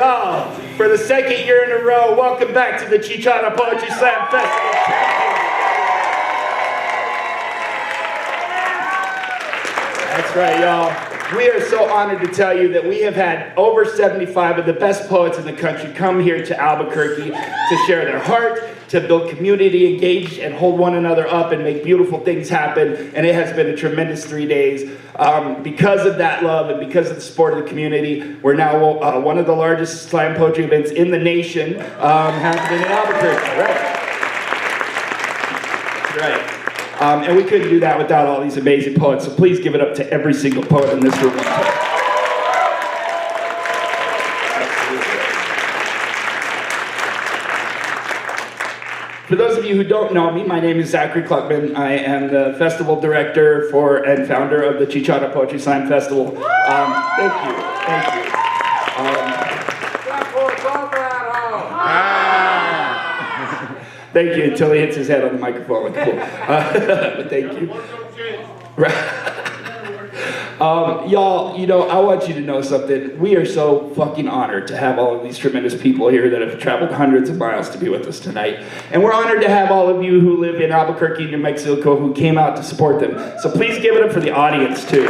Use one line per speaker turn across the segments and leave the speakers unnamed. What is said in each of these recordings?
Y'all, for the second year in a row, welcome back to the Chicharra Poetry Slam Festival. That's right, y'all. We are so honored to tell you that we have had over 75 of the best poets in the country come here to Albuquerque to share their heart, to build community, engage, and hold one another up and make beautiful things happen. And it has been a tremendous 3 days. Because of that love and because of the support of the community, we're now one of the largest slam poetry events in the nation happening in Albuquerque. Right. And we couldn't do that without all these amazing poets. So please give it up to every single poet in this room. For those of you who don't know me, my name is Zachary Kluckman. I am the festival director and founder of the Chicharra Poetry Slam Festival. Thank you. Thank you until he hits his head on the microphone. Cool. But thank you. Y'all, you know, I want you to know something. We are so fucking honored to have all of these tremendous people here that have traveled hundreds of miles to be with us tonight. And we're honored to have all of you who live in Albuquerque, New Mexico, who came out to support them. So please give it up for the audience, too.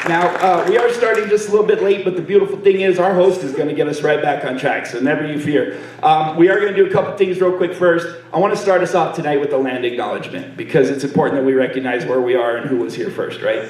Now, we are starting just a little bit late, but the beautiful thing is our host is going to get us right back on track, so never you fear. We are going to do a couple things real quick first. I want to start us off tonight with a land acknowledgement, because it's important that we recognize where we are and who was here first, right?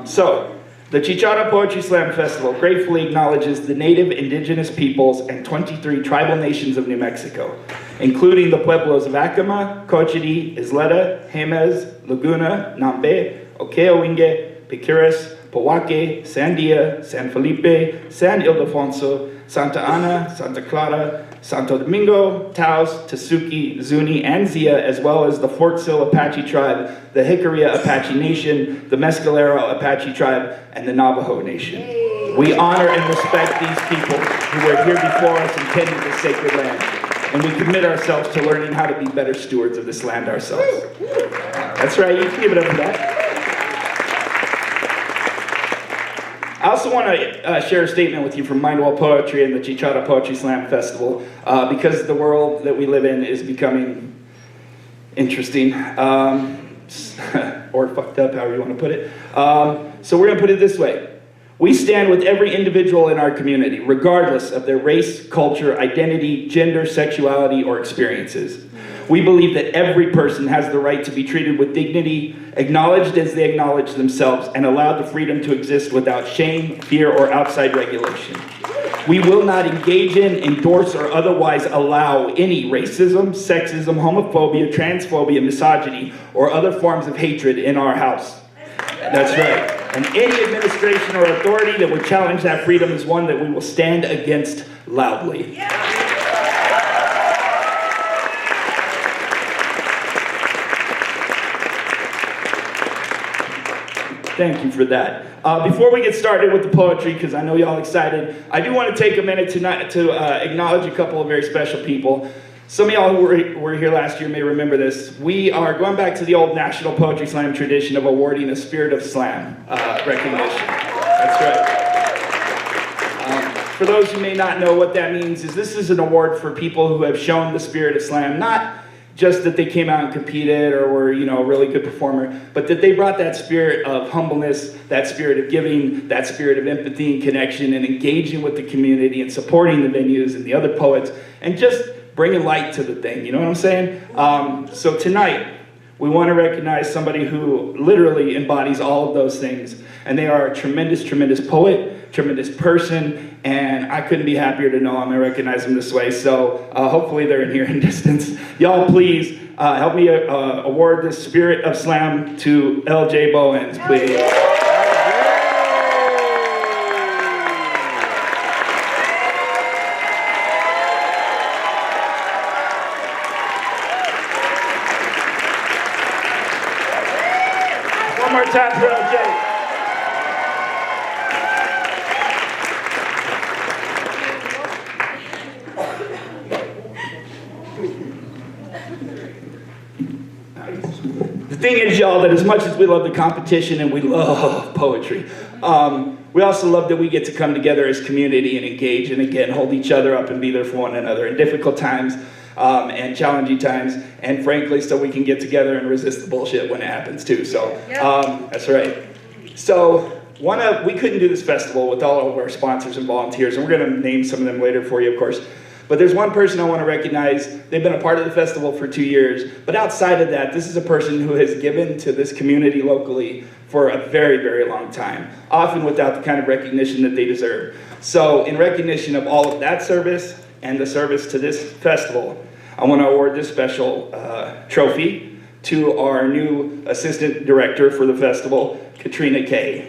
So, the Chicharra Poetry Slam Festival gratefully acknowledges the native indigenous peoples and 23 tribal nations of New Mexico, including the pueblos of Acoma, Cochiti, Isleta, Jemez, Laguna, Nambe, Okeowinge, Piqueras, Powaque, Sandia, San Felipe, San Ildefonso, Santa Ana, Santa Clara, Santo Domingo, Taos, Tasuki, Zuni, and Zia, as well as the Fort Sill Apache tribe, the Jicarilla Apache Nation, the Mescalero Apache tribe, and the Navajo Nation. We honor and respect these people who were here before us and tended this sacred land, and we commit ourselves to learning how to be better stewards of this land ourselves. That's right, you can give it up for that. I also want to share a statement with you from Mindwell Poetry and the Chicharra Poetry Slam Festival, because the world that we live in is becoming interesting, or fucked up, however you want to put it. So we're going to put it this way. We stand with every individual in our community, regardless of their race, culture, identity, gender, sexuality, or experiences. We believe that every person has the right to be treated with dignity, acknowledged as they acknowledge themselves, and allowed the freedom to exist without shame, fear, or outside regulation. We will not engage in, endorse, or otherwise allow any racism, sexism, homophobia, transphobia, misogyny, or other forms of hatred in our house. That's right. And any administration or authority that would challenge that freedom is one that we will stand against loudly. Thank you for that. Before we get started with the poetry, because I know y'all excited, I do want to take a minute tonight to acknowledge a couple of very special people. Some of y'all who were here last year may remember this. We are going back to the old National Poetry Slam tradition of awarding a Spirit of Slam recognition. That's right. For those who may not know what that means, is this is an award for people who have shown the spirit of slam, not just that they came out and competed or were, you know, a really good performer, but that they brought that spirit of humbleness, that spirit of giving, that spirit of empathy and connection and engaging with the community and supporting the venues and the other poets and just bringing light to the thing, you know what I'm saying? So tonight, we want to recognize somebody who literally embodies all of those things, and they are a tremendous, tremendous poet, tremendous person, and I couldn't be happier to know I'm going to recognize them this way, so hopefully they're in here in distance. Y'all please help me award the Spirit of Slam to LJ Bowens, please. One more time for LJ. thing is, y'all, that as much as we love the competition and we love poetry, we also love that we get to come together as community and engage and, again, hold each other up and be there for one another in difficult times and challenging times, and frankly, so we can get together and resist the bullshit when it happens, too. So, that's right. So, we couldn't do this festival with all of our sponsors and volunteers, and we're going to name some of them later for you, of course. But there's one person I want to recognize. They've been a part of the festival for 2 years. But outside of that, this is a person who has given to this community locally for a very, very long time, often without the kind of recognition that they deserve. So in recognition of all of that service and the service to this festival, I want to award this special trophy to our new assistant director for the festival, Katrina Kay.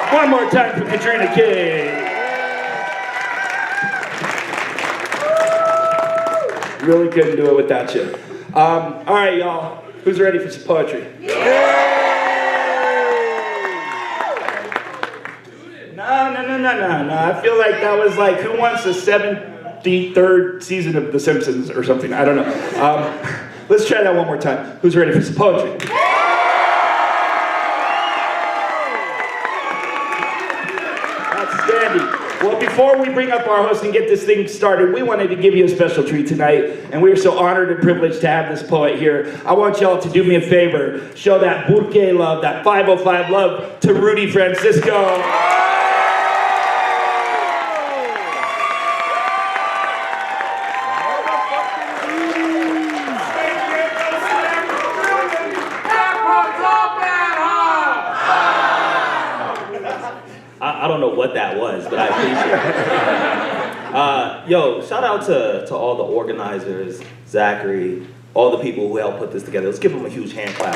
One more time for Katrina Kay. Really couldn't do it without you. All right, y'all. Who's ready for some poetry? No. I feel like that was like, who wants the 73rd season of The Simpsons or something? I don't know. Let's try that one more time. Who's ready for some poetry? Well, before we bring up our host and get this thing started, we wanted to give you a special treat tonight, and we are so honored and privileged to have this poet here. I want y'all to do me a favor, show that Burke love, that 505 love to Rudy Francisco.
I don't know what that was, but I appreciate it. Yo, shout out to all the organizers, Zachary, all the people who helped put this together. Let's give them a huge hand clap.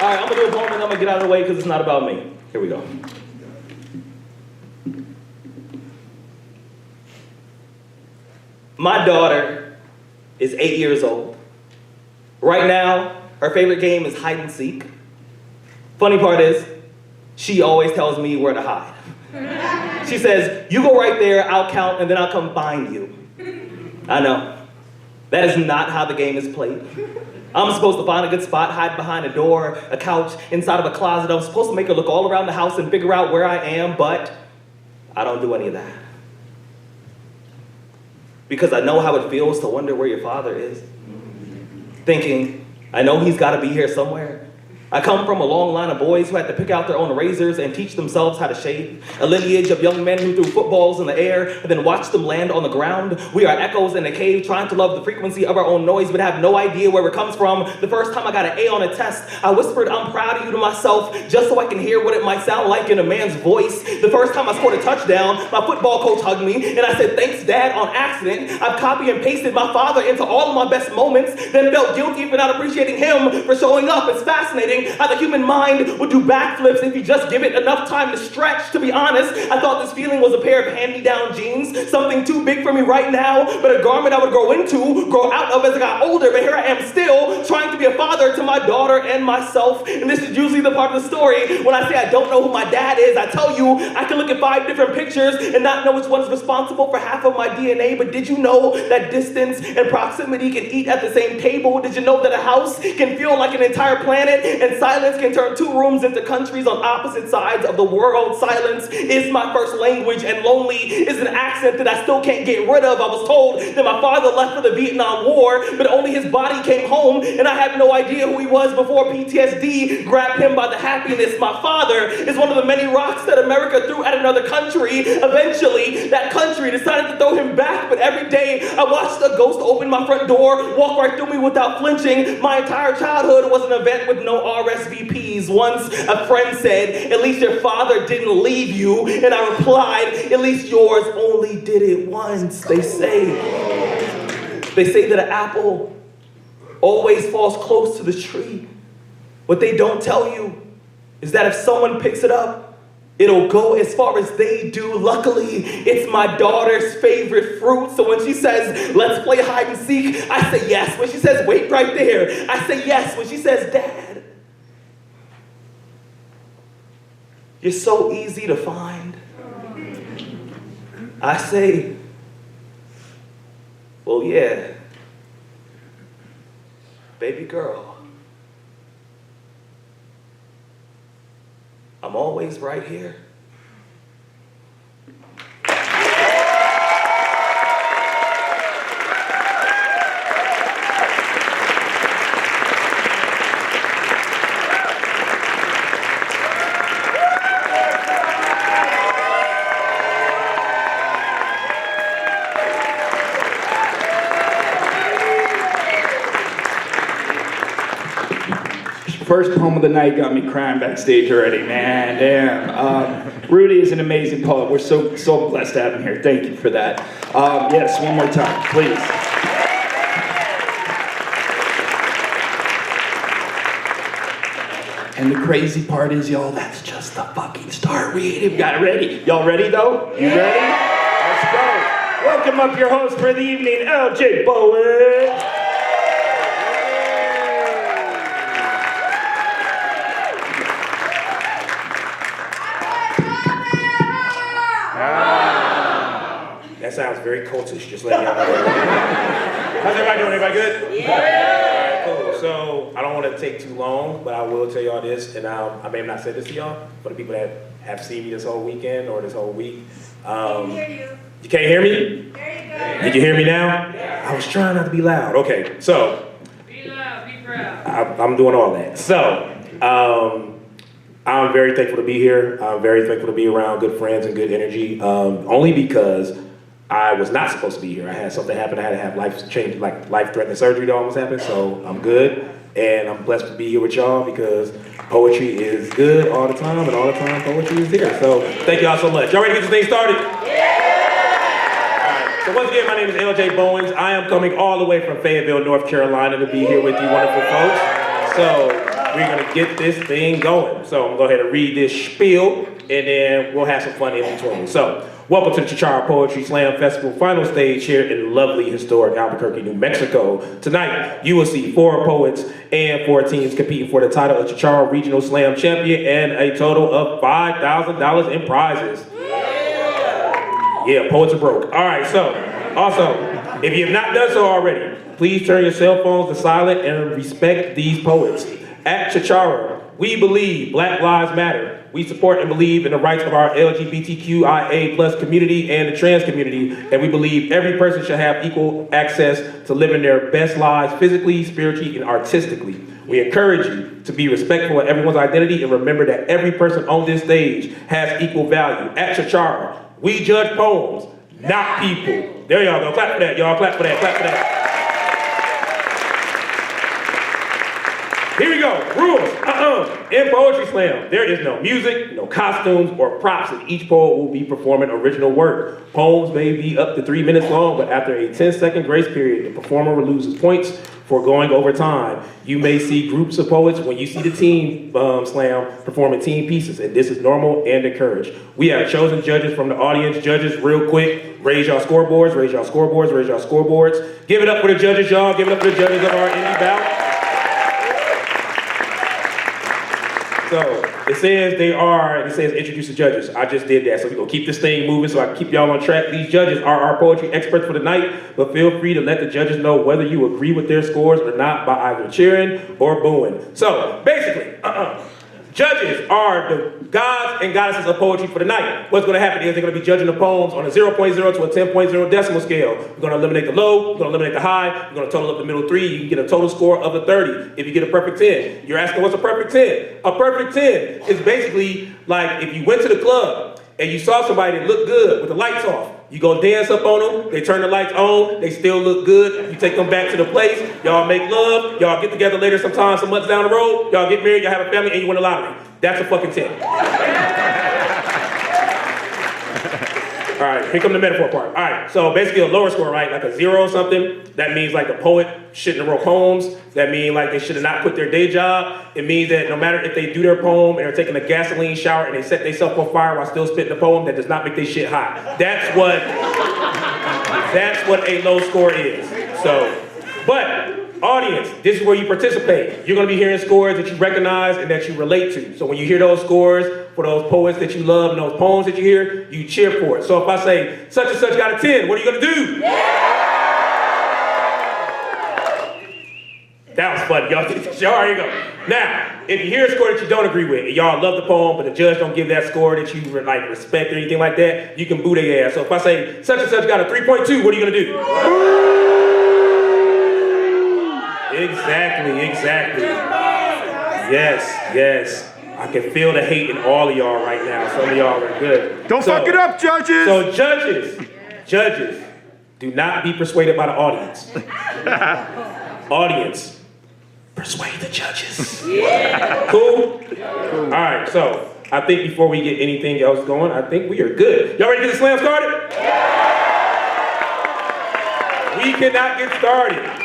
All right, I'm gonna do a poem and I'm gonna get out of the way because it's not about me. Here we go. My daughter is 8 years old. Right now, her favorite game is hide and seek. Funny part is, she always tells me where to hide. She says, you go right there, I'll count, and then I'll come find you. I know. That is not how the game is played. I'm supposed to find a good spot, hide behind a door, a couch, inside of a closet. I'm supposed to make her look all around the house and figure out where I am, but I don't do any of that. Because I know how it feels to wonder where your father is. Thinking, I know he's got to be here somewhere. I come from a long line of boys who had to pick out their own razors and teach themselves how to shave. A lineage of young men who threw footballs in the air and then watched them land on the ground. We are echoes in a cave trying to love the frequency of our own noise but have no idea where it comes from. The first time I got an A on a test, I whispered, I'm proud of you to myself just so I can hear what it might sound like in a man's voice. The first time I scored a touchdown, my football coach hugged me and I said, thanks, Dad, on accident. I've copied and pasted my father into all of my best moments, then felt guilty for not appreciating him for showing up. It's fascinating how the human mind would do backflips if you just give it enough time to stretch. To be honest, I thought this feeling was a pair of hand-me-down jeans, something too big for me right now, but a garment I would grow out of as I got older. But here I am still trying to be a father to my daughter and myself. And this is usually the part of the story when I say I don't know who my dad is. I tell you, I can look at 5 different pictures and not know which one's responsible for half of my DNA. But did you know that distance and proximity can eat at the same table? Did you know that a house can feel like an entire planet and silence can turn 2 rooms into countries on opposite sides of the world? Silence is my first language, and lonely is an accent that I still can't get rid of. I was told that my father left for the Vietnam War, but only his body came home, and I had no idea who he was before PTSD grabbed him by the happiness. My father is one of the many rocks that America threw at another country. Eventually, that country decided to throw him back, but every day I watched a ghost open my front door, walk right through me without flinching. My entire childhood was an event with no RSVPs. Once a friend said, at least your father didn't leave you. And I replied, at least yours only did it once. They say that an apple always falls close to the tree. What they don't tell you is that if someone picks it up, It'll go as far as they do. Luckily, it's my daughter's favorite fruit. So when she says, let's play hide and seek, I say yes. When she says, wait right there, I say yes. When she says, Dad, you're so easy to find, I say, well, yeah, baby girl. I'm always right here.
First poem of the night got me crying backstage already, man, damn. Rudy is an amazing poet. We're so blessed to have him here. Thank you for that. Yes, one more time, please. And the crazy part is, y'all, that's just the fucking start. We ain't even got it ready. Y'all ready, though? You ready? Let's go. Welcome up your host for the evening, LJ Bowens.
That sounds very cultish, just letting y'all know. How's everybody doing? Everybody good? Yeah! All right, cool. So, I don't want to take too long, but I will tell y'all this, and I may have not said this to y'all, for the people that have seen me this whole weekend or this whole week.
I can hear you.
You can't hear me?
There you go.
You can hear me now? Yeah. I was trying not to be loud. Okay, so.
Be loud, be proud.
I'm doing all that. So, I'm very thankful to be here. I'm very thankful to be around good friends and good energy, only because I was not supposed to be here. I had something happen. I had to have life-threatening surgery that almost happened, so I'm good. And I'm blessed to be here with y'all because poetry is good all the time, and all the time poetry is here. So thank y'all so much. Y'all ready to get this thing started? Yeah! All right. So once again, my name is LJ Bowens. I am coming all the way from Fayetteville, North Carolina to be here with you wonderful folks. So we're gonna get this thing going. So I'm gonna go ahead and read this spiel, and then we'll have some fun in between. So, welcome to the Chicharra Poetry Slam Festival final stage here in lovely, historic Albuquerque, New Mexico. Tonight, you will see 4 poets and 4 teams competing for the title of Chicharra Regional Slam Champion and a total of $5,000 in prizes. Yeah, poets are broke. All right, so, also, if you have not done so already, please turn your cell phones to silent and respect these poets. At Chicharra, we believe Black Lives Matter. We support and believe in the rights of our LGBTQIA+ community and the trans community, and we believe every person should have equal access to living their best lives physically, spiritually, and artistically. We encourage you to be respectful of everyone's identity and remember that every person on this stage has equal value. At Chicharra, we judge poems, not people. There y'all go. Clap for that, y'all. Clap for that. Clap for that. Here we go. Rules. In Poetry Slam, there is no music, no costumes, or props, and each poet will be performing original work. Poems may be up to 3 minutes long, but after a 10-second grace period, the performer loses points for going over time. You may see groups of poets when you see the team slam performing team pieces, and this is normal and encouraged. We have chosen judges from the audience. Judges, real quick, raise y'all scoreboards, raise y'all scoreboards, raise y'all scoreboards. Give it up for the judges, y'all. Give it up for the judges of our indie bout. So it says introduce the judges. I just did that, so we're gonna keep this thing moving so I can keep y'all on track. These judges are our poetry experts for the night, but feel free to let the judges know whether you agree with their scores or not by either cheering or booing. So basically, judges are the gods and goddesses of poetry for the night. What's gonna happen is they're gonna be judging the poems on a 0.0 to a 10.0 decimal scale. We're gonna eliminate the low, we're gonna eliminate the high, we're gonna total up the middle 3, you can get a total score of a 30 if you get a perfect 10. You're asking what's a perfect 10? A perfect 10 is basically like if you went to the club and you saw somebody that looked good with the lights off. You go dance up on them, they turn the lights on, they still look good, you take them back to the place, y'all make love, y'all get together later sometime, some months down the road, y'all get married, y'all have a family, and you win the lottery. That's a fucking 10. All right, here come the metaphor part. All right, so basically a lower score, right? Like a 0 or something. That means like the poet shouldn't have wrote poems. That means like they should have not quit their day job. It means that no matter if they do their poem and are taking a gasoline shower and they set themselves on fire while still spitting the poem, that does not make their shit hot. That's what a low score is. So, but audience, this is where you participate. You're gonna be hearing scores that you recognize and that you relate to. So when you hear those scores for those poets that you love and those poems that you hear, you cheer for it. So if I say, such and such got a 10, what are you gonna do? That was funny, y'all. Here you go. Now, if you hear a score that you don't agree with, and y'all love the poem, but the judge don't give that score that you like respect or anything like that, you can boo their ass. So if I say, such and such got a 3.2, what are you gonna do? Exactly. Yes. I can feel the hate in all of y'all right now. Some of y'all are good.
Don't fuck it up, judges!
So judges, do not be persuaded by the audience. Audience, persuade the judges. Cool? All right, so I think before we get anything else going, I think we are good. Y'all ready to get the slam started? We cannot get started.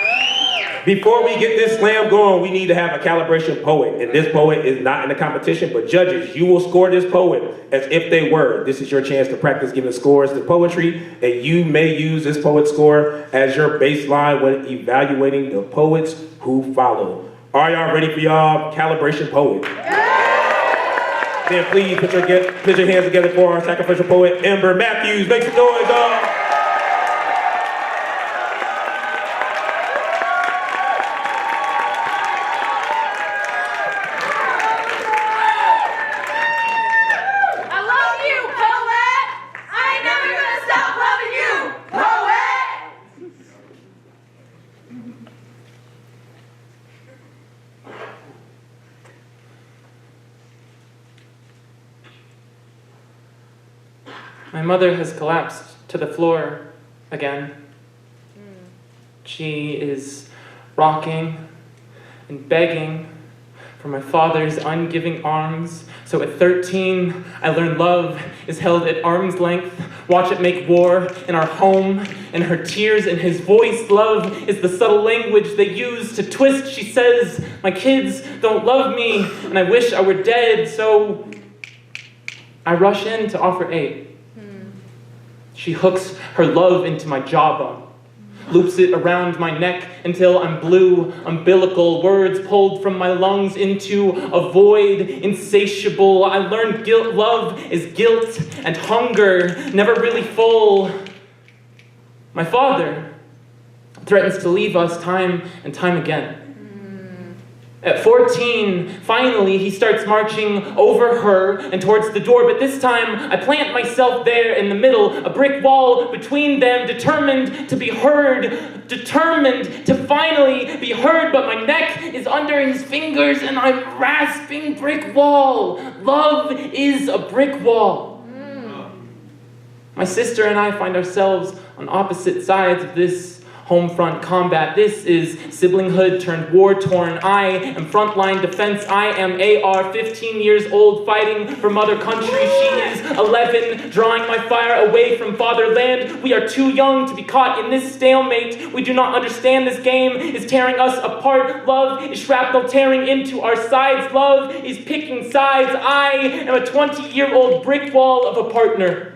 Before we get this slam going, we need to have a calibration poet. And this poet is not in the competition, but judges, you will score this poet as if they were. This is your chance to practice giving scores to poetry, and you may use this poet's score as your baseline when evaluating the poets who follow. Are y'all ready for y'all calibration poet? Then please put your hands together for our sacrificial poet, Ember Matthews. Make some noise, y'all.
My mother has collapsed to the floor again. She is rocking and begging for my father's ungiving arms. So at 13, I learned love is held at arm's length. Watch it make war in our home, and her tears in his voice. Love is the subtle language they use to twist. She says, my kids don't love me, and I wish I were dead. So I rush in to offer aid. She hooks her love into my jawbone, loops it around my neck until I'm blue, umbilical, words pulled from my lungs into a void, insatiable. I learned love is guilt and hunger, never really full. My father threatens to leave us time and time again. At 14, finally, he starts marching over her and towards the door, but this time I plant myself there in the middle, a brick wall between them, determined to be heard, determined to finally be heard, but my neck is under his fingers and I'm grasping brick wall. Love is a brick wall. My sister and I find ourselves on opposite sides of this home front combat. This is siblinghood turned war-torn. I am frontline defense. I am AR, 15 years old, fighting for mother country. She is 11, drawing my fire away from fatherland. We are too young to be caught in this stalemate. We do not understand this game is tearing us apart. Love is shrapnel tearing into our sides. Love is picking sides. I am a 20-year-old brick wall of a partner.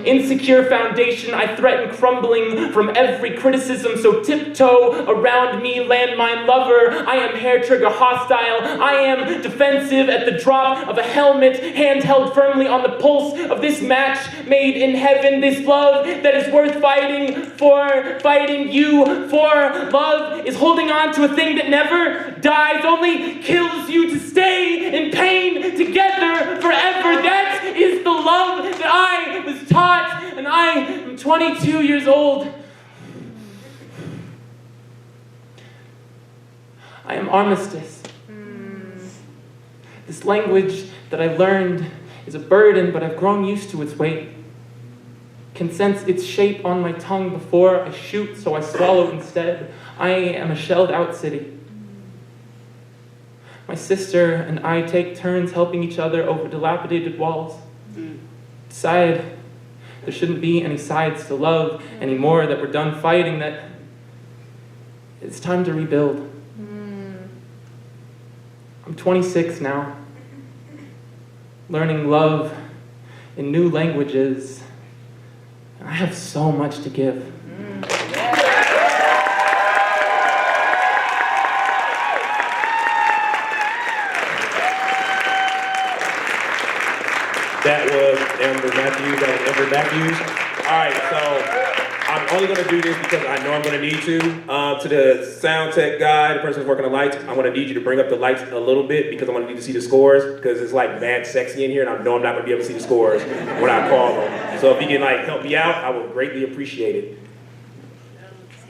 Insecure foundation, I threaten crumbling from every criticism, so tiptoe around me, landmine lover. I am hair trigger hostile. I am defensive at the drop of a helmet, hand held firmly on the pulse of this match made in heaven. This love that is worth fighting for, fighting you for. Love is holding on to a thing that never dies, only kills you to stay in pain together forever. That is the love that I was taught. And I am 22 years old. I am armistice. This language that I learned is a burden, but I've grown used to its weight. Can sense its shape on my tongue before I shoot, so I swallow instead. I am a shelled out city. My sister and I take turns helping each other over dilapidated walls. Decide there shouldn't be any sides to love anymore, that we're done fighting, that it's time to rebuild. I'm 26 now, learning love in new languages. I have so much to give.
That was Amber Matthews. All right, so I'm only going to do this because I know I'm going to need to. To the sound tech guy, the person who's working the lights, I'm going to need you to bring up the lights a little bit because I'm going to need to see the scores because it's like mad sexy in here and I know I'm not going to be able to see the scores when I call them. So if you can like help me out, I would greatly appreciate it.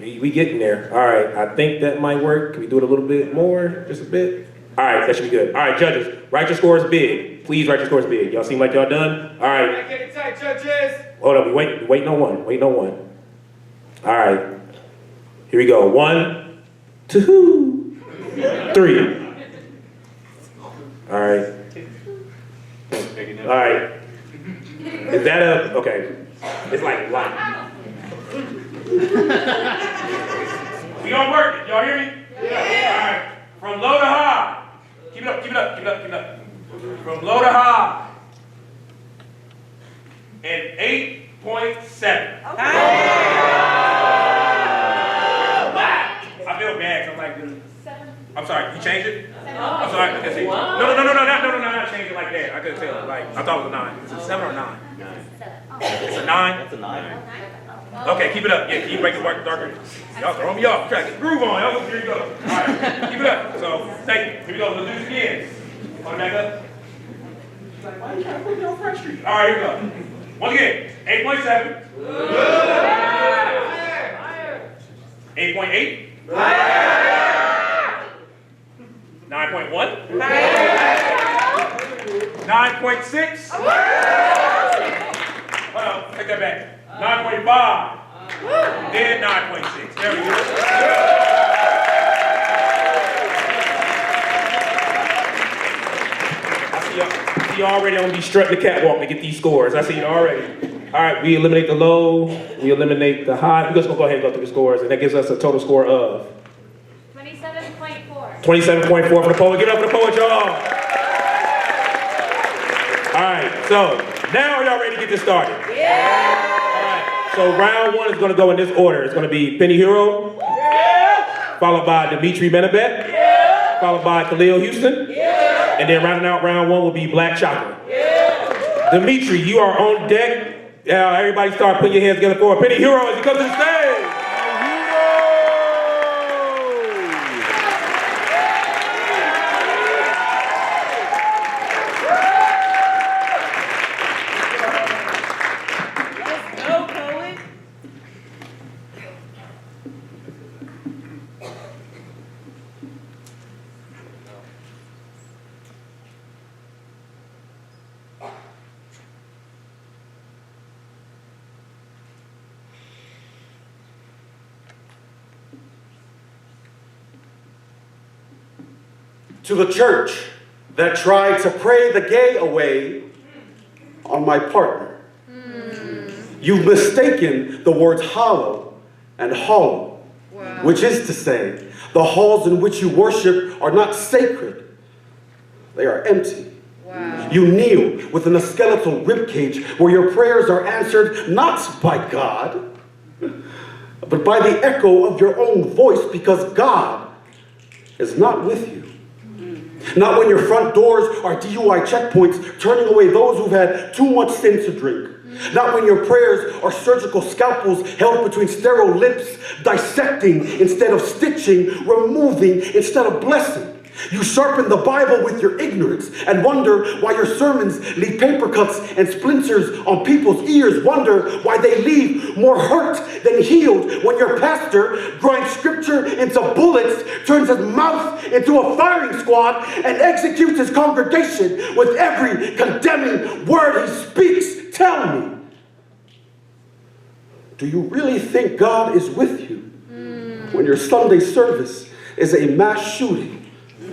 We getting there. All right, I think that might work. Can we do it a little bit more? Just a bit? All right, that should be good. All right, judges, write your scores big. Please write your scores big. Y'all seem like y'all done? All right.
Get it tight, judges.
Hold up, we waiting on one. Waiting on one. All right. Here we go. 1, 2, 3. All right. All right. Is that a, okay. It's like light. We gonna work it. Y'all hear me? Yeah. All right. From low to high. Keep it up, keep it up, keep it up, keep it up. From low to high. And 8.7. Okay. I feel bad, 'cause I'm like, I'm sorry, you changed it? I'm sorry, I couldn't see. Not change it like that. I couldn't tell. Like, I thought it was a 9. Is it 7 or 9? It's a 9?
That's a 9.
Okay, keep it up. Yeah, keep making it work darker. Y'all throwing me off. Try to get the groove on. Y'all, here you go. All right, keep it up. So, thank you. Here we go. Let's do this again. Hold it back up. Like, why are you trying to put me on Front Street? All right, here we go. Once again, 8.7. 8.8. 9.1. 9.6. Hold on, take that back. 9.5. Then 9.6. There we go. I see y'all already on be strutting the catwalk to get these scores. I see it already. All right, we eliminate the low, we eliminate the high. We're just gonna go ahead and go through the scores, and that gives us a total score of
27.4.
27.4 for the poet. Get up for the poet, y'all. All right, so now are y'all ready to get this started? Yeah. All right, so round 1 is gonna go in this order. It's gonna be Penehuro, followed by Demetri, followed by Khalil Houston, and then rounding out round 1 will be Black Chakra. Demetri, you are on deck. Everybody start putting your hands together for Penehuro as he comes to the stage.
To the church that tried to pray the gay away on my partner. You've mistaken the words hollow and hollow, which is to say, the halls in which you worship are not sacred, they are empty. You kneel within a skeletal ribcage where your prayers are answered not by God, but by the echo of your own voice, because God is not with you. Not when your front doors are DUI checkpoints, turning away those who've had too much sin to drink. Not when your prayers are surgical scalpels held between sterile lips, dissecting instead of stitching, removing instead of blessing. You sharpen the Bible with your ignorance and wonder why your sermons leave paper cuts and splinters on people's ears. Wonder why they leave more hurt than healed when your pastor grinds scripture into bullets, turns his mouth into a firing squad, and executes his congregation with every condemning word he speaks. Tell me, do you really think God is with you when your Sunday service is a mass shooting?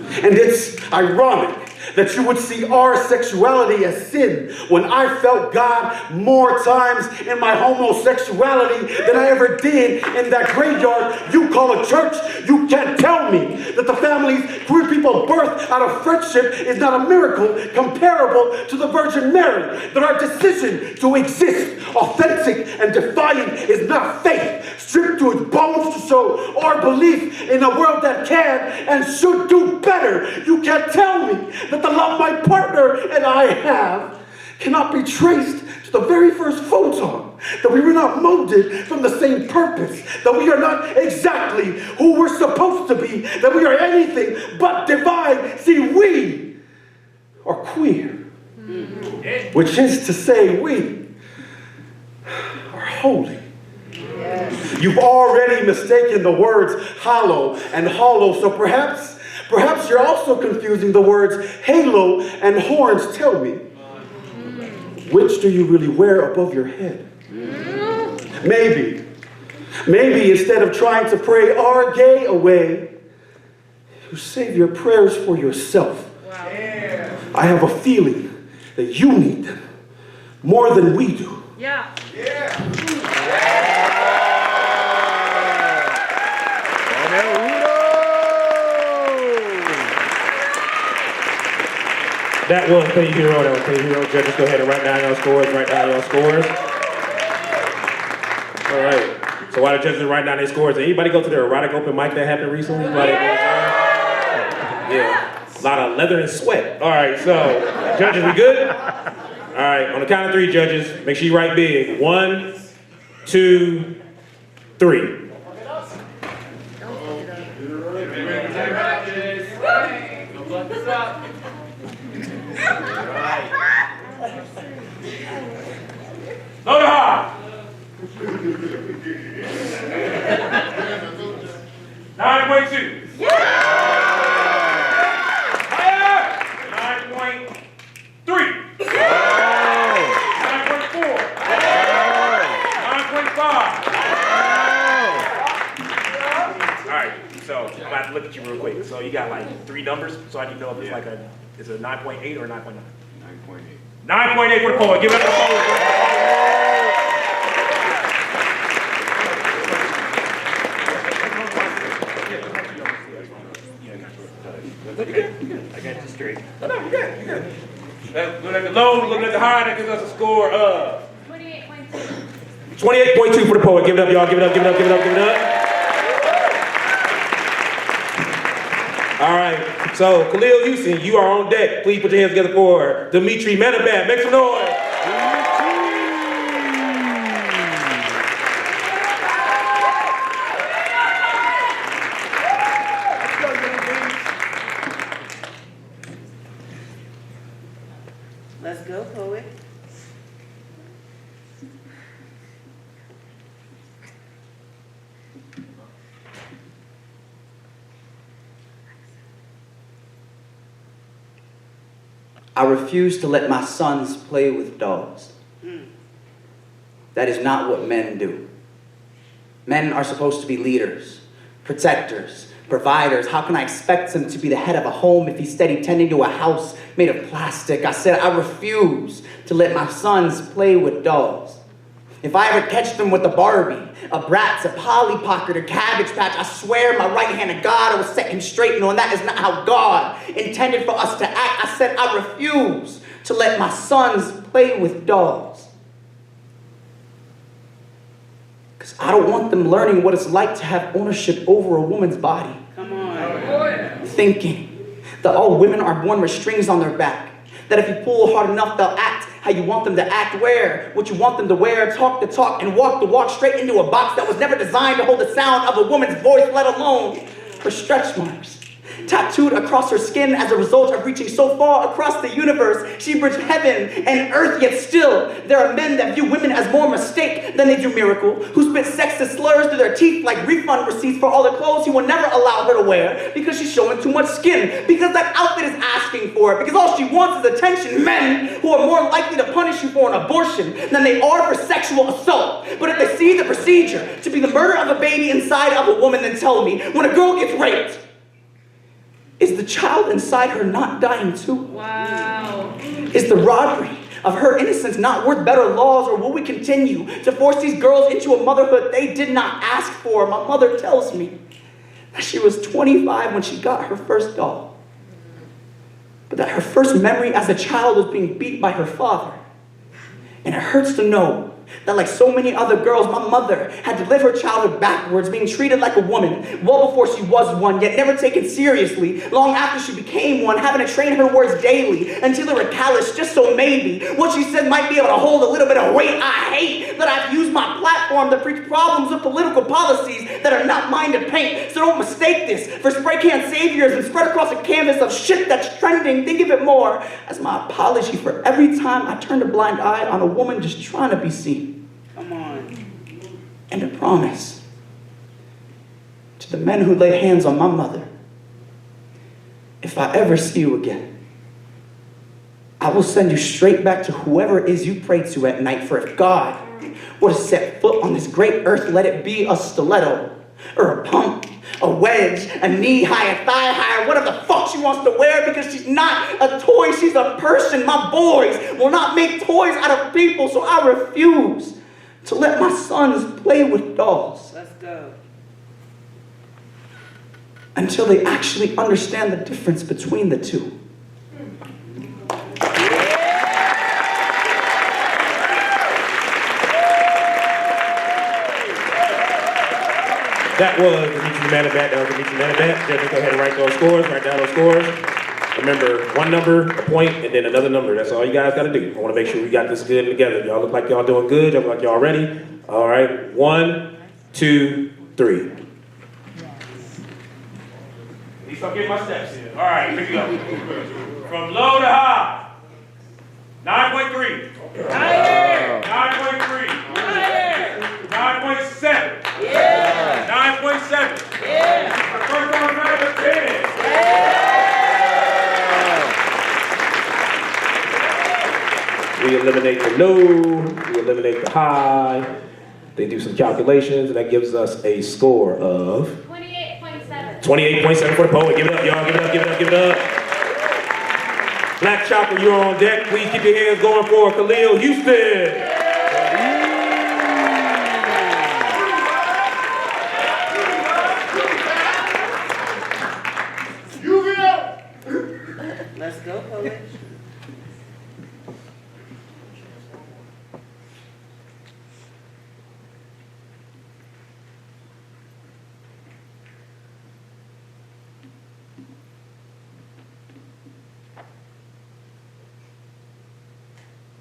And it's ironic that you would see our sexuality as sin when I felt God more times in my homosexuality than I ever did in that graveyard you call a church. You can't tell me that the families queer people birthed out of friendship is not a miracle comparable to the Virgin Mary, that our decision to exist authentic and defiant is not faith stripped to its bones to show our belief in a world that can and should do better. You can't tell me that the love my partner and I have cannot be traced to the very first photon, that we were not molded from the same purpose, that we are not exactly who we're supposed to be, that we are anything but divine. See, we are queer, which is to say we are holy. You've already mistaken the words hollow and hollow, so perhaps you're also confusing the words halo and horns. Tell me, which do you really wear above your head? Maybe instead of trying to pray our gay away, you save your prayers for yourself. Wow. Yeah. I have a feeling that you need them more than we do.
Yeah.
That was Penehuro. Judges, go ahead and write down your scores. All right. So while the judges are writing down their scores, anybody go to the erotic open mic that happened recently? Yeah. A lot of leather and sweat. All right, so judges, we good? All right, on the count of three, judges, make sure you write big. 1, 2, 3. Load it hard. 9.2. Higher. 9.3. 9.4. 9.5. All right, so I'm about to look at you real quick. So you got like 3 numbers, so I can know if it's like is it a 9.8 or a 9.9? 9.8. 9.8 for the poet. Give it up for the poet. I got you straight. No, you good. Look at the low, look at the high, that gives us a score of
28.2.
28.2 for the poet. Give it up, y'all. Give it up. All right. So, Khalil Houston, you are on deck. Please put your hands together for Demetri. Manata, make some noise.
Let's go, poet.
I refuse to let my sons play with dogs. That is not what men do. Men are supposed to be leaders, protectors, providers. How can I expect him to be the head of a home if he's steady tending to a house made of plastic? I said I refuse to let my sons play with dogs. If I ever catch them with a Barbie, a Bratz, a Polly Pocket, a Cabbage Patch, I swear my right hand to God I will set him straight, knowing that is not how God intended for us to act. I said I refuse to let my sons play with dogs. Because I don't want them learning what it's like to have ownership over a woman's body.
Come on.
Thinking that all women are born with strings on their back. That if you pull hard enough, they'll act how you want them to act, wear what you want them to wear, talk the talk, and walk the walk straight into a box that was never designed to hold the sound of a woman's voice, let alone her stretch marks. Tattooed across her skin as a result of reaching so far across the universe, she bridged heaven and earth, yet still, there are men that view women as more mistake than they do miracle, who spit sexist slurs through their teeth like refund receipts for all the clothes he will never allow her to wear because she's showing too much skin, because that outfit is asking for it, because all she wants is attention. Men who are more likely to punish you for an abortion than they are for sexual assault. But if they see the procedure to be the murder of a baby inside of a woman, then tell me, when a girl gets raped, Is the child inside her not dying too?
Wow.
Is the robbery of her innocence not worth better laws, or will we continue to force these girls into a motherhood they did not ask for? My mother tells me that she was 25 when she got her first doll, but that her first memory as a child was being beat by her father. And it hurts to know that, like so many other girls, my mother had to live her childhood backwards, being treated like a woman well before she was one, yet never taken seriously, long after she became one, having to train her words daily until they were calloused, just so maybe what she said might be able to hold a little bit of weight. I hate that I've used my platform to preach problems with political policies that are not mine to paint, so don't mistake this for spray can saviors and spread across a canvas of shit that's trending. Think of it more as my apology for every time I turned a blind eye on a woman just trying to be seen.
Come on.
And a promise to the men who laid hands on my mother: if I ever see you again, I will send you straight back to whoever it is you pray to at night. For if God were to set foot on this great earth, let it be a stiletto or a pump, a wedge, a knee high, a thigh high, whatever the fuck she wants to wear, because she's not a toy, she's a person. My boys will not make toys out of people, so I refuse to let my sons play with dolls
Let's go.
until they actually understand the difference between the two.
That was Demetri Manata. That was Demetri Manata. Just go ahead and write those scores, write down those scores. Remember, one number, a point, and then another number. That's all you guys got to do. I want to make sure we got this good together. Y'all look like y'all doing good. Y'all look like y'all ready. All right. 1, 2, 3. At least I'll get my steps in. All right, here we go. From low to high. 9.3.
Higher.
9.3.
Higher.
9.7.
Yeah.
9.7.
Yeah.
The first one round of 10. We eliminate the low, we eliminate the high. They do some calculations, and that gives us a score of
28.7.
28.7 for the poet. Give it up, y'all. Give it up, give it up, give it up. Black Chakra, you're on deck. Please keep your hands going for Khalil Houston.
Let's go, poet.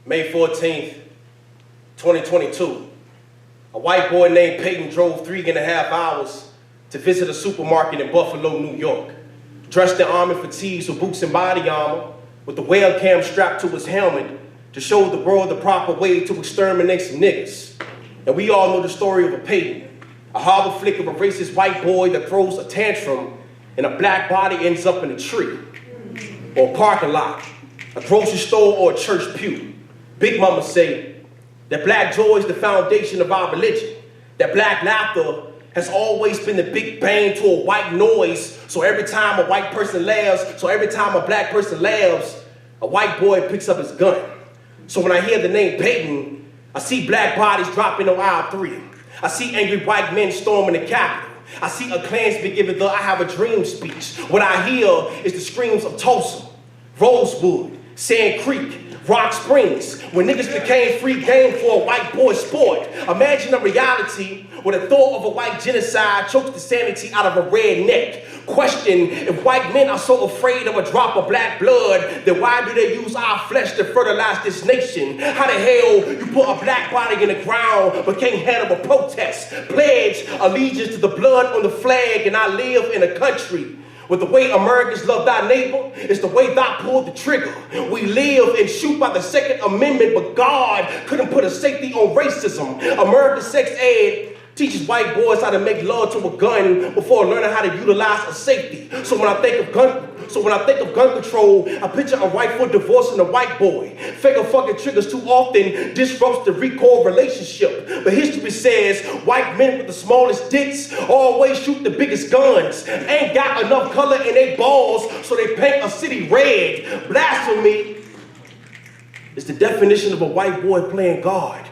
May 14th, 2022. A white boy named Peyton drove 3.5 hours to visit a supermarket in Buffalo, New York. Dressed in army fatigues with boots and body armor, with the whale cam strapped to his helmet to show the world the proper way to exterminate some niggas. And we all know the story of a Peyton, a harbor flick of a racist white boy that throws a tantrum and a black body ends up in a tree, or a parking lot, a grocery store, or a church pew. Big Mama say that black joy is the foundation of our religion, that black laughter has always been the big bang to a white noise, so every time a white person laughs, so every time a black person laughs, a white boy picks up his gun. So when I hear the name Peyton, I see black bodies dropping on aisle 3. I see angry white men storming the Capitol. I see a Klansman giving the I have a dream speech. What I hear is the screams of Tulsa, Rosewood, Sand Creek, Rock Springs, when niggas became free game for a white boy sport. Imagine a reality where the thought of a white genocide chokes the sanity out of a redneck. Question, if white men are so afraid of a drop of black blood, then why do they use our flesh to fertilize this nation? How the hell you put a black body in the ground but can't handle a protest? Pledge allegiance to the blood on the flag, and I live in a country with the way Americans love thy neighbor is the way thou pulled the trigger. We live and shoot by the Second Amendment, but God couldn't put a safety on racism. American sex ed teaches white boys how to make love to a gun before learning how to utilize a safety. So when I think of gun control, I picture a rightful divorcing a white boy. Finger fucking triggers too often disrupts the recall relationship. But history says white men with the smallest dicks always shoot the biggest guns. Ain't got enough color in their balls, so they paint a city red. Blasphemy is the definition of a white boy playing God,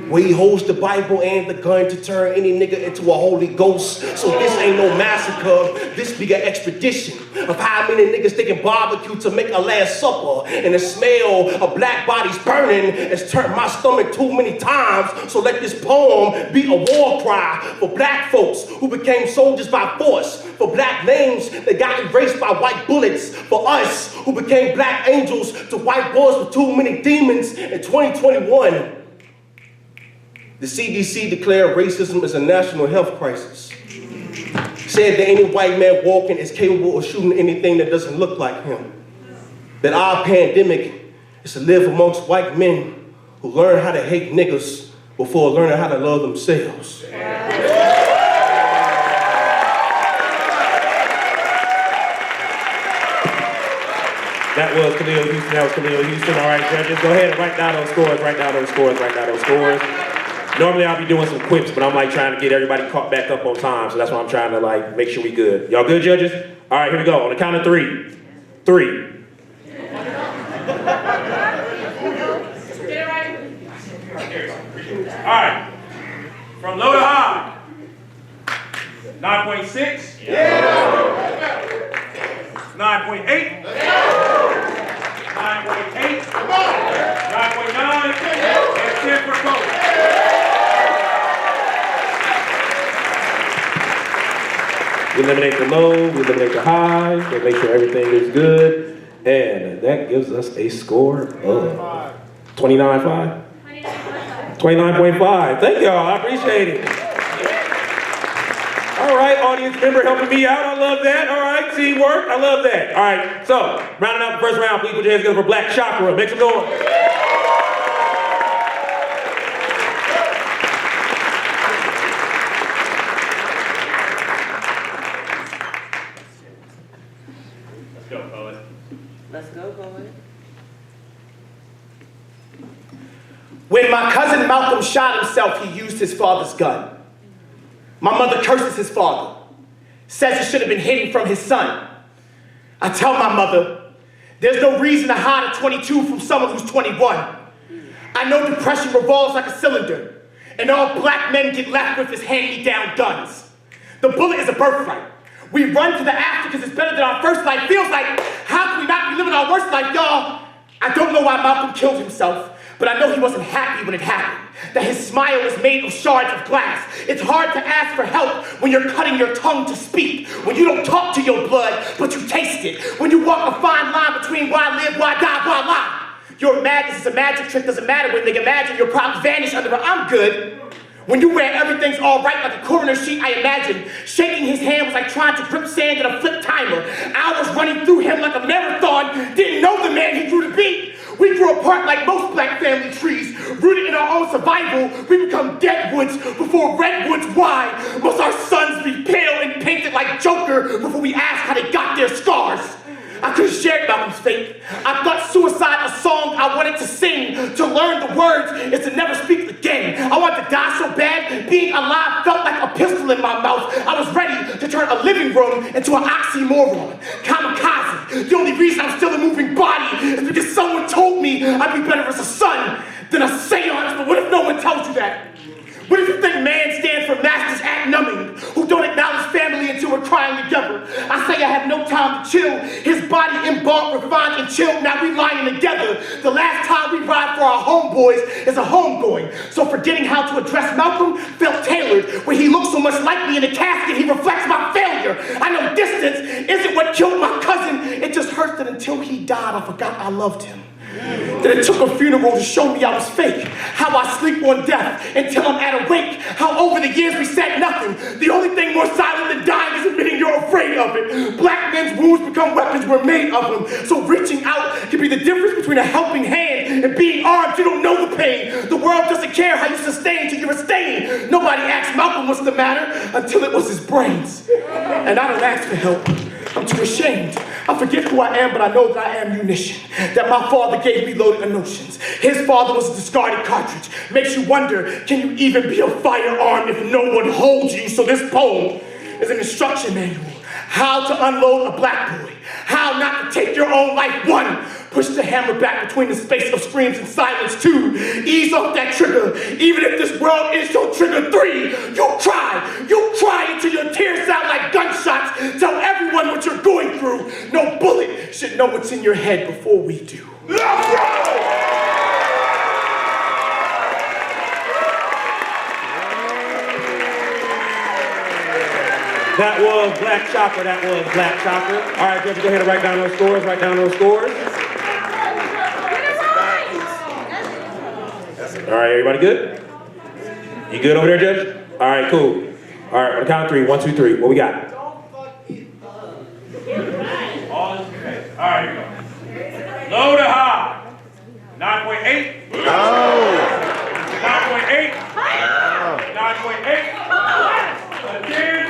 where he holds the Bible and the gun to turn any nigga into a Holy Ghost. So this ain't no massacre, this be an expedition of how many niggas they can barbecue to make a Last Supper. And the smell of black bodies burning has turned my stomach too many times. So let this poem be a war cry for black folks who became soldiers by force, for black names that got erased by white bullets, for us who became black angels to white boys with too many demons. In 2021, the CDC declared racism as a national health crisis. Said that any white man walking is capable of shooting anything that doesn't look like him. That our pandemic is to live amongst white men who learn how to hate niggas before learning how to love themselves.
That was Khalil Houston. That was Khalil Houston. All right, judges, go ahead and write down those scores. Write down those scores. Write down those scores. Normally I'll be doing some quips, but I'm like trying to get everybody caught back up on time, so that's why I'm trying to like make sure we good. Y'all good, judges? All right, here we go. On the count of 3. 3.
All right. From low to high. 9.6. Yeah. 9.8. 9.8. 9.9. And 10 for both.
We eliminate the low, we eliminate the high, we make sure everything is good, and that gives us a score of 29.5? 29.5. Thank y'all, I appreciate it. All right, audience member helping me out, I love that. All right, teamwork, I love that. All right, so, rounding out the first round, please put your hands together for Black Chakra. Make some noise.
Let's go, poet.
When my cousin Malcolm shot himself, he used his father's gun. My mother curses his father, says it should have been hidden from his son. I tell my mother, there's no reason to hide a 22 from someone who's 21. I know depression revolves like a cylinder, and all black men get left with his hand-me-down guns. The bullet is a birthright. We run to the after because it's better than our first life. Feels like, how can we not be living our worst life, y'all? I don't know why Malcolm killed himself, but I know he wasn't happy when it happened. That his smile was made of shards of glass. It's hard to ask for help when you're cutting your tongue to speak. When you don't talk to your blood, but you taste it. When you walk a fine line between why live, why die, why lie. Your madness is a magic trick, doesn't matter when they imagine your problems vanish under a I'm good. When you wear everything's all right like a coroner sheet, I imagine shaking his hand was like trying to grip sand in a flip timer. Hours running through him like a marathon, didn't know the man he grew to be. We grew apart like most black family trees, rooted in our own survival. We become deadwoods before redwoods. Why must our sons be pale and painted like Joker before we ask how they got their scars? I could have shared Malcolm's fate. I thought suicide a song I wanted to sing. To learn the words is to never speak again. I wanted to die so bad, being alive felt like a pistol in my mouth. I was ready to turn a living room into an oxymoron. Kamikaze. The only reason I'm still a moving body is because someone told me I'd be better as a son than a seance. But what if no one tells you that? What if you think man stands for masters act numbing, who don't acknowledge family until we're crying together? I say I have no time to chill. His body embalmed, refined, and chilled. Now we lying together. The last time we ride for our homeboys is a homegoing. So forgetting how to address Malcolm felt tailored. When he looks so much like me in the casket, he reflects my failure. I know distance isn't what killed my cousin. It just hurts that until he died, I forgot I loved him. That it took a funeral to show me I was fake. How I sleep on death until I'm at a wake. How over the years we said nothing. The only thing more silent than dying is admitting you're afraid of it. Black men's wounds become weapons, we're made of them. So reaching out can be the difference between a helping hand and being armed. You don't know the pain. The world doesn't care how you sustain till you're a stain. Nobody asked Malcolm what's the matter until it was his brains. And I don't ask for help. I'm too ashamed.
I forget who I am, but I know that I am munition. That my father gave me loaded notions. His father was a discarded cartridge. Makes you wonder, can you even be a firearm if no one holds you? So this poem is an instruction manual. How to unload a black boy. How not to take your own life. 1, push the hammer back between the space of screams and silence. 2, ease off that trigger. Even if this world is your trigger. 3, you cry until your tears sound like gunshots. Tell everyone what you're going through. No bullet should know what's in your head before we do.
That was Black Chakra. That was Black Chakra. All right, judges, go ahead and write down those scores. Write down those scores. All right, everybody good? You good over there, Judge? All right, cool. All right, on the count of 3. 1, 2, 3. What we got?
All right, here we go. Low to high. 9.8.
No.
9.8. 9.8. Again.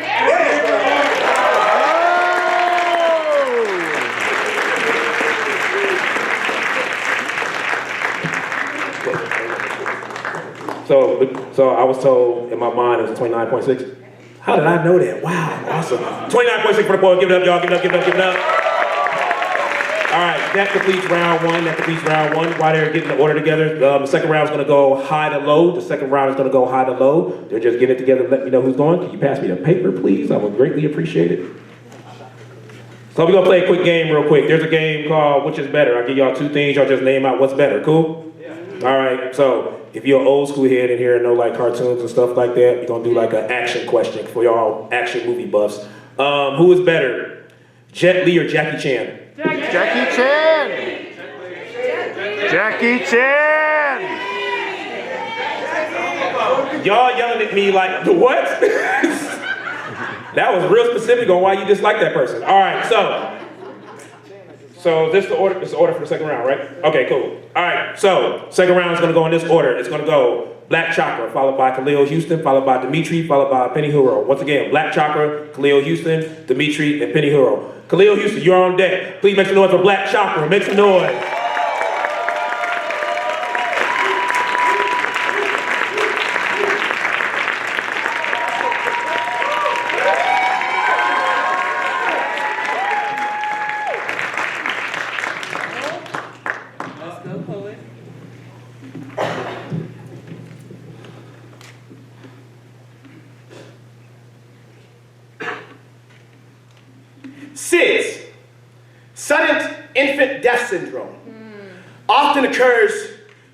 So I was told in my mind it was 29.6. How did I know that? Wow, awesome. 29.6 for the poem. Give it up, y'all. Give it up, give it up, give it up. All right, that completes round 1. That completes round 1. While they're getting the order together, the second round is going to go high to low. The second round is going to go high to low. They're just getting it together. Let me know who's going. Can you pass me the paper, please? I would greatly appreciate it. So we're going to play a quick game real quick. There's a game called Which is Better. I'll give y'all 2 things. Y'all just name out what's better. Cool? Yeah. All right, so if you're an old school head in here and know like cartoons and stuff like that, we're going to do like an action question for y'all action movie buffs. Who is better, Jet Li or Jackie Chan?
Jackie Chan! Jackie Chan!
Y'all yelling at me like, the what? That was real specific on why you dislike that person. All right, so this is the order. This is the order for the second round, right? Okay, cool. All right, so second round is going to go in this order. It's going to go Black Chakra, followed by Khalil Houston, followed by Demetri, followed by Penehuro. Once again, Black Chakra, Khalil Houston, Demetri, and Penehuro. Khalil Houston, you're on deck. Please make some noise for Black Chakra. Make some noise.
Let's go, poet.
SIDS, sudden infant death syndrome, often occurs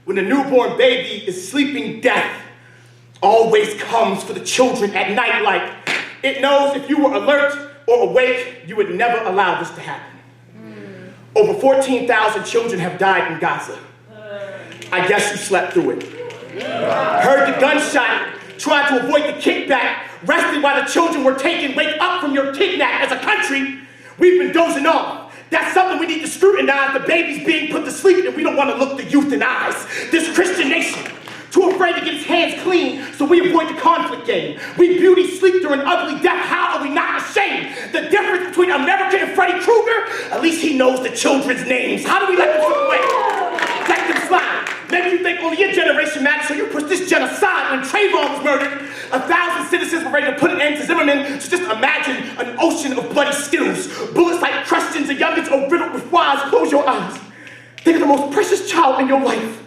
when the newborn baby is sleeping. Death always comes for the children at night, like it knows if you were alert or awake, you would never allow this to happen. Over 14,000 children have died in Gaza. I guess you slept through it. Heard the gunshot, tried to avoid the kickback, rested while the children were taken. Wake up from your kidnap. As a country, we've been dozing off. That's something we need to scrutinize. The baby's being put to sleep and we don't want to look the youth in the eyes. This Christian nation, too afraid to get its hands clean, so we avoid the conflict game. We beauty sleep through an ugly death. How are we not ashamed? The difference between America and Freddy Krueger, at least he knows the children's names. How do we let them slip away? Let them slide. Maybe you think only your generation matters, so you push this genocide. When Trayvon was murdered, 1,000 citizens were ready to put an end to Zimmerman. So just imagine an ocean of bloody skittles. Bullets like questions and youngins are riddled with flies. Close your eyes. Think of the most precious child in your life.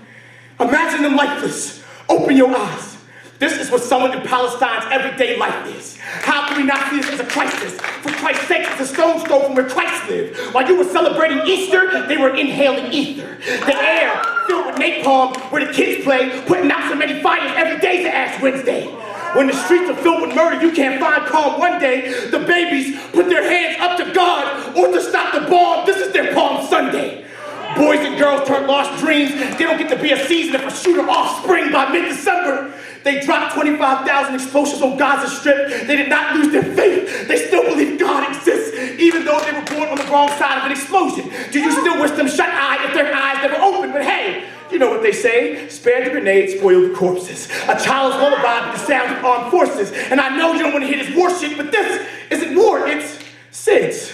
Imagine them lifeless. Open your eyes. This is what someone in Palestine's everyday life is. How can we not see this as a crisis? For Christ's sake, it's a stone's throw from where Christ lived. While you were celebrating Easter, they were inhaling ether. The air filled with napalm, where the kids play, putting out so many fires every day's an Ash Wednesday. When the streets are filled with murder, you can't find calm one day. The babies put their hands up to God or to stop the bomb. This is their Palm Sunday. Boys and girls turn lost dreams. They don't get to be a season if a shooter offspring by mid-December. They dropped 25,000 explosives on Gaza Strip. They did not lose their faith. They still believe God exists, even though they were born on the wrong side of an explosion. Do you still wish them shut-eyed if their eyes never opened? But hey, you know what they say, spare the grenades, spoil the corpses. A child's lullaby with the sounds of armed forces. And I know you don't want to hear this war shit, but this isn't war, it's SIDS.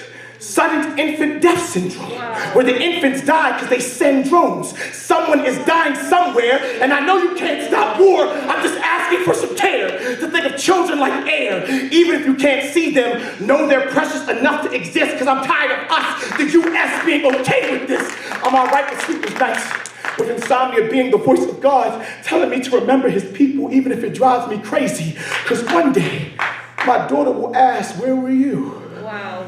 sudden infant death syndrome, where the infants die because they send drones. Someone is dying somewhere, and I know you can't stop war. I'm just asking for some care, to think of children like air. Even if you can't see them, know they're precious enough to exist, because I'm tired of us, the U.S., being okay with this. I'm all right with sleepless nights, with insomnia being the voice of God, telling me to remember his people, even if it drives me crazy. Because one day, my daughter will ask, where were you?
Wow.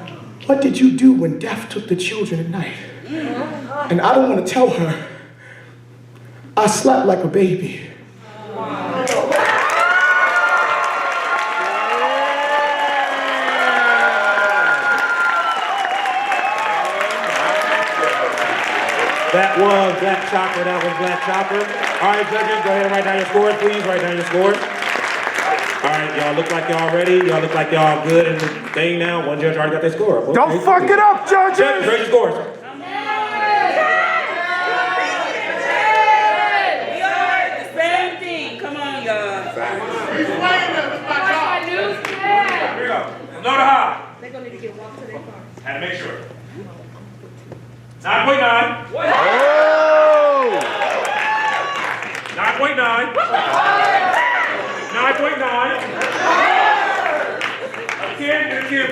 What did you do when death took the children at night? And I don't want to tell her, I slept like a baby.
That was Black Chakra. That was Black Chakra. All right, judges, go ahead and write down your scores, please. Write down your scores. All right, y'all look like y'all ready. Y'all look like y'all good in the thing now. One judge already got their score. Okay.
Don't fuck it up, judges!
Judges, raise your scores.
We are the same thing. Come on, y'all.
Here we go. Low to high.
They're going to need to get walk to their car.
Had to make sure. 9.9.
Oh!
9.9. 9.9. Again and again.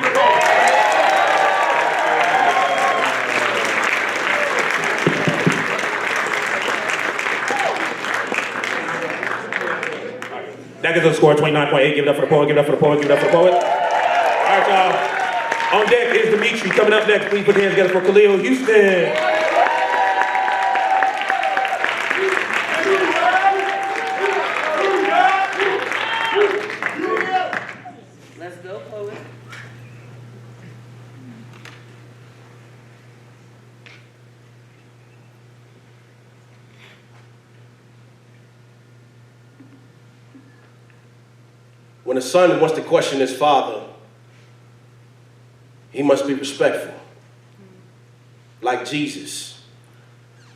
That gives us a score of 29.8. Give it up for the poet, give it up for the poet, give it up for the poet. All right, y'all. On deck is Demetri. Coming up next, please put your hands together for Khalil, Houston.
Let's go, poet.
When a son wants to question his father, he must be respectful. Like Jesus.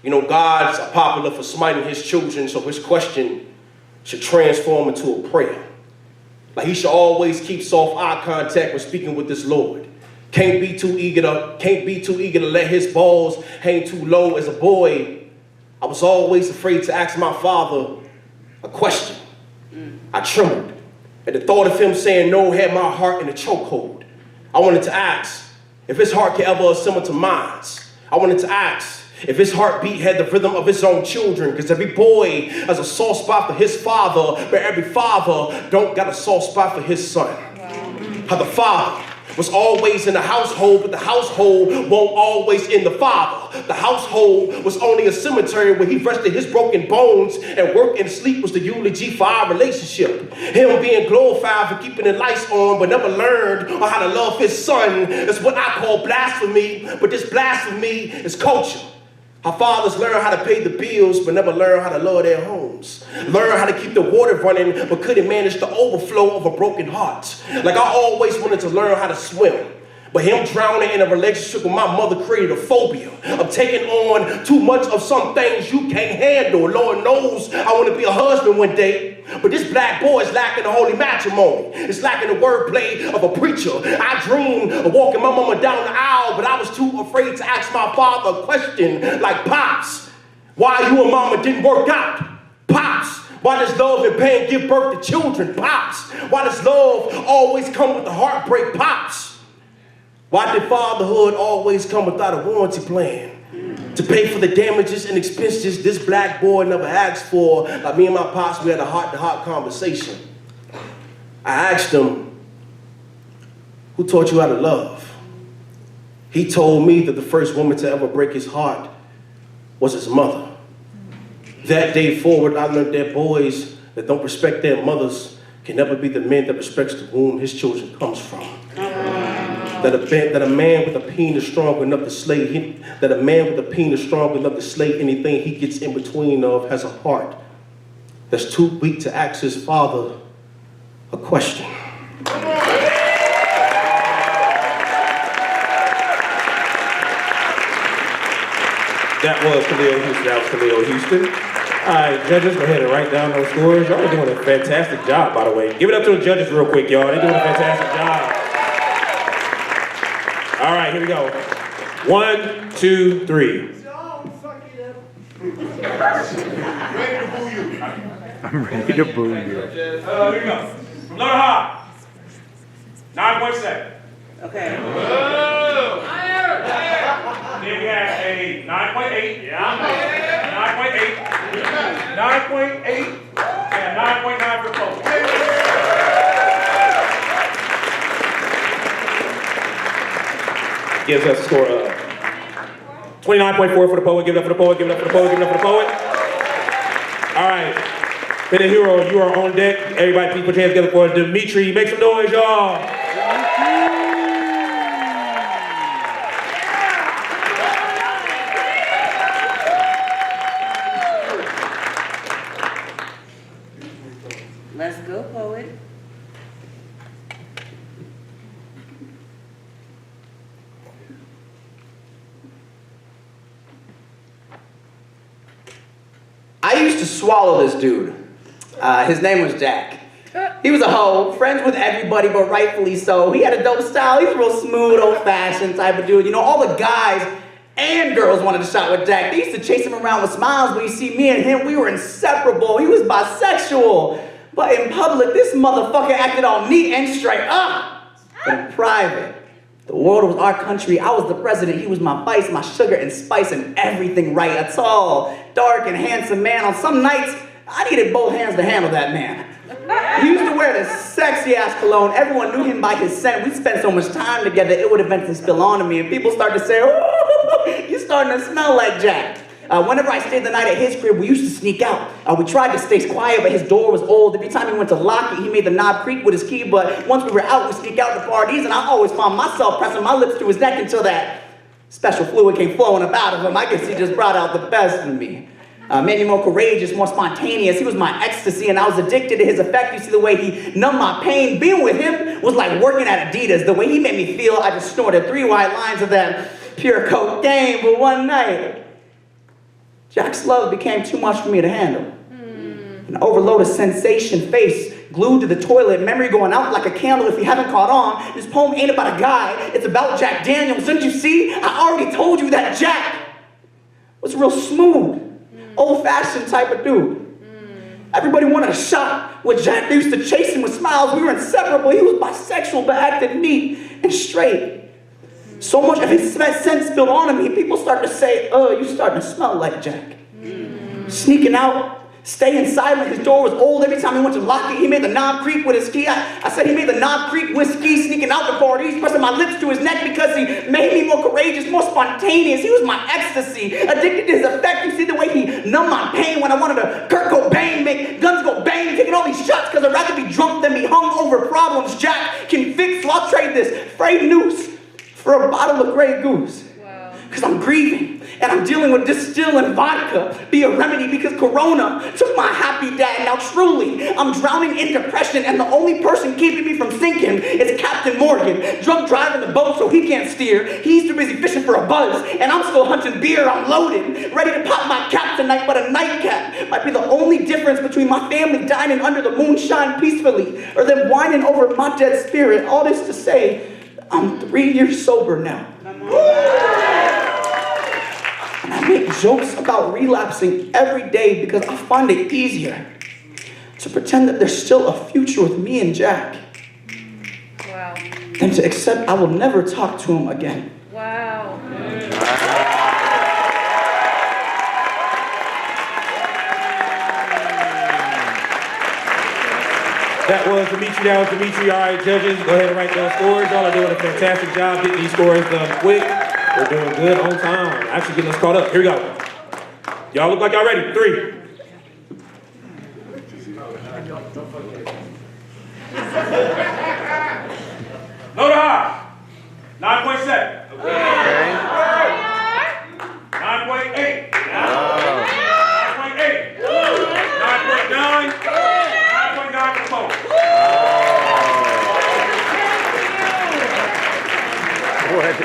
You know, gods are popular for smiting his children, so his question should transform into a prayer. Like he should always keep soft eye contact when speaking with his Lord. Can't be too eager to let his balls hang too low. As a boy, I was always afraid to ask my father a question. I trembled, and the thought of him saying no had my heart in a chokehold. I wanted to ask if his heart could ever assemble to mine. I wanted to ask if his heartbeat had the rhythm of his own children, because every boy has a soft spot for his father, but every father don't got a soft spot for his son. How the father was always in the household, but the household won't always in the father. The household was only a cemetery where he rested his broken bones, and work and sleep was the eulogy for our relationship. Him being glorified for keeping the lights on, but never learned how to love his son is what I call blasphemy, but this blasphemy is culture. Our fathers learn how to pay the bills, but never learn how to love their homes. Learn how to keep the water running, but couldn't manage the overflow of a broken heart. Like I always wanted to learn how to swim, but him drowning in a relationship with my mother created a phobia of taking on too much of some things you can't handle. Lord knows I want to be a husband one day, but this black boy is lacking the holy matrimony. It's lacking the wordplay of a preacher. I dreamed of walking my mama down the aisle, but I was too afraid to ask my father a question like, Pops, why you and mama didn't work out? Pops, why does love and pain give birth to children? Pops, why does love always come with the heartbreak? Pops, why did fatherhood always come without a warranty plan to pay for the damages and expenses this black boy never asked for? Like me and my pops, we had a heart-to-heart conversation. I asked him, who taught you how to love? He told me that the first woman to ever break his heart was his mother. That day forward, I learned that boys that don't respect their mothers can never be the men that respects the womb his children comes from. That a man with a penis strong enough to slay him, that a man with a penis strong enough to slay anything he gets in between of has a heart that's too weak to ask his father a question.
That was Khalil Houston. That was Khalil Houston. All right, judges, go ahead and write down those scores. Y'all are doing a fantastic job, by the way. Give it up to the judges real quick, y'all. They're doing a fantastic job. All right, here we go. 1, 2, 3.
I'm ready to boo you.
Here we go. From low to high. 9.7.
Okay.
Then we have a 9.8. Yeah. 9.8. 9.8. And 9.9 for poet.
Gives us a score of 29.4 for the poet. Give it up for the poet. Give it up for the poet. Give it up for the poet. All right. Penehuro, you are on deck. Everybody, please put your hands together for Demetri. Make some noise, y'all.
Let's go, poet.
I used to swallow this dude. His name was Jack. He was a hoe, friends with everybody, but rightfully so. He had a dope style. He was a real smooth, old-fashioned type of dude. You know, all the guys and girls wanted to shot with Jack. They used to chase him around with smiles, but you see, me and him, we were inseparable. He was bisexual. But in public, this motherfucker acted all neat and straight up. But in private, the world was our country. I was the president. He was my vice, my sugar and spice and everything right. A tall, dark, and handsome man. On some nights, I needed both hands to handle that man. He used to wear this sexy-ass cologne. Everyone knew him by his scent. We spent so much time together, it would eventually spill onto me. And people started to say, "Oh, you're starting to smell like Jack." Whenever I stayed the night at his crib, we used to sneak out. We tried to stay quiet, but his door was old. Every time he went to lock it, he made the knob creak with his key. But once we were out, we sneak out to parties, and I always found myself pressing my lips to his neck until that special fluid came flowing up out of him. I guess he just brought out the best in me. Made me more courageous, more spontaneous. He was my ecstasy, and I was addicted to his effect. You see, the way he numbed my pain. Being with him was like working at Adidas. The way he made me feel, I just snorted 3 white lines of that pure cocaine. But one night, Jack's love became too much for me to handle. An overloaded sensation, face glued to the toilet, memory going out like a candle. If you haven't caught on, this poem ain't about a guy, it's about Jack Daniels. Didn't you see? I already told you that Jack was real smooth, old-fashioned type of dude. Everybody wanted a shot with Jack. They used to chase him with smiles. We were inseparable. He was bisexual, but acted neat and straight. So much of his scent spilled onto me, people started to say, "Oh, you starting to smell like Jack." Sneaking out, staying silent. His door was old. Every time he went to lock it, he made the knob creak with his key. I said he made the knob creak with his key, sneaking out the parties, pressing my lips to his neck because he made me more courageous, more spontaneous. He was my ecstasy, addicted to his effect. You see the way he numbed my pain when I wanted to Kurt Cobain, make guns go bang, taking all these shots because I'd rather be drunk than be hung over problems Jack can fix. So I'll trade this frayed noose for a bottle of Grey Goose. Because I'm grieving, and I'm dealing with distilling vodka, be a remedy because Corona took my happy dad. Now truly, I'm drowning in depression, and the only person keeping me from sinking is Captain Morgan, drunk driving the boat so he can't steer. He's too busy fishing for a buzz, and I'm still hunting beer. I'm loaded, ready to pop my cap tonight, but a nightcap might be the only difference between my family dining under the moonshine peacefully or them whining over my dead spirit. All this to say, I'm 3 years sober now. And I make jokes about relapsing every day because I find it easier to pretend that there's still a future with me and Jack than to accept I will never talk to him again.
Wow.
That was Demetri. That was Demetri. All right, judges, go ahead and write those scores. Y'all are doing a fantastic job getting these scores done quick. We're doing good on time. Actually getting us caught up. Here we go. Y'all look like y'all ready. 3.
Low to high. 9.7. Okay. 9.8. 9.8. 9.9. 9.9 for both.
What is that?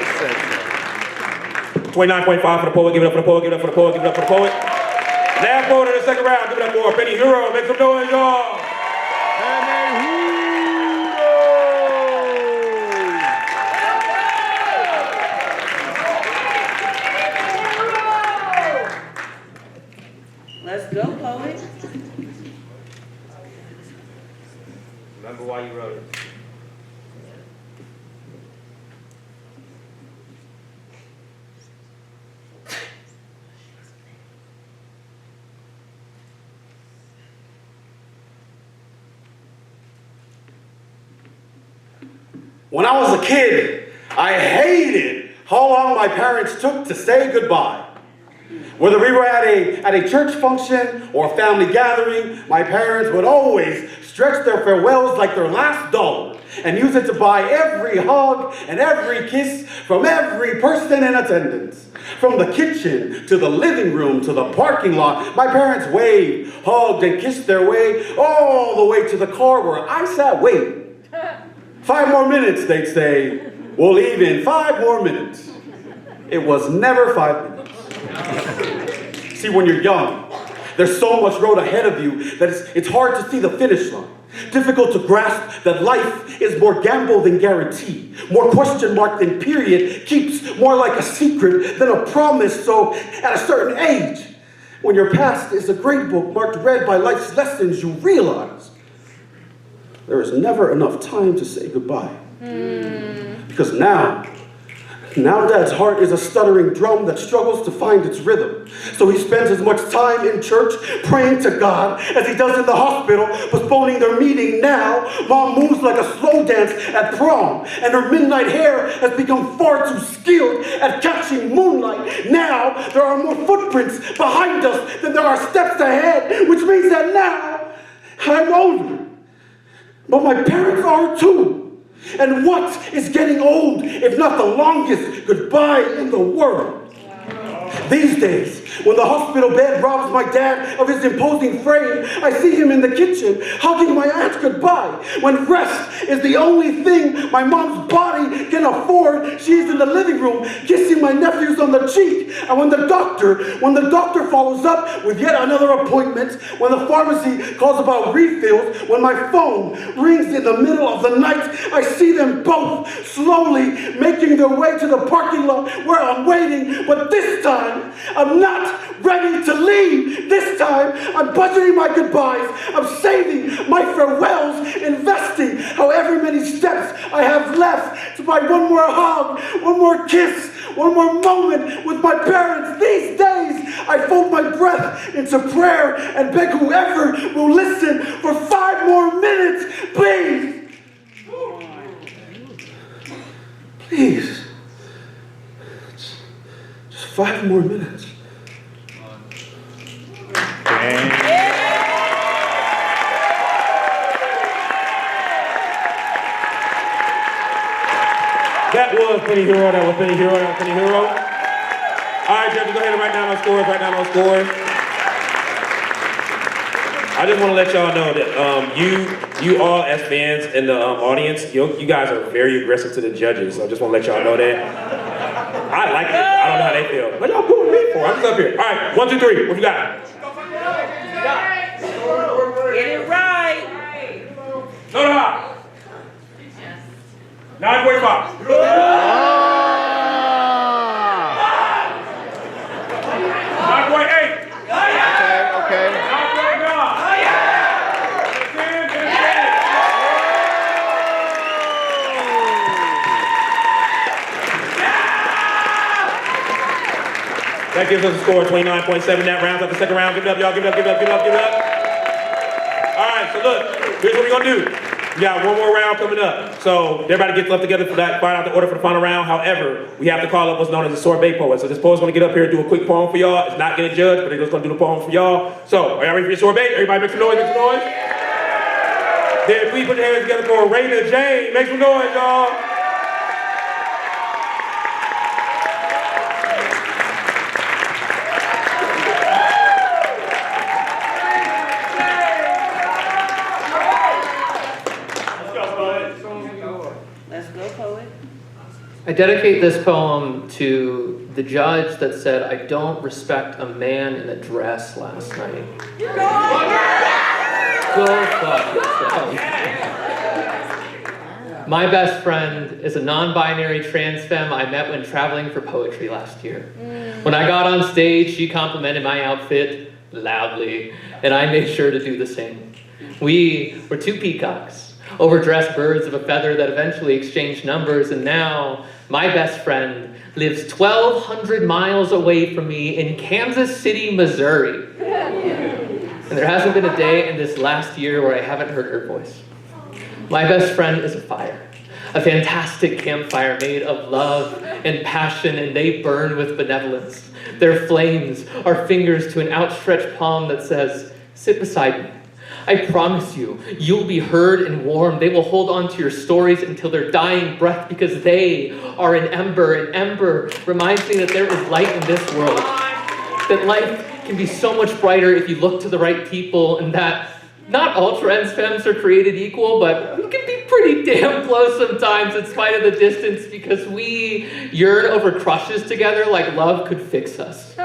29.5 for the poet. Give it up for the poet. Give it up for the poet. Give it up for the poet. Last poet of the second round. Give it up for Penehuro. Make some noise, y'all.
why you wrote it.
When I was a kid, I hated how long my parents took to say goodbye. Whether we were at a church function or a family gathering, my parents would always stretch their farewells like their last dollar and use it to buy every hug and every kiss from every person in attendance. From the kitchen to the living room to the parking lot, my parents waved, hugged, and kissed their way all the way to the car where I sat waiting. 5 more minutes, they'd say. We'll leave in 5 more minutes. It was never 5 minutes. See, when you're young, there's so much road ahead of you that it's hard to see the finish line. Difficult to grasp that life is more gamble than guarantee, more question mark than period, keeps more like a secret than a promise. So at a certain age, when your past is a great book marked red by life's lessons, you realize there is never enough time to say goodbye. Because now Dad's heart is a stuttering drum that struggles to find its rhythm. So he spends as much time in church praying to God as he does in the hospital, postponing their meeting now. Mom moves like a slow dance at prom, and her midnight hair has become far too skilled at catching moonlight. Now there are more footprints behind us than there are steps ahead, which means that now I'm older. But my parents are too. And what is getting old if not the longest goodbye in the world? These days, when the hospital bed robs my dad of his imposing frame, I see him in the kitchen hugging my aunt goodbye. When rest is the only thing my mom's body can afford, she's in the living room kissing my nephews on the cheek. And when the doctor follows up with yet another appointment, when the pharmacy calls about refills, when my phone rings in the middle of the night, I see them both slowly making their way to the parking lot where I'm waiting. But this time, I'm not ready to leave. This time, I'm budgeting my goodbyes. I'm saving my farewells, investing however many steps I have left to buy one more hug, one more kiss, one more moment with my parents. These days, I fold my breath into prayer and beg whoever will listen for 5 more minutes, please. Please. Just 5 more minutes.
That was Penehuro. All right, Judge, go ahead and write down those scores. I just want to let y'all know that you all as fans in the audience, you guys are very aggressive to the judges. So I just want to let y'all know that. I like it. I don't know how they feel. What y'all booing me for? I'm just up here. All right, 1, 2, 3. What you got?
Get it right.
No, no. 9.5. 9.8.
Okay.
9.9.
That gives us a score of 29.7. That rounds up the second round. Give it up, y'all. Give it up. All right, so look, here's what we're gonna do. We got one more round coming up. So everybody gets left together for that, find out the order for the final round. However, we have to call up what's known as a sorbet poet. So this poet's gonna get up here and do a quick poem for y'all. It's not getting judged, but they're just gonna do the poem for y'all. So, are y'all ready for your sorbet? Everybody make some noise, Then please put your hands together for Raina Jane. Make some noise, y'all.
Let's go, poet.
I dedicate this poem to the judge that said, "I don't respect a man in a dress" last night. Go fuck yourself. My best friend is a non-binary trans femme I met when traveling for poetry last year. When I got on stage, she complimented my outfit loudly, and I made sure to do the same. We were 2 peacocks, overdressed birds of a feather that eventually exchanged numbers, and now my best friend lives 1,200 miles away from me in Kansas City, Missouri. And there hasn't been a day in this last year where I haven't heard her voice. My best friend is a fire. A fantastic campfire made of love and passion, and they burn with benevolence. Their flames are fingers to an outstretched palm that says, "Sit beside me. I promise you, you'll be heard and warmed. They will hold on to your stories until their dying breath because they are an ember. An ember reminds me that there is light in this world, that life can be so much brighter if you look to the right people, and that not all trans femmes are created equal, but we can be pretty damn close sometimes in spite of the distance because we yearn over crushes together like love could fix us.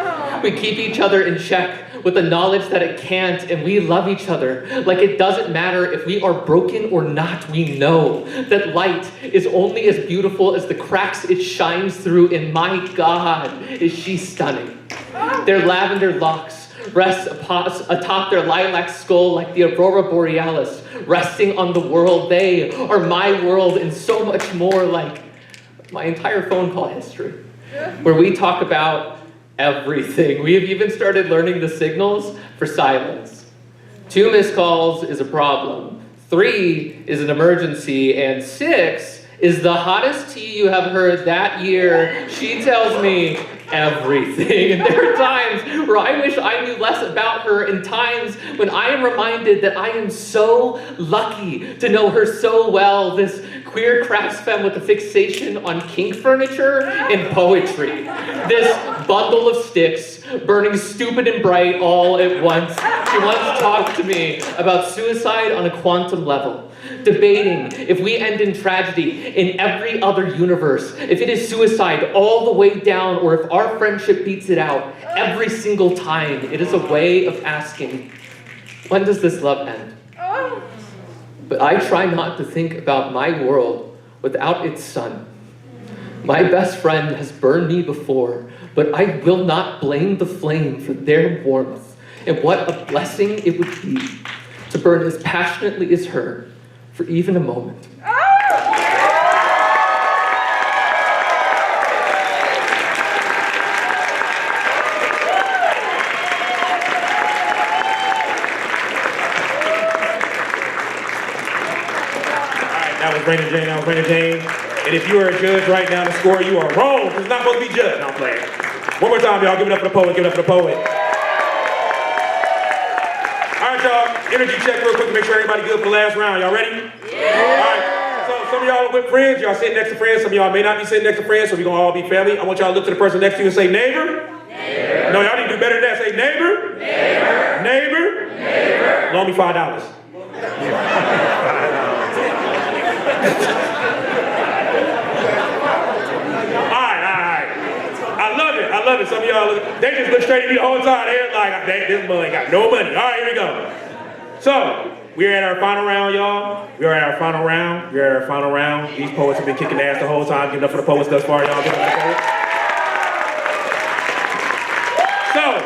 We keep each other in check with the knowledge that it can't, and we love each other like it doesn't matter if we are broken or not. We know that light is only as beautiful as the cracks it shines through, and my God, is she stunning. Their lavender locks rest atop their lilac skull like the aurora borealis, resting on the world. They are my world and so much more, like my entire phone call history, where we talk about everything. We have even started learning the signals for silence. 2 missed calls is a problem. 3 is an emergency. And 6 is the hottest tea you have heard that year. She tells me everything. And there are times where I wish I knew less about her, and times when I am reminded that I am so lucky to know her so well, this queer crafts femme with a fixation on kink furniture and poetry. This bundle of sticks, burning stupid and bright all at once. She once talked to me about suicide on a quantum level, debating if we end in tragedy in every other universe, if it is suicide all the way down, or if our friendship beats it out every single time. It is a way of asking, when does this love end? But I try not to think about my world without its sun. My best friend has burned me before, but I will not blame the flame for their warmth. And what a blessing it would be to burn as passionately as her for even a moment.
That was Brandon Jane. And if you are a judge right now to score, you are wrong. It's not supposed to be judged. No, I'm playing. One more time, y'all. Give it up for the poet. Give it up for the poet. All right, y'all. Energy check real quick to make sure everybody good for the last round. Y'all ready? Yeah. All right. So some of y'all are with friends. Y'all sitting next to friends. Some of y'all may not be sitting next to friends, so we're going to all be family. I want y'all to look to the person next to you and say neighbor. Neighbor. No, y'all need to do better than that. Say neighbor. Neighbor. Neighbor. Neighbor. Loan me $5. I love it. Some of y'all, they just look straight at me the whole time. They're like, this boy ain't got no money. All right, here we go. So, we're at our final round, y'all. We're at our final round. These poets have been kicking ass the whole time. Give it up for the poets thus far, y'all. Give it up for the poets. So,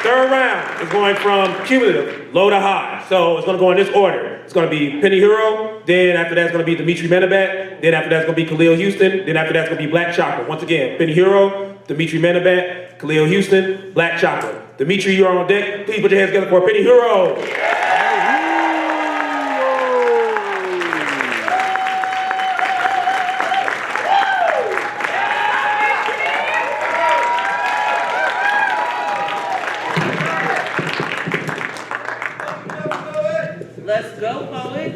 third round is going from cumulative, low to high. So, it's going to go in this order. It's going to be Penehuro, then after that it's going to be Demetri, then after that's going to be Khalil Houston, then after that's going to be Black Chakra. Once again, Penehuro, Demetri, Khalil Houston, Black Chakra. Demetri, you are on deck. Please put your hands together for Penehuro.
Let's go, poet.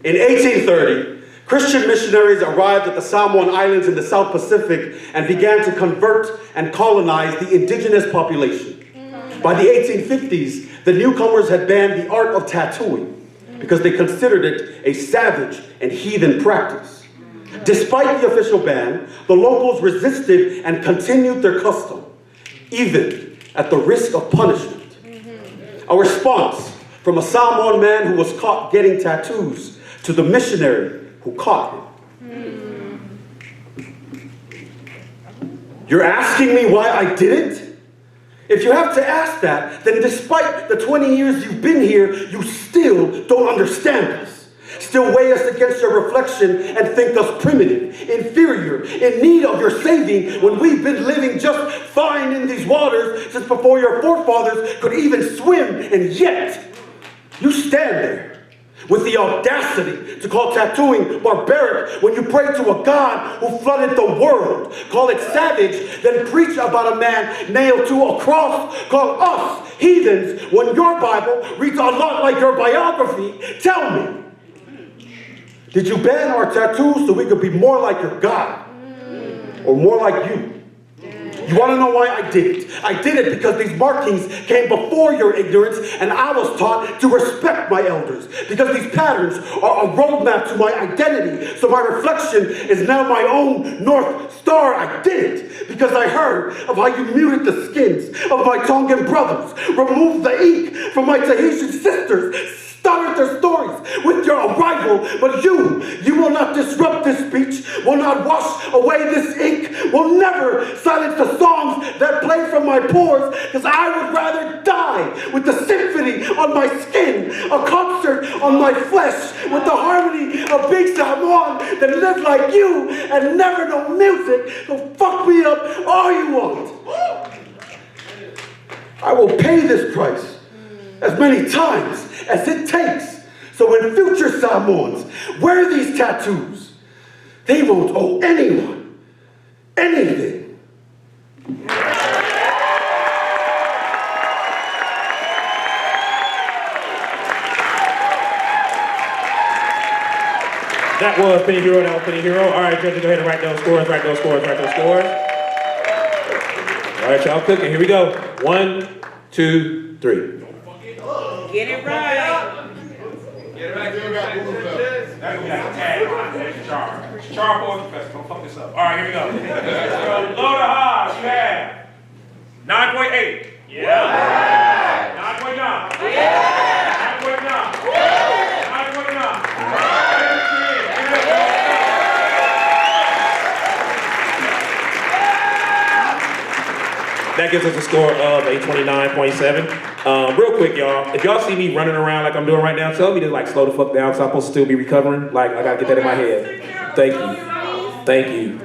In 1830, Christian missionaries arrived at the Samoan Islands in the South Pacific and began to convert and colonize the indigenous population. By the 1850s, the newcomers had banned the art of tattooing because they considered it a savage and heathen practice. Despite the official ban, the locals resisted and continued their custom, even at the risk of punishment. A response from a Samoan man who was caught getting tattoos to the missionary who caught him. You're asking me why I did it? If you have to ask that, then despite the 20 years you've been here, you still don't understand us. Still weigh us against your reflection and think us primitive, inferior, in need of your saving when we've been living just fine in these waters since before your forefathers could even swim, and yet you stand there with the audacity to call tattooing barbaric when you pray to a God who flooded the world. Call it savage, then preach about a man nailed to a cross. Call us heathens when your Bible reads a lot like your biography. Tell me, did you ban our tattoos so we could be more like your God? Or more like you? You want to know why I did it? I did it because these markings came before your ignorance, and I was taught to respect my elders. Because these patterns are a roadmap to my identity, so my reflection is now my own North Star. I did it because I heard of how you muted the skins of my Tongan brothers, removed the ink from my Tahitian sisters, started their stories with your arrival, but you will not disrupt this speech, will not wash away this ink, will never silence the songs that play from my pores, because I would rather die with the symphony on my skin, a concert on my flesh, with the harmony of Big Samoan than live like you and never know music, so fuck me up all you want. I will pay this price as many times as it takes, so when future Samoans wear these tattoos, they won't owe anyone anything.
That was Penehuro. All right, judges, go ahead and write those scores. All right, y'all cooking. Here we go. 1, 2, 3.
Get it right.
That's gonna be like a tag on Chicharra. Chicharra Poetry Festival. Don't fuck this up. All right, here we go. So, low to high, you have 9.8. Yeah. 9.9. Yeah. 9.9. Yeah. 9.9.
That gives us a score of a 29.7. Real quick, y'all. If y'all see me running around like I'm doing right now, tell me to like slow the fuck down so I'm supposed to still be recovering. Like I gotta get that in my head. Thank you.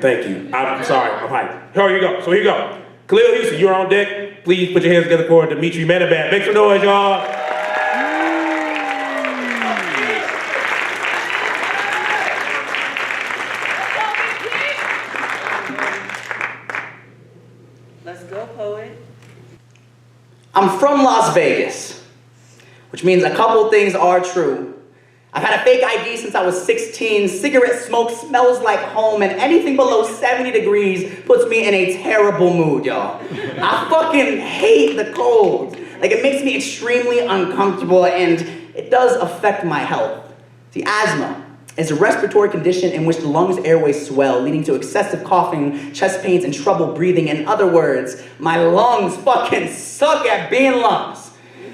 I'm sorry, I'm hyped. Here you go. So here you go. Khalil Houston, you're on deck. Please put your hands together for Demetri Manata. Make some noise, y'all.
Let's go, poet.
I'm from Las Vegas, which means a couple things are true. I've had a fake ID since I was 16, cigarette smoke smells like home, and anything below 70 degrees puts me in a terrible mood, y'all. I fucking hate the cold. Like, it makes me extremely uncomfortable, and it does affect my health. See, asthma is a respiratory condition in which the lungs' airways swell, leading to excessive coughing, chest pains, and trouble breathing. In other words, my lungs fucking suck at being lungs.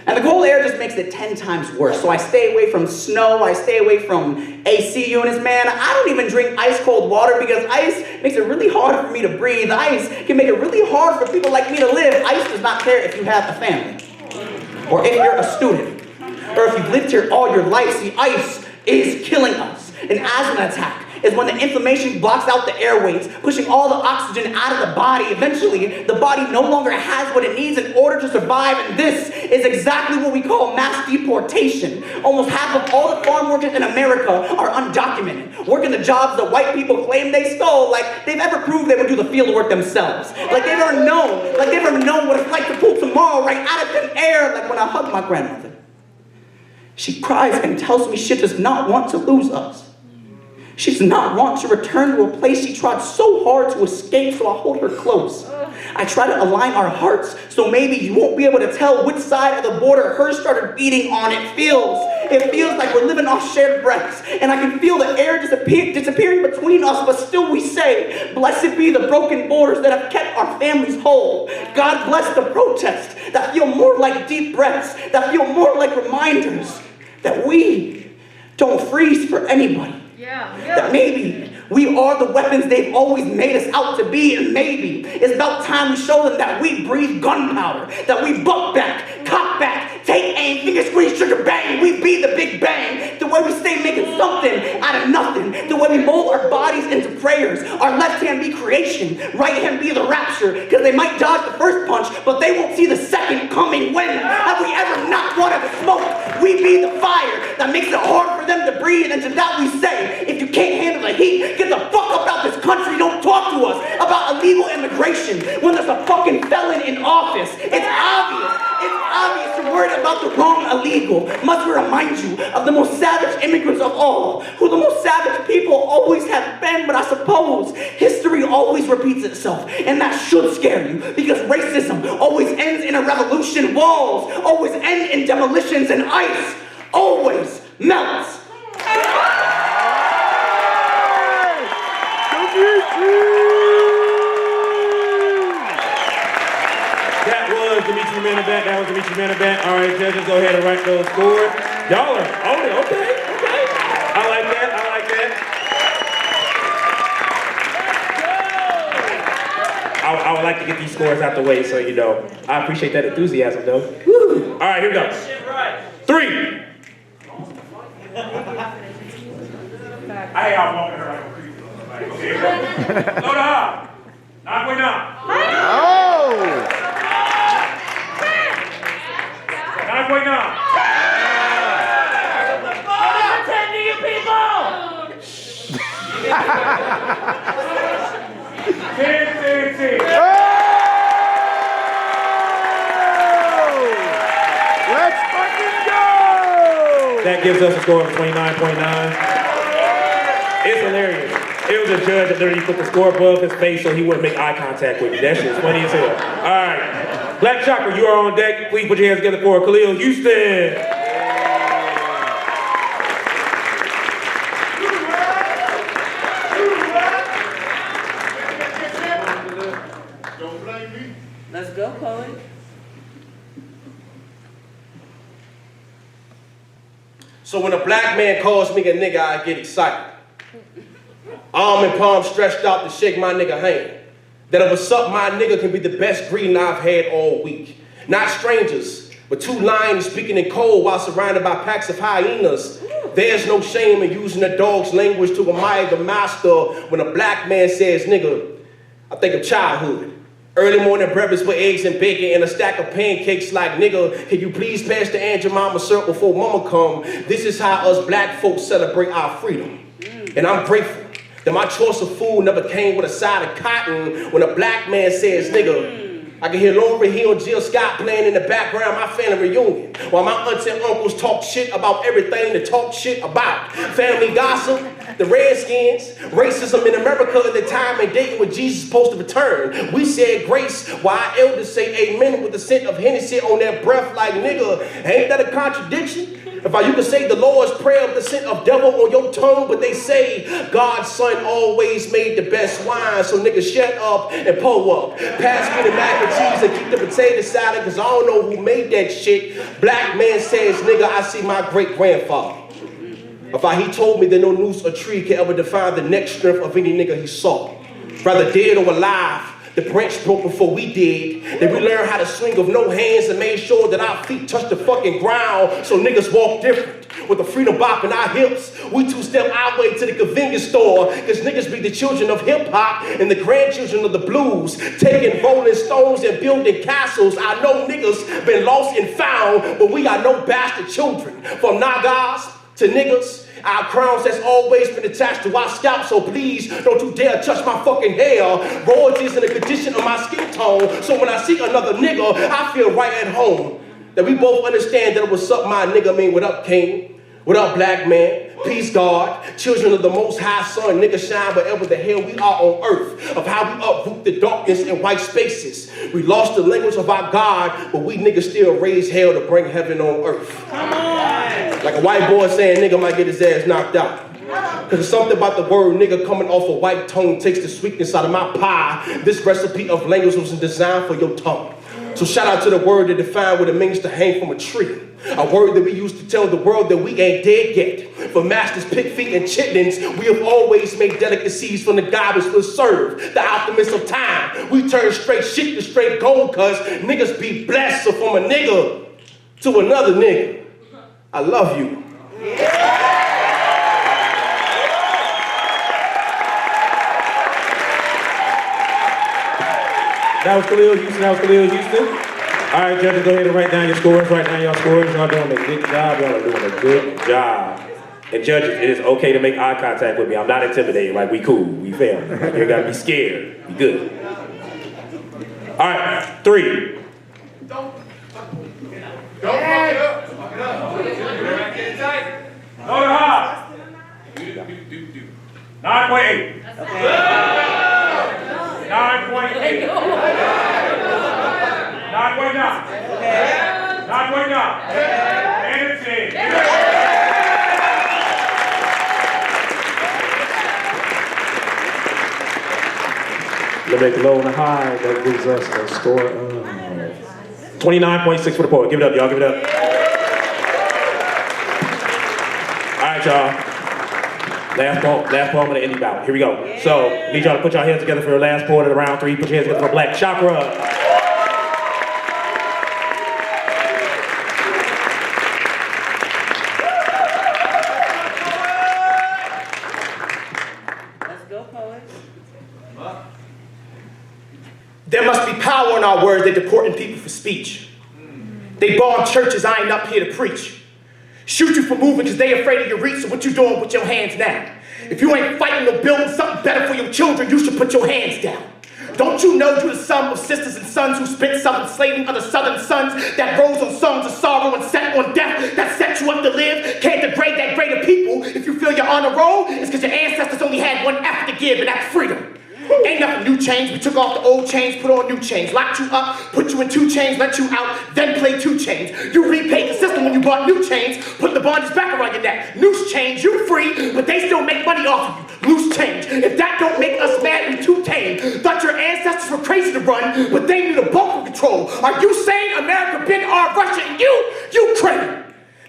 And the cold air just makes it 10 times worse. So I stay away from snow, I stay away from AC units, man. I don't even drink ice cold water because ice makes it really hard for me to breathe. Ice can make it really hard for people like me to live. Ice does not care if you have a family, or if you're a student, or if you've lived here all your life. See, ice is killing us. An asthma attack is when the inflammation blocks out the airways, pushing all the oxygen out of the body. Eventually, the body no longer has what it needs in order to survive, and this is exactly what we call mass deportation. Almost half of all the farm workers in America are undocumented, working the jobs that white people claim they stole, like they've ever proved they would do the field work themselves. Like they've ever known what it's like to pull tomorrow right out of thin air. Like when I hug my grandmother, she cries and tells me she does not want to lose us. She does not want to return to a place she tried so hard to escape, so I hold her close. I try to align our hearts so maybe you won't be able to tell which side of the border hers started beating on. It feels like we're living off shared breaths, and I can feel the air disappearing between us, but still we say, blessed be the broken borders that have kept our families whole. God bless the protests that feel more like deep breaths, that feel more like reminders that we don't freeze for anybody. That maybe We are the weapons they've always made us out to be, and maybe it's about time we show them that we breathe gunpowder, that we buck back, cock back, take aim, finger squeeze, trigger bang. We be the Big Bang. The way we stay making something out of nothing. The way we mold our bodies into prayers. Our left hand be creation, right hand be the rapture. Because they might dodge the first punch, but they won't see the second coming. When have we ever not wanted the smoke? We be the fire that makes it hard for them to breathe. And to that we say, if you can't handle the heat, get the fuck up out this country. Don't talk to us about illegal immigration when there's a fucking felon in office. It's obvious. It's obvious you're worried about the wrong illegal. Must we remind you of the most savage immigrants of all, who the most savage people always have been, but I suppose history always repeats itself, and that should scare you, because racism always ends in a revolution, walls always end in demolitions, and ice always melts.
That was Demetri Manata. That was Demetri Manata. All right, judges, go ahead and write those scores. Y'all are on it. Okay. I like that. I would like to get these scores out the way, so you know. I appreciate that enthusiasm, though. Woo. All right, here we go. 3.
I hate y'all walking her like a creep. Okay, here we go. Load up. 9.9.
Oh!
9.9.
Pretend to you people!
10.
Let's fucking go!
That gives us a score of 29.9. It's hilarious. It was a judge that literally put the score above his face so he wouldn't make eye contact with me. That shit's funny as hell. All right. Black Chakra, you are on deck. Please put your hands together for Khalil Houston.
Let's go, poet.
So when a black man calls me a nigga, I get excited. Arm and palm stretched out to shake my nigga hand. That if what's up, my nigga can be the best greeting I've had all week. Not strangers, but 2 lions speaking in code while surrounded by packs of hyenas. There's no shame in using a dog's language to admire the master. When a black man says nigga, I think of childhood. Early morning breakfast with eggs and bacon and a stack of pancakes like, nigga, can you please pass the Aunt Jemima syrup before mama come? This is how us black folks celebrate our freedom. And I'm grateful that my choice of food never came with a side of cotton. When a black man says nigga, I can hear Lauryn Hill and Jill Scott playing in the background, my family reunion. While my aunts and uncles talk shit about everything to talk shit about. Family gossip, the Redskins, racism in America at the time and date when Jesus is supposed to return. We said grace while our elders say amen with the scent of Hennessy on their breath like nigga. Ain't that a contradiction? If you can say the Lord's Prayer with the scent of devil on your tongue, but they say God's son always made the best wine, so nigga shut up and pull up. Pass me the mac and cheese and keep the potato salad, cause I don't know who made that shit. Black man says, nigga, I see my great-grandfather. If he told me that no noose or tree can ever define the neck strength of any nigga he saw. Rather dead or alive, the branch broke before we did. Then we learned how to swing with no hands and made sure that our feet touched the fucking ground so niggas walk different. With the freedom bop in our hips, we 2-step our way to the convenience store. Cause niggas be the children of hip hop and the grandchildren of the blues. Taking rolling stones and building castles. I know niggas been lost and found, but we got no bastard children. From Nagas to niggas, our crowns has always been attached to our scalp, so please don't you dare touch my fucking hair. Royalties in the condition of my skin tone, so when I see another nigga, I feel right at home. That we both understand that what's up, my nigga mean what up, king? What up, black man? Peace, God. Children of the Most High Son, nigga shine wherever the hell we are on earth. Of how we uproot the darkness in white spaces. We lost the language of our God, but we niggas still raise hell to bring heaven on earth. Come on. Like a white boy saying nigga might get his ass knocked out. Cause it's something about the word nigga coming off a white tongue takes the sweetness out of my pie. This recipe of language was designed for your tongue. So shout out to the word that defined what it means to hang from a tree. A word that we used to tell the world that we ain't dead yet. For masters, pig feet, and chitlins, we have always made delicacies from the garbage we'll serve. The alchemists of time. We turn straight shit to straight gold, cause niggas be blessed. So from a nigga to another nigga, I love you.
That was Khalil Houston. That was Khalil Houston. All right, judges, go ahead and write down your scores. Write down your scores. Y'all doing a good job. Y'all are doing a good job. And judges, it is okay to make eye contact with me. I'm not intimidated. Like, we cool. We family. Like, you gotta be scared. Be good. All right, 3.
Don't fuck it up. Load high. 9.8. 9.8. 9.9. 9.9. And it's in.
Let's make low and high. That gives us a score of 29.6 for the poet. Give it up, y'all. Give it up. All right, y'all. Last poem of the indie ballot. Here we go. So, need y'all to put your hands together for the last poet of the round 3. Put your hands together for Black Chakra.
There must be power in our words that deporting people for speech. They bomb churches, I ain't up here to preach. Shoot you for moving because they afraid of your reach, so what you doing with your hands now? If you ain't fighting or building something better for your children, you should put your hands down. Don't you know you the sum of sisters and sons who spent some enslaving other southern sons that rose on songs of sorrow and set on death that set you up to live? Can't degrade that greater people if you feel you're on a roll. It's because your ancestors only had one F to give, and that's freedom. Ain't nothing new change. We took off the old chains, put on new chains. Locked you up, put you in 2 chains, let you out, then play 2 chains. You repaid the system when you bought new chains, put the bondage back around your neck. Loose change, you free, but they still make money off of you. Loose change. If that don't make us mad, we too tame. Thought your ancestors were crazy to run, but they knew the bulk of control. Are you saying America big R Russia and Ukraine?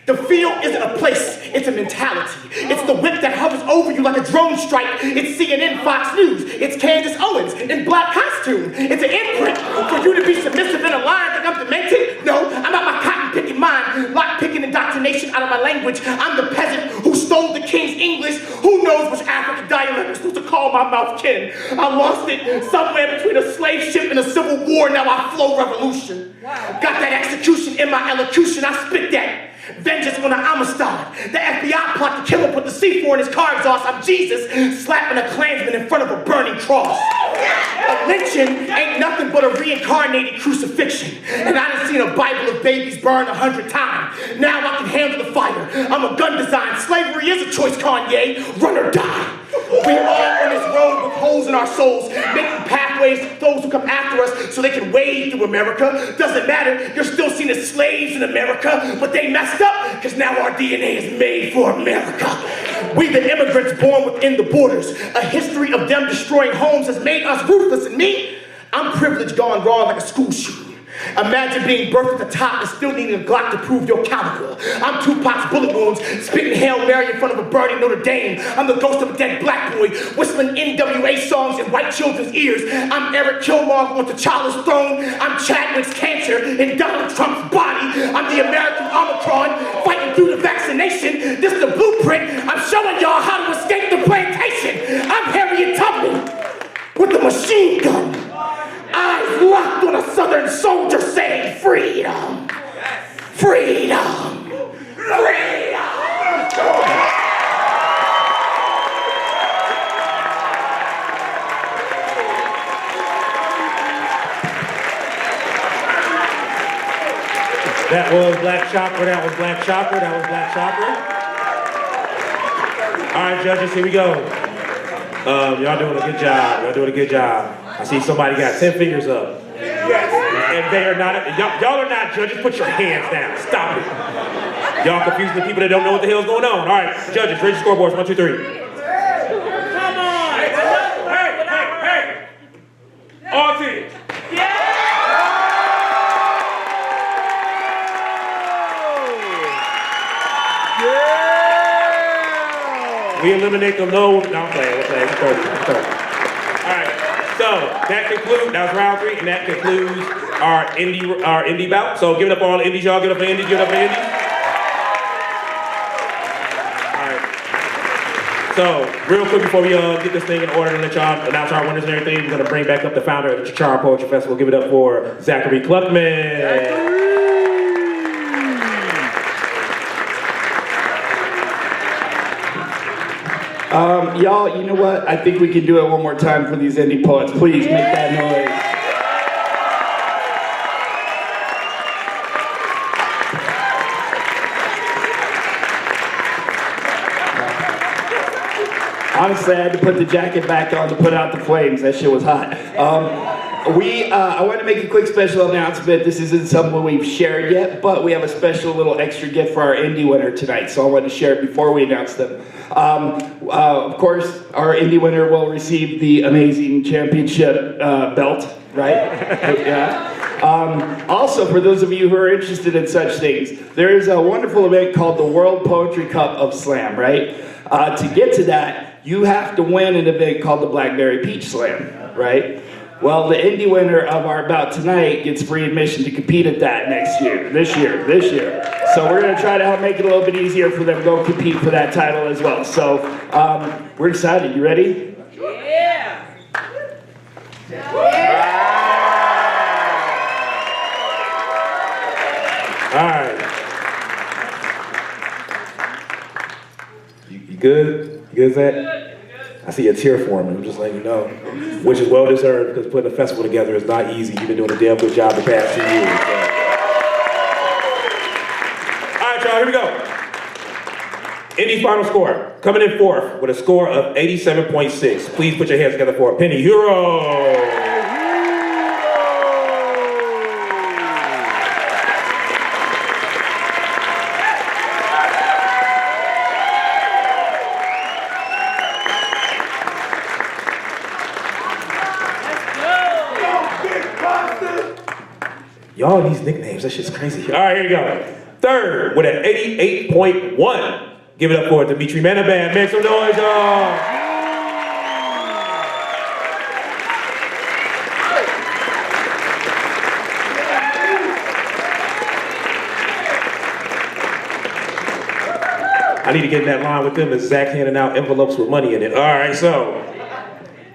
The field isn't a place, it's a mentality. It's the whip that hovers over you like a drone strike. It's CNN, Fox News. It's Candace Owens in black costume. It's an imprint for you to be submissive and aligned like I'm demented. No, I'm out my cotton-picking mind, lock-picking indoctrination out of my language. I'm the peasant who stole the king's English. Who knows which African dialect was supposed to call my mouth kin? I lost it somewhere between a slave ship and a civil war. Now I flow revolution. Got that execution in my elocution. I spit that. Vengeance on an Amistad. The FBI plot to kill him, put the C4 in his car exhaust. I'm Jesus, slapping a Klansman in front of a burning cross. A lynching ain't nothing but a reincarnated crucifixion. And I done seen a Bible of babies burned 100 times. Now I can handle the fire. I'm a gun design. Slavery is a choice, Kanye. Run or die. We all on this road with holes in our souls, making pathways to those who come after us so they can wade through America. Doesn't matter, you're still seen as slaves in America, but they messed up because now our DNA is made for America. We the immigrants born within the borders. A history of them destroying homes has made us ruthless, and me, I'm privileged gone wrong like a school shooting. Imagine being birthed at the top and still needing a Glock to prove your caliber. I'm Tupac's bullet wounds, spitting Hail Mary in front of a burning Notre Dame. I'm the ghost of a dead black boy, whistling NWA songs in white children's ears. I'm Eric Kilmore on T'Challa's throne. I'm Chadwick's cancer in Donald Trump's body. I'm the American Omicron, fighting through the vaccination. This is the blueprint. I'm showing y'all how to escape the plantation. I'm Harriet Tubman with the machine gun. Eyes locked on a southern soldier saying freedom, freedom, freedom.
That was Black Chakra. That was Black Chakra. That was Black Chakra. All right, judges, here we go. Y'all doing a good job. Y'all doing a good job. I see somebody got 10 fingers up. Yes. And they are not, y'all are not judges. Put your hands down. Stop it. Y'all confusing the people that don't know what the hell's going on. All right, judges, raise your scoreboards. 1, 2, 3.
Come on. Hey. All teams. Yeah.
We eliminate the low. No, I'm playing. We're playing. It's 30. All right. So that was round 3, and that concludes our indie bout. So give it up for all the indies, y'all. Give it up for the indies. Give it up for the indies. So, real quick before we get this thing in order and let y'all announce our winners and everything, we're going to bring back up the founder of the Chicharra Poetry Festival. Give it up for Zachary Kluckman.
Y'all, you know what? I think we can do it one more time for these indie poets. Please make that noise. Honestly, I had to put the jacket back on to put out the flames. That shit was hot. I want to make a quick special announcement. This isn't something we've shared yet, but we have a special little extra gift for our indie winner tonight. So I wanted to share it before we announce them. Of course, our indie winner will receive the amazing championship belt, right? Yeah. Also, for those of you who are interested in such things, there is a wonderful event called the World Poetry Cup of Slam, right? To get to that, you have to win an event called the Blackberry Peach Slam, right? Well, the indie winner of our bout tonight gets free admission to compete at that this year. So we're gonna try to help make it a little bit easier for them to go compete for that title as well. So we're excited. You ready?
Yeah.
All right. You good? You good, Zach? I see a tear forming. I'm just letting you know, which is well deserved because putting a festival together is not easy. You've been doing a damn good job the past 2 years. So. All right, y'all. Here we go. Indy's final score, coming in 4th with a score of 87.6. Please put your hands together for Penehuro. Y'all, these nicknames, that shit's crazy. All right, here you go. 3rd with an 88.1. Give it up for Demetri. Manata. Make some noise, y'all. I need to get in that line with them as Zach handing out envelopes with money in it. All right, so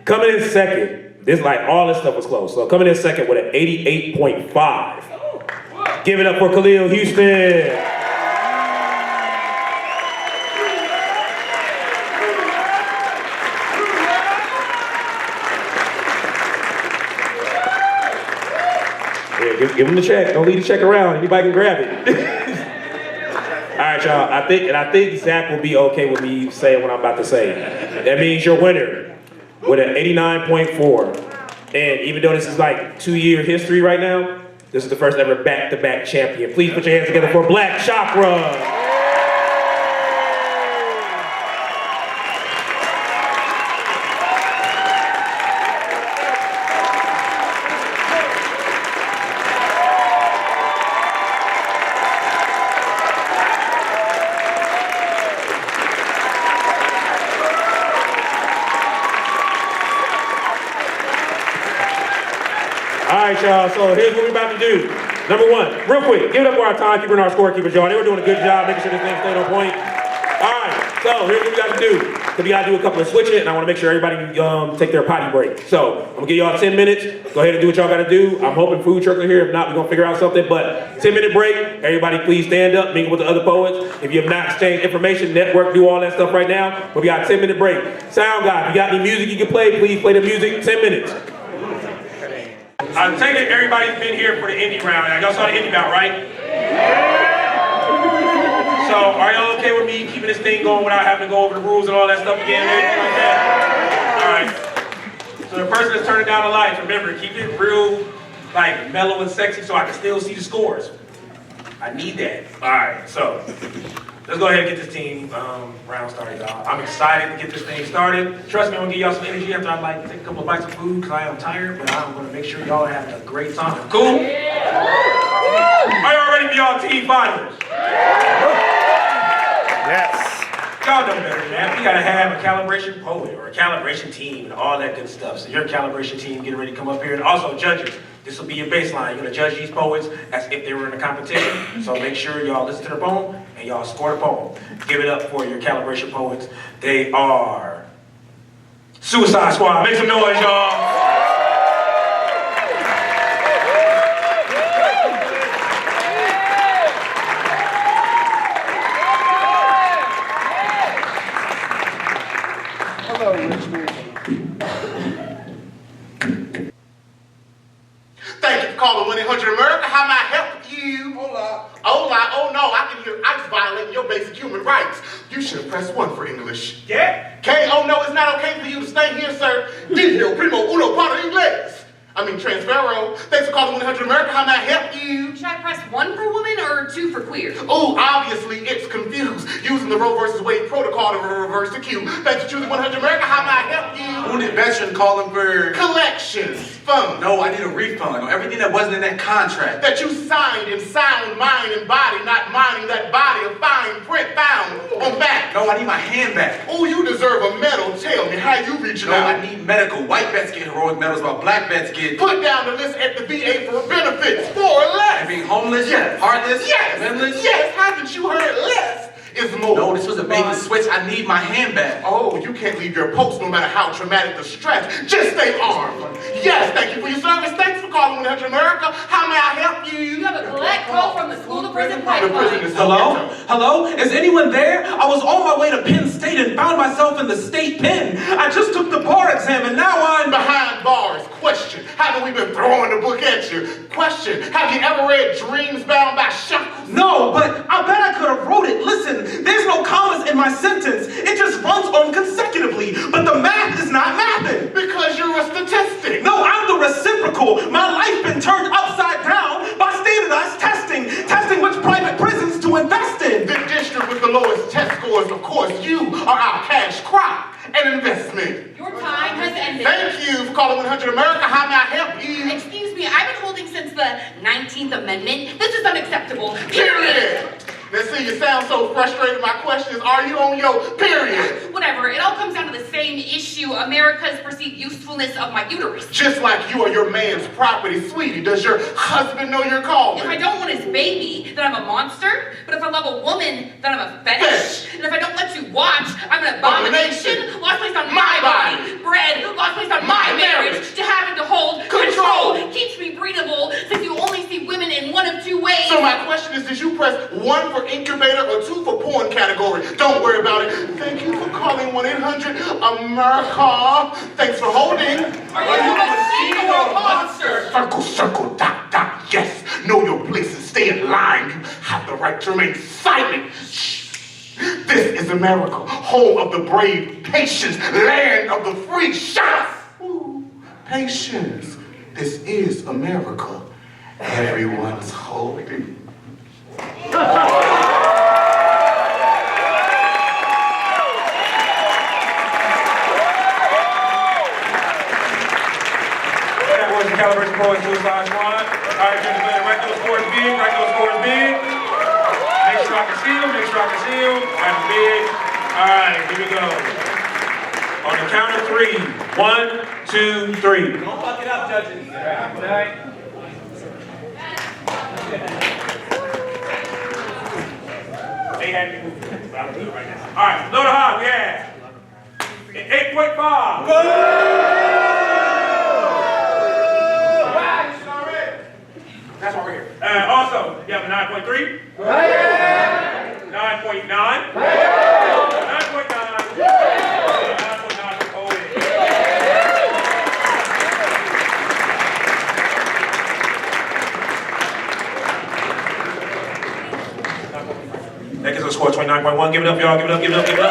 coming in 2nd. This all this stuff was close. So coming in 2nd with an 88.5. Give it up for Khalil, Houston. Yeah, give him the check. Don't leave the check around. Anybody can grab it. All right, y'all. I think Zach will be okay with me saying what I'm about to say. That means your winner with an 89.4. And even though this is 2-year history right now, this is the first ever back-to-back champion. Please put your hands together for Black Chakra. All right, y'all, so here's what we're about to do. Number 1, real quick, give it up for our timekeeper and our scorekeepers, y'all. They were doing a good job making sure this thing stayed on point. All right, so here's what we got to do. Because we got to do a couple of switching, and I want to make sure everybody take their potty break. So I'm going to give y'all 10 minutes. Go ahead and do what y'all got to do. I'm hoping food trucks are here. If not, we're going to figure out something. But 10-minute break. Everybody please stand up, mingle with the other poets. If you have not exchanged information, network, do all that stuff right now. But we got a 10-minute break. Sound guy, if you got any music you can play, please play the music. 10 minutes.
I'm taking everybody's been here for the indie round. Y'all saw the indie bout, right? Yeah. So, are y'all okay with me keeping this thing going without having to go over the rules and all that stuff again and everything like that? All right. So the person that's turning down the lights, remember, keep it real, mellow and sexy so I can still see the scores. I need that. All right, so let's go ahead and get this team round started, y'all. I'm excited to get this thing started. Trust me, I'm gonna give y'all some energy after I take a couple of bites of food because I am tired, but I'm gonna make sure y'all are having a great time. Cool? Yeah. Are y'all ready for y'all team finals?
Yes.
Y'all know better than that. We gotta have a calibration poet or a calibration team and all that good stuff. So your calibration team getting ready to come up here. And also judges, this will be your baseline. You're gonna judge these poets as if they were in a competition. So make sure y'all listen to the poem and y'all score the poem. Give it up for your calibration poets. They are Suicide Squad. Make some noise, y'all.
Thank you for calling 1-800-AMERICA. How may I help you? Hola. Hola. Oh no, I can hear ICE violating your basic human rights. You should have pressed 1 for English.
Yeah?
Okay, oh no, it's not okay for you to stay here, sir. Dijo primo uno para inglés. I mean transfero. Thanks for calling 1-800-AMERICA. How may I help you?
Should I press 1 for woman or 2 for queer?
Oh, obviously it's confused. Using the Roe versus Wade protocol to reverse the queue. Thanks for choosing 1-800-AMERICA. How may I help you?
Wounded veteran calling for
Collections. Fund.
No, I need a refund on everything that wasn't in that contract.
That you signed in sound mind and body, not minding that body of fine print found on back.
No, I need my hand back.
Oh, you deserve a medal. Tell me how you reaching
No,
out.
I need medical. White vets get heroic medals while black vets get...
Put down the list at the VA for benefits. 4 or less.
And being homeless?
Yes.
Heartless?
Yes.
Limbless?
Yes. Haven't you heard less is more?
No, this was a bait and switch. I need my hand back.
Oh, you can't leave your post no matter how traumatic the stress. Just stay armed. Yes, thank you for your service. Thanks for calling 1-800-AMERICA. How may I help you?
You have a collect call from the school to prison
The
pipeline.
prison is
Hello? Hello? Is anyone there? I was on my way to Penn State and found myself in the state pen. I just took the bar exam and now I'm...
Behind bars. Question. Haven't we been throwing the book at you? Question. Have you ever read Dreams Bound by Shackles?
No, but I bet I could have wrote it. Listen, there's no commas in my sentence. It just runs on consecutively, but the math is not mathing.
Because you're a statistic.
No, I'm the reciprocal. My life been turned upside down by standardized testing. Testing which private prisons to invest in.
The district with the lowest test scores, of course, you are our cash crop. An investment.
Your time has ended.
Thank you for calling 1-800-AMERICA. How may I help you?
Excuse me, I've been holding since the 19th Amendment. This is unacceptable.
Period. Now see, you sound so frustrated with my questions. Are you on your period?
Whatever, it all comes down to the same issue, America's perceived usefulness of my uterus.
Just like you are your man's property, sweetie. Does your husband know your calling?
If I don't want his baby, then I'm a monster. But if I love a woman, then I'm a fetish. And if I don't let you watch, I'm an abomination. Lost placed on my body. Bread, lost placed on my marriage. To having to hold control. Keeps me breathable, since you only see women in one of 2 ways.
So my question is, did you press 1 for incubator or 2 for porn category? Don't worry about it. Thank you for calling 1-800-AMERICA. Thanks for holding.
Are you a machine or a monster?
Circle, circle, dot, dot. Yes. Know your place and stay in line. You have the right to remain silent. Shh. This is America, home of the brave, patience, land of the free. Shut up. Ooh, patience. This is America. Everyone's holding.
That was the Calibration Poets Suicide Squad. All right, gentlemen, right those scores big, right those scores big. Make sure I can see them, make sure I can see them. Right big. All right, here we go. On the count of 3. 1, 2, 3.
Don't fuck it up, judges. All right.
They had me moving, but I'll do it right now. All right, low to high, we have 8.5. That's why we're here. Also, you have a 9.3. 9.9. 9.9. 9.9 for Owen. That gives us a score of 29.1. Give it up, y'all. Give it up, give it up, give it up. All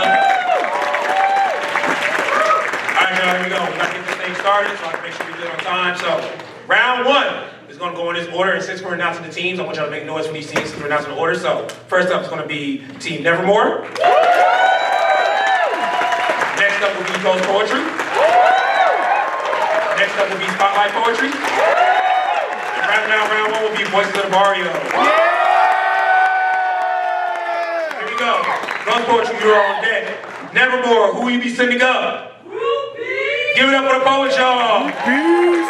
right, y'all, here we go. We gotta get this thing started so I can make sure we do it on time. So, round 1 is gonna go in this order, and since we're announcing the teams, I want y'all to make noise for these teams since we're announcing the order. So, first up is gonna be Team Nevermore. Next up will be Coast Poetry. Next up will be Spotlight Poetry. And rounding out round 1 will be Voices of the Barrio. Here we go. Ghost Poetry, you're on deck. Nevermore, who will you be sending up? Give it up for the poet, y'all.
Peace.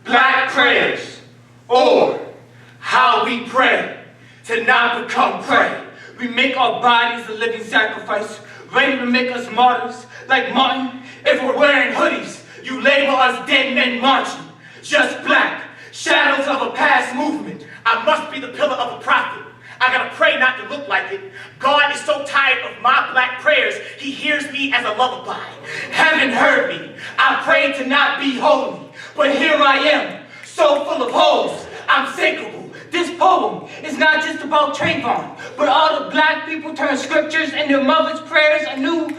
Black prayers, or how we pray to not become prey. We make our bodies a living sacrifice, ready to make us martyrs like Martin. If we're wearing hoodies, you label us dead men marching. Just black, shadows of a past movement. I must be the pillar of a prophet. I gotta pray not to look like it. God is so tired of my black prayers, he hears me as a lullaby. Heaven heard me. I prayed to not be holy, but here I am, so full of holes. I'm sinkable. This poem is not just about Trayvon, but all the black people turn scriptures and their mother's prayers a New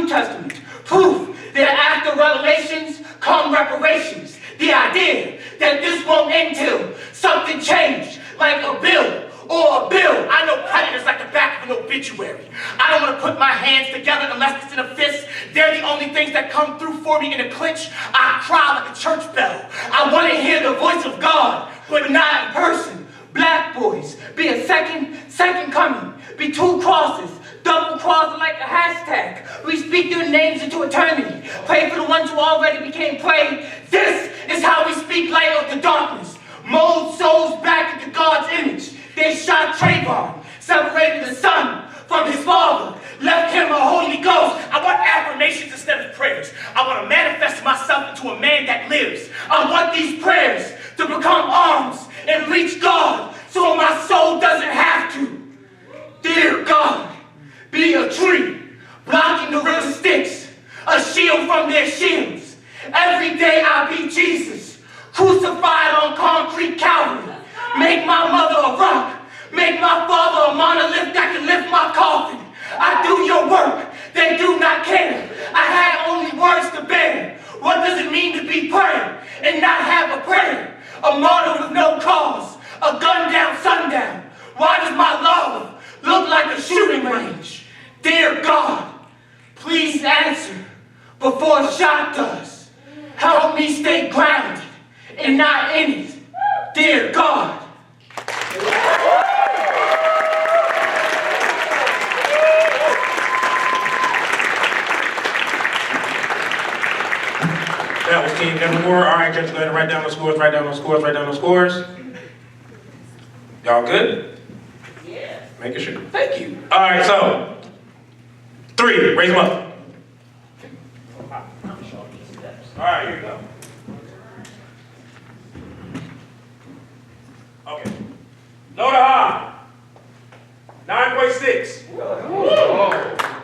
Testament. Proof that after revelations come reparations. The idea that this won't end till something changed, like a bill or a bill. I know predators like the back of an obituary. I don't want to put my hands together unless it's in a fist. They're the only things that come through for me in a clinch. I cry like a church bell. I want to hear the voice of God, but not in person. Black boys, be a second coming. Be two crosses, double crossed like a hashtag. We speak their names into eternity. Pray for the ones who already became prey. This is how we speak light of the darkness. Mold souls back into God's image. They shot Trayvon, separated the son from his father, left him a Holy Ghost. I want affirmations instead of prayers. I want to manifest myself into a man that lives. I want these prayers to become arms and reach God so my soul doesn't have to. Dear God, be a tree, blocking the river Styx, a shield from their shields. Every day I be Jesus, crucified on concrete Calvary. Make my mother a rock, make my father a monolith that can lift my coffin. I do your work, they do not care. I have only words to bear. What does it mean to be prayer and not have a prayer? A martyr with no cause, a gun down sundown. Why does my love look like a shooting range? Dear God, please answer before a shot does. Help me stay grounded and not in it. Dear God.
That was Team Nevermore. All right, just go ahead and write down those scores, write down those scores, write down those scores. Y'all good? Yeah. Making sure. Thank you. All right, so 3, raise them up. All right, here you go. Okay. Low to high. 9.6.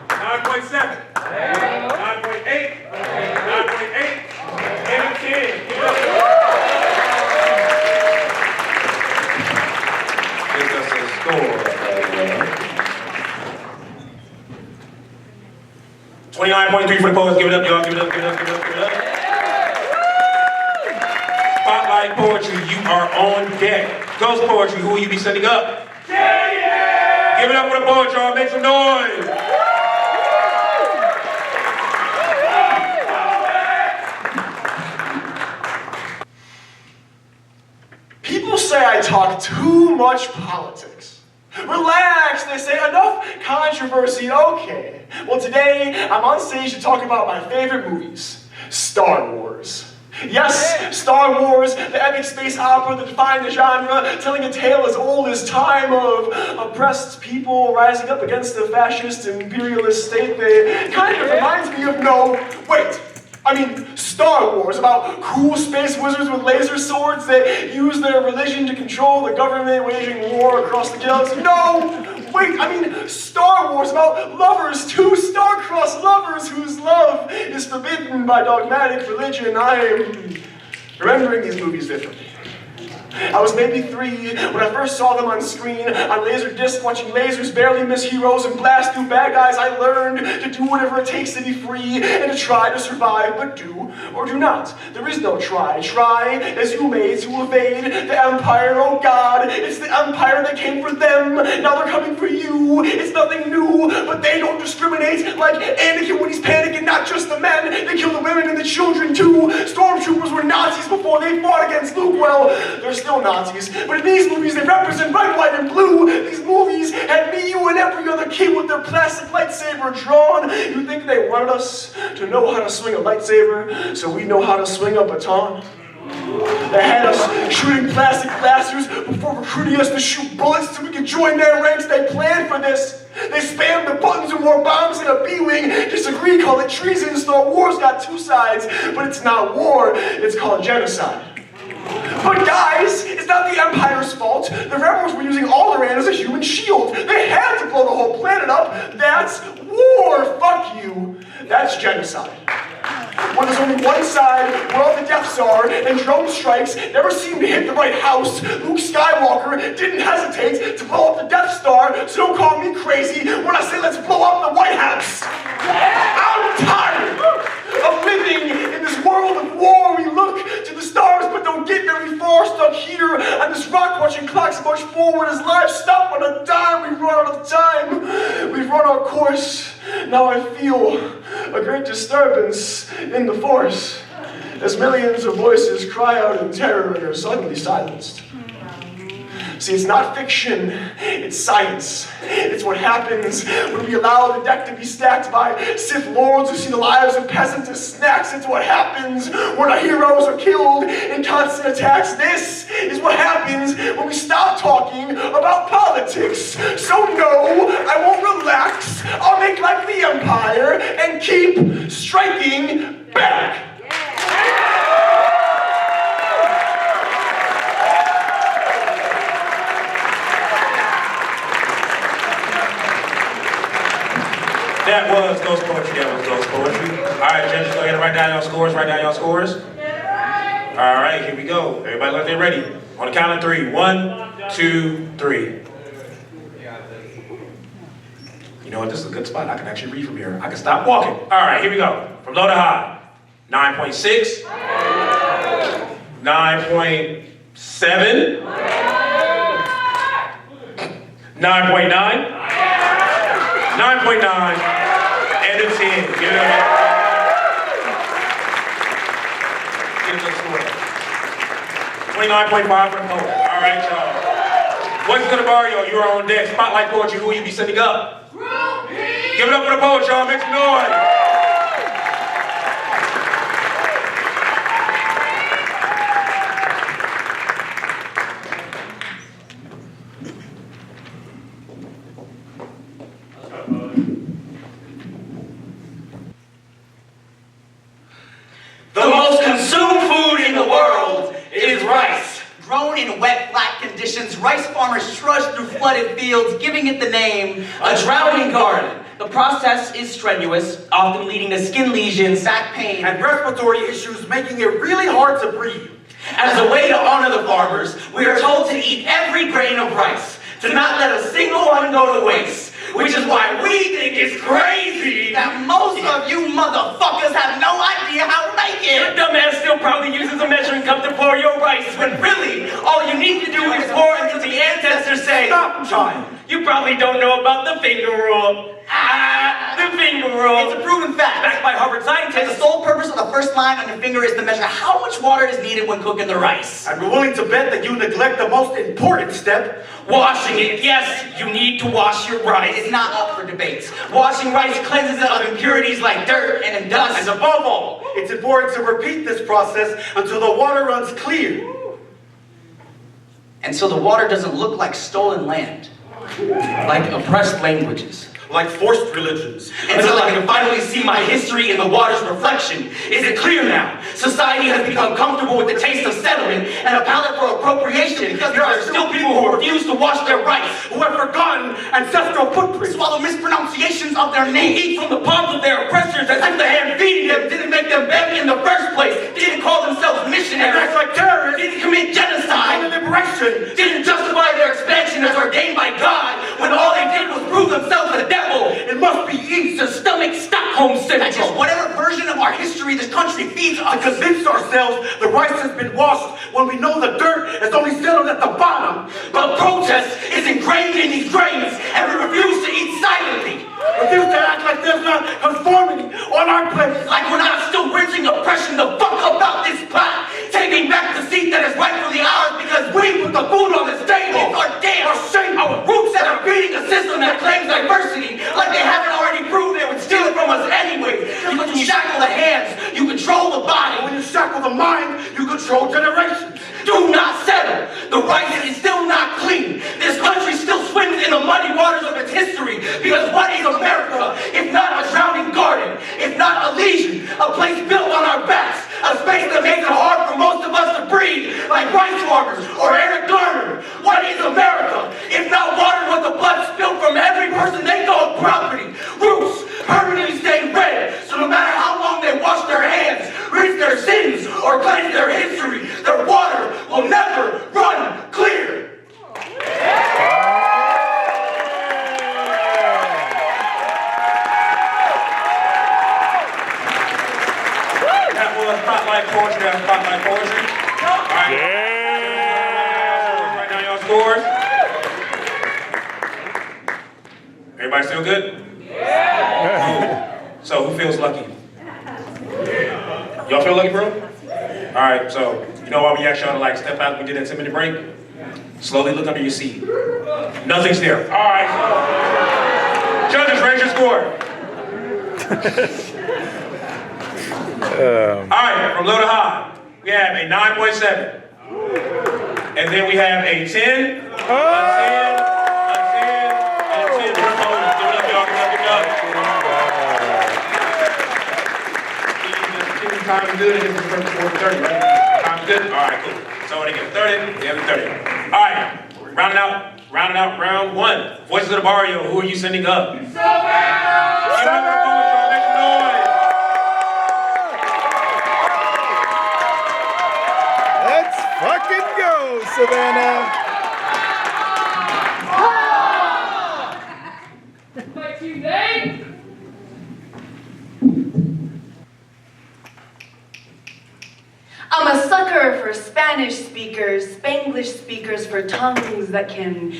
9.7. 9.8. 9.8. And 10. Give it up. Gives us a score. 29.3 for the poets. Give it up, y'all. Give it up, give it up, give it up, give it up. Spotlight Poetry, you are on deck. Ghost Poetry, who will you be sending up? Yeah! Give it up for the poet, y'all. Make some noise.
People say I talk too much politics. Relax, they say, enough controversy, okay. Well, today, I'm on stage to talk about my favorite movies, Star Wars. Yes, Star Wars, the epic space opera that defined the genre, telling a tale as old as time of oppressed people rising up against the fascist imperialist state. They kind of reminds me of, Star Wars, about cool space wizards with laser swords that use their religion to control the government waging war across the galaxy. Star Wars about lovers, two star-crossed lovers whose love is forbidden by dogmatic religion. I am remembering these movies differently. I was maybe 3 when I first saw them on screen, on laser disc, watching lasers barely miss heroes and blast through bad guys. I learned to do whatever it takes to be free and to try to survive, but do or do not. There is no try. Try as you may to evade the Empire. Oh God, it's the Empire that came for them. Now they're coming for you. It's nothing new, but they don't discriminate like Anakin when he's panicking. Not just the men, they kill the women and the children too. Stormtroopers were Nazis before they fought against Luke. Well, they're still Nazis, but in these movies they represent red, white, and blue. These movies had me, you, and every other kid with their plastic lightsaber drawn. You think they wanted us to know how to swing a lightsaber so we know how to swing a baton? They had us shooting plastic blasters before recruiting us to shoot bullets so we could join their ranks. They planned for this. They spammed the buttons and wore bombs in a B-wing. Disagree, call it treason. Star Wars got 2 sides, but it's not war. It's called genocide. But guys, it's not the Empire's fault. The rebels were using Alderaan as a human shield. They had to blow the whole planet up. That's war. Fuck you. That's genocide. When there's only one side where all the deaths are and drone strikes never seem to hit the right house, Luke Skywalker didn't hesitate to blow up the Death Star, so don't call me crazy when I say let's blow up the White House. I'm tired of living in this world of war. We look to the stars but don't get very far, stuck here on this rock watching clocks march forward as lives stop on a dime. We've run out of time. We've run our course. Now I feel a great disturbance in the force as millions of voices cry out in terror and are suddenly silenced. See, it's not fiction, it's science. It's what happens when we allow the deck to be stacked by Sith Lords who see the lives of peasants as snacks. It's what happens when our heroes are killed in constant attacks. This is what happens when we stop talking about politics. So no, I won't relax. I'll make like the Empire and keep striking back.
That was Ghost Poetry. That was Ghost Poetry. All right, judges, go ahead and write down your scores. Write down your scores. All right, here we go. Everybody let them ready. On the count of 3. 1, 2, 3. You know what? This is a good spot. I can actually read from here. I can stop walking. All right, here we go. From low to high. 9.6. 9.7. 9.9. 9.9. And a 10. Give it up. Give it a score. 29.5 for the poet. All right, y'all. What's to the Barrio? You are on deck. Spotlight poetry. Who will you be sending up? Group B. Give it up for the poet, y'all. Make some noise.
The most consumed food in the world is rice.
Grown in wet, flat conditions, rice farmers trudge through flooded fields, giving it the name,
A drowning garden.
The process is strenuous, often leading to skin lesions, back pain,
and respiratory issues, making it really hard to breathe.
As a way to honor the farmers, we are told to eat every grain of rice, to not let a single one go to waste. Which is why we think it's crazy
that most of you motherfuckers have no idea how to make it.
Your dumbass still probably uses a measuring cup to pour your rice, when really, all you need to do is pour until the ancestors say,
"Stop trying."
You probably don't know about the finger rule. The finger rule.
It's a proven fact.
Backed by Harvard
And
scientists.
the sole purpose of the first line on your finger is to measure how much water is needed when cooking the rice.
I'd be willing to bet that you neglect the most important step.
Washing it. Yes, you need to wash your rice.
It's not up for debate.
Washing rice cleanses it of impurities like dirt and dust. And above all,
it's important to repeat this process until the water runs clear.
And so the water doesn't look like stolen land.
like oppressed languages.
Like forced religions.
Until I can finally see my history in the water's reflection. Is it clear now? Society has become comfortable with the taste of settlement and a palate for appropriation because there are still people who refuse to wash their rice,
who have forgotten ancestral footprints,
swallow mispronunciations of their name,
eat from the palms of their oppressors as if the hand feeding them didn't make them beg in the first place, didn't call themselves missionaries,
and act like terrorists,
didn't commit genocide. ordained by God when all they did was prove themselves to the devil. It must be Easter stomach Stockholm syndrome. That's just whatever version of our history this country feeds us.
To convince ourselves the rice has been washed when we know the dirt is only settled at the bottom.
But protest is ingrained in these grains, and we refuse to eat silently.
Refuse to act like there's not conformity on our plate.
Like we're not still rinsing oppression the fuck about this pot, taking back the seat that is rightfully ours because we put the food on this table. It's our damn shame, our roots that are feeding a system that claims diversity, like they haven't already proved they would steal it from us anyway. Because when you shackle the hands, you control the body.
When you shackle the mind, you control generations.
Do not settle. The rice is still not clean. This country still swims in the muddy waters of its history. Because what is America if not a drowning garden? If not a legion, a place built on our backs, a space that makes it hard for most of us to breathe, like rice farmers or Eric Garner. What is America if not water with the blood spilled from every person they call property? Roots permanently stay red, so no matter how long they wash their hands, rinse their sins, or cleanse their history, their water will never run clear.
That was Spotlight Poetry. That's Spotlight Poetry. All right. Yeah. Write down your scores. Everybody still good? Yeah. So who feels lucky? Y'all feel lucky, bro? All right. So you know why we asked y'all to like step out? We did that 10-minute break. Slowly look under your seat. Nothing's there. All right. Judges, raise your score. All right, from low to high, we have a 9.7. And then we have a 10, a 10, a 10, and a 10. Give it up, y'all. Give it up. Time is good. It is 4:30, right? Time is good? All right, cool. So when they get 30, they have a 30. All right, rounding out round one. Voices of the Barrio, who are you sending up?
Fucking go, Savannah!
What's your name? I'm a sucker for Spanish speakers, Spanglish speakers for tongues that can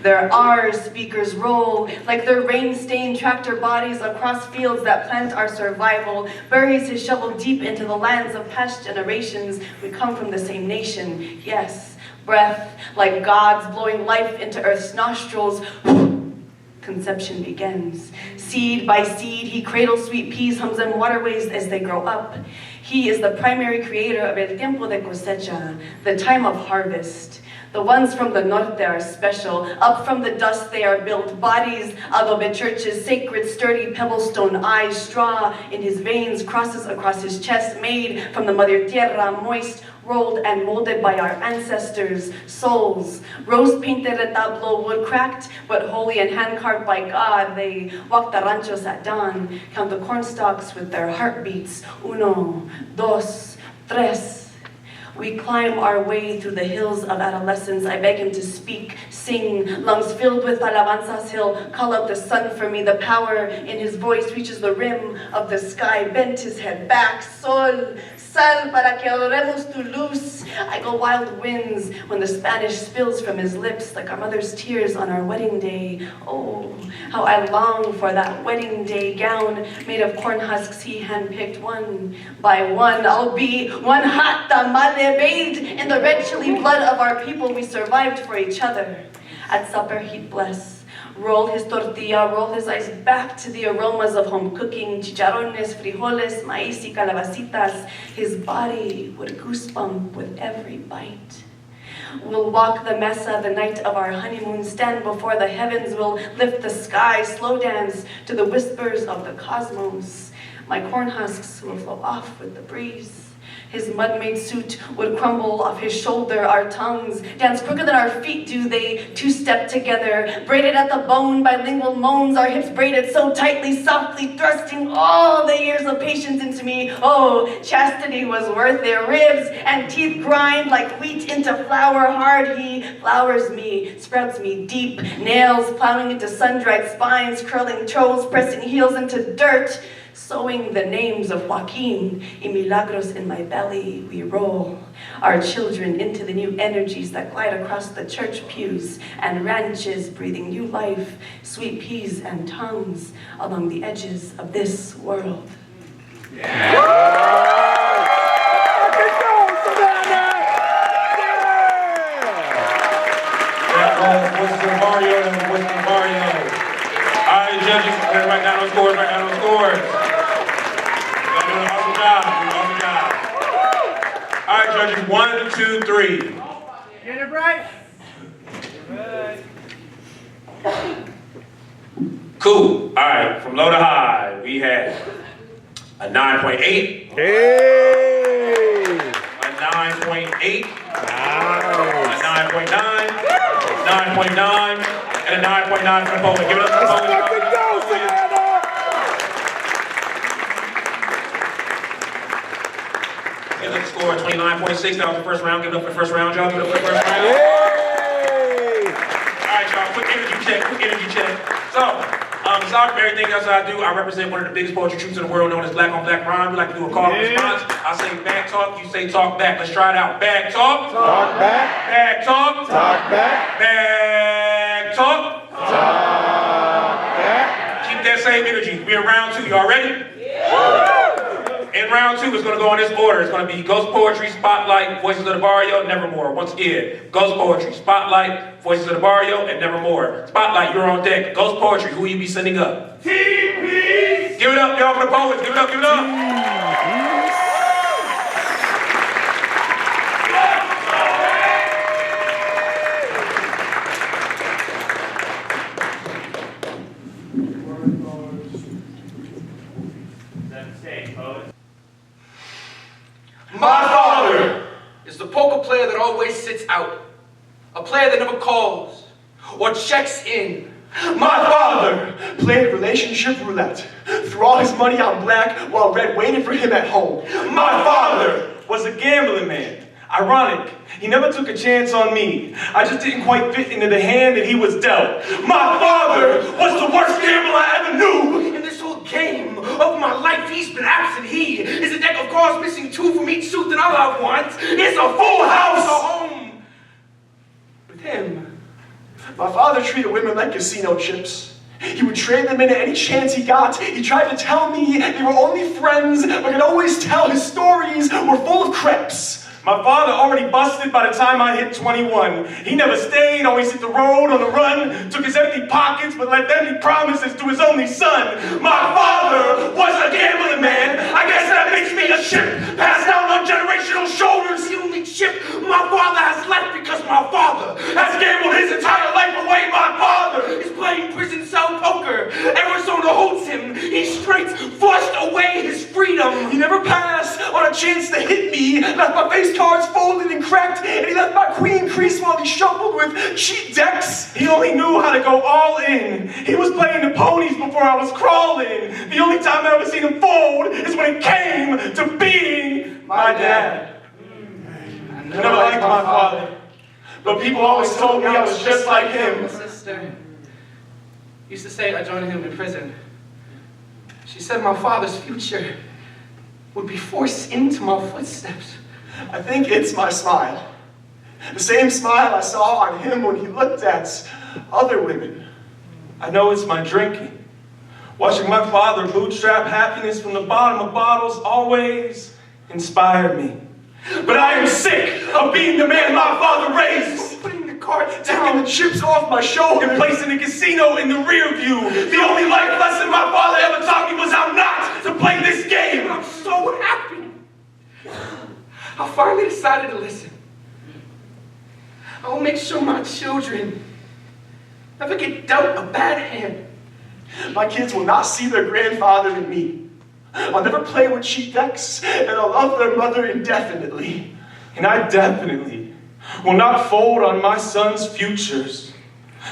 their R speakers roll like their rain-stained tractor bodies across fields that plant our survival, buries his shovel deep into the lands of past generations. We come from the same nation, yes. Breath like God's blowing life into earth's nostrils. Conception begins. Seed by seed, he cradles sweet peas, hums them waterways as they grow up. He is the primary creator of el tiempo de cosecha, the time of harvest. The ones from the norte are special. Up from the dust they are built. Bodies, adobe churches, sacred, sturdy, pebblestone eyes, straw in his veins, crosses across his chest, made from the mother tierra, moist, rolled and molded by our ancestors, souls, rose-painted retablo, wood cracked, but holy and hand-carved by God. They walk the ranchos at dawn, count the corn stalks with their heartbeats. Uno, dos, tres. We climb our way through the hills of adolescence. I beg him to speak, sing, lungs filled with alabanzas. He'll call out the sun for me. The power in his voice reaches the rim of the sky. Bent his head back. Sol, sal, para que adoremos tu luz. I go wild winds when the Spanish spills from his lips like our mother's tears on our wedding day. Oh, how I long for that wedding day gown made of corn husks he handpicked one by one. I'll be one hot tamale bathed in the red chili blood of our people. We survived for each other. At supper, he'd bless. Roll his tortilla, roll his eyes back to the aromas of home cooking, chicharrones, frijoles, maíz y calabacitas. His body would goosebump with every bite. We'll walk the mesa the night of our honeymoon, stand before the heavens, we'll lift the sky, slow dance to the whispers of the cosmos. My corn husks will flow off with the breeze.
His mud-made suit would crumble off his shoulder. Our tongues dance quicker than our feet do. They two-step together, braided at the bone, bilingual moans. Our hips braided so tightly, softly thrusting all the years of patience into me. Oh, chastity was worth it. Ribs and teeth grind like wheat into flour. Hard he flours me, scrubs me deep. Nails plowing into sun-dried spines, curling toes, pressing heels into dirt. Sewing the names of Joaquin y Milagros in my belly, we roll our children into the new energies that glide across the church pews and ranches, breathing new life, sweet peas and tongues along the edges of this world.
What's the Barrio? What's the Barrio? All right, judges, right down on scores, right down on scores. Y'all doing an awesome job. Awesome job. All right, judges, 1, 2, 3.
Get it right.
Cool. All right, from low to high, we had a 9.8.
Hey!
A 9.8. A 9.9. 9.9. And a 9.9 for the Bowens. Give it up for the Bowens.
Let's fucking go, Savannah!
Give it up the score, 29.6. That was the first round. Give it up for the first round, y'all. Give it up for the first round.
Hey!
All right, y'all. Quick energy check. Quick energy check. So, aside from everything else I do, I represent one of the biggest poetry troops in the world, known as Black on Black Rhyme. We like to do a call and response. I say back talk, you say talk back. Let's try it out. Back talk.
Talk back.
Back talk.
Talk back.
Back talk.
Talk back.
Keep that same energy. We're in round 2. Y'all ready? In round 2, it's going to go in this order. It's going to be Ghost Poetry, Spotlight, Voices of the Barrio, Nevermore. Once again, Ghost Poetry, Spotlight, Voices of the Barrio, and Nevermore. Spotlight, you're on deck. Ghost Poetry, who will you be sending up?
TP!
Give it up, y'all, for the poets. Give it up, give it up.
My father is the poker player that always sits out, a player that never calls or checks in.
My father played relationship roulette, threw all his money on black while red waited for him at home.
My father was a gambling man. Ironic, he never took a chance on me. I just didn't quite fit into the hand that he was dealt. My father was the worst gambler I ever knew.
In this whole game of my life, he's been absent. He is a deck of cards missing 2 from each suit, and all I want is a full house, a home.
With him, my father treated women like casino chips. He would trade them in at any chance he got. He tried to tell me they were only friends, but could always tell his stories were full of crepes.
My father already busted by the time I hit 21. He never stayed, always hit the road on the run, took his empty pockets, but left empty promises to his only son. My father was a gambling man. I guess that makes me a chip, passed down on generational shoulders.
The only chip my father has left because my father
has gambled his entire life away. My father
is playing prison cell poker. Arizona holds him. He straight flushed away his freedom.
He never passed on a chance to hit me, left my face cards folded and cracked, and he left my queen crease while he shuffled with cheap decks.
He only knew how to go all in. He was playing the ponies before I was crawling. The only time I ever seen him fold is when it came to being my dad. I never liked my father, but people always told me I was just like him.
My sister used to say I joined him in prison. She said my father's future would be forced into my footsteps.
I think it's my smile. The same smile I saw on him when he looked at other women.
I know it's my drinking. Watching my father bootstrap happiness from the bottom of bottles always inspired me. But I am sick of being the man my father raised.
Putting the card down, the chips off my shoulder,
and placing the casino in the rear view. The only life lesson my father ever taught me was how not to play this game.
I'm so happy. I finally decided to listen. I will make sure my children never get dealt a bad hand.
My kids will not see their grandfather in me. I'll never play with cheap decks, and I'll love their mother indefinitely. And I definitely will not fold on my son's futures.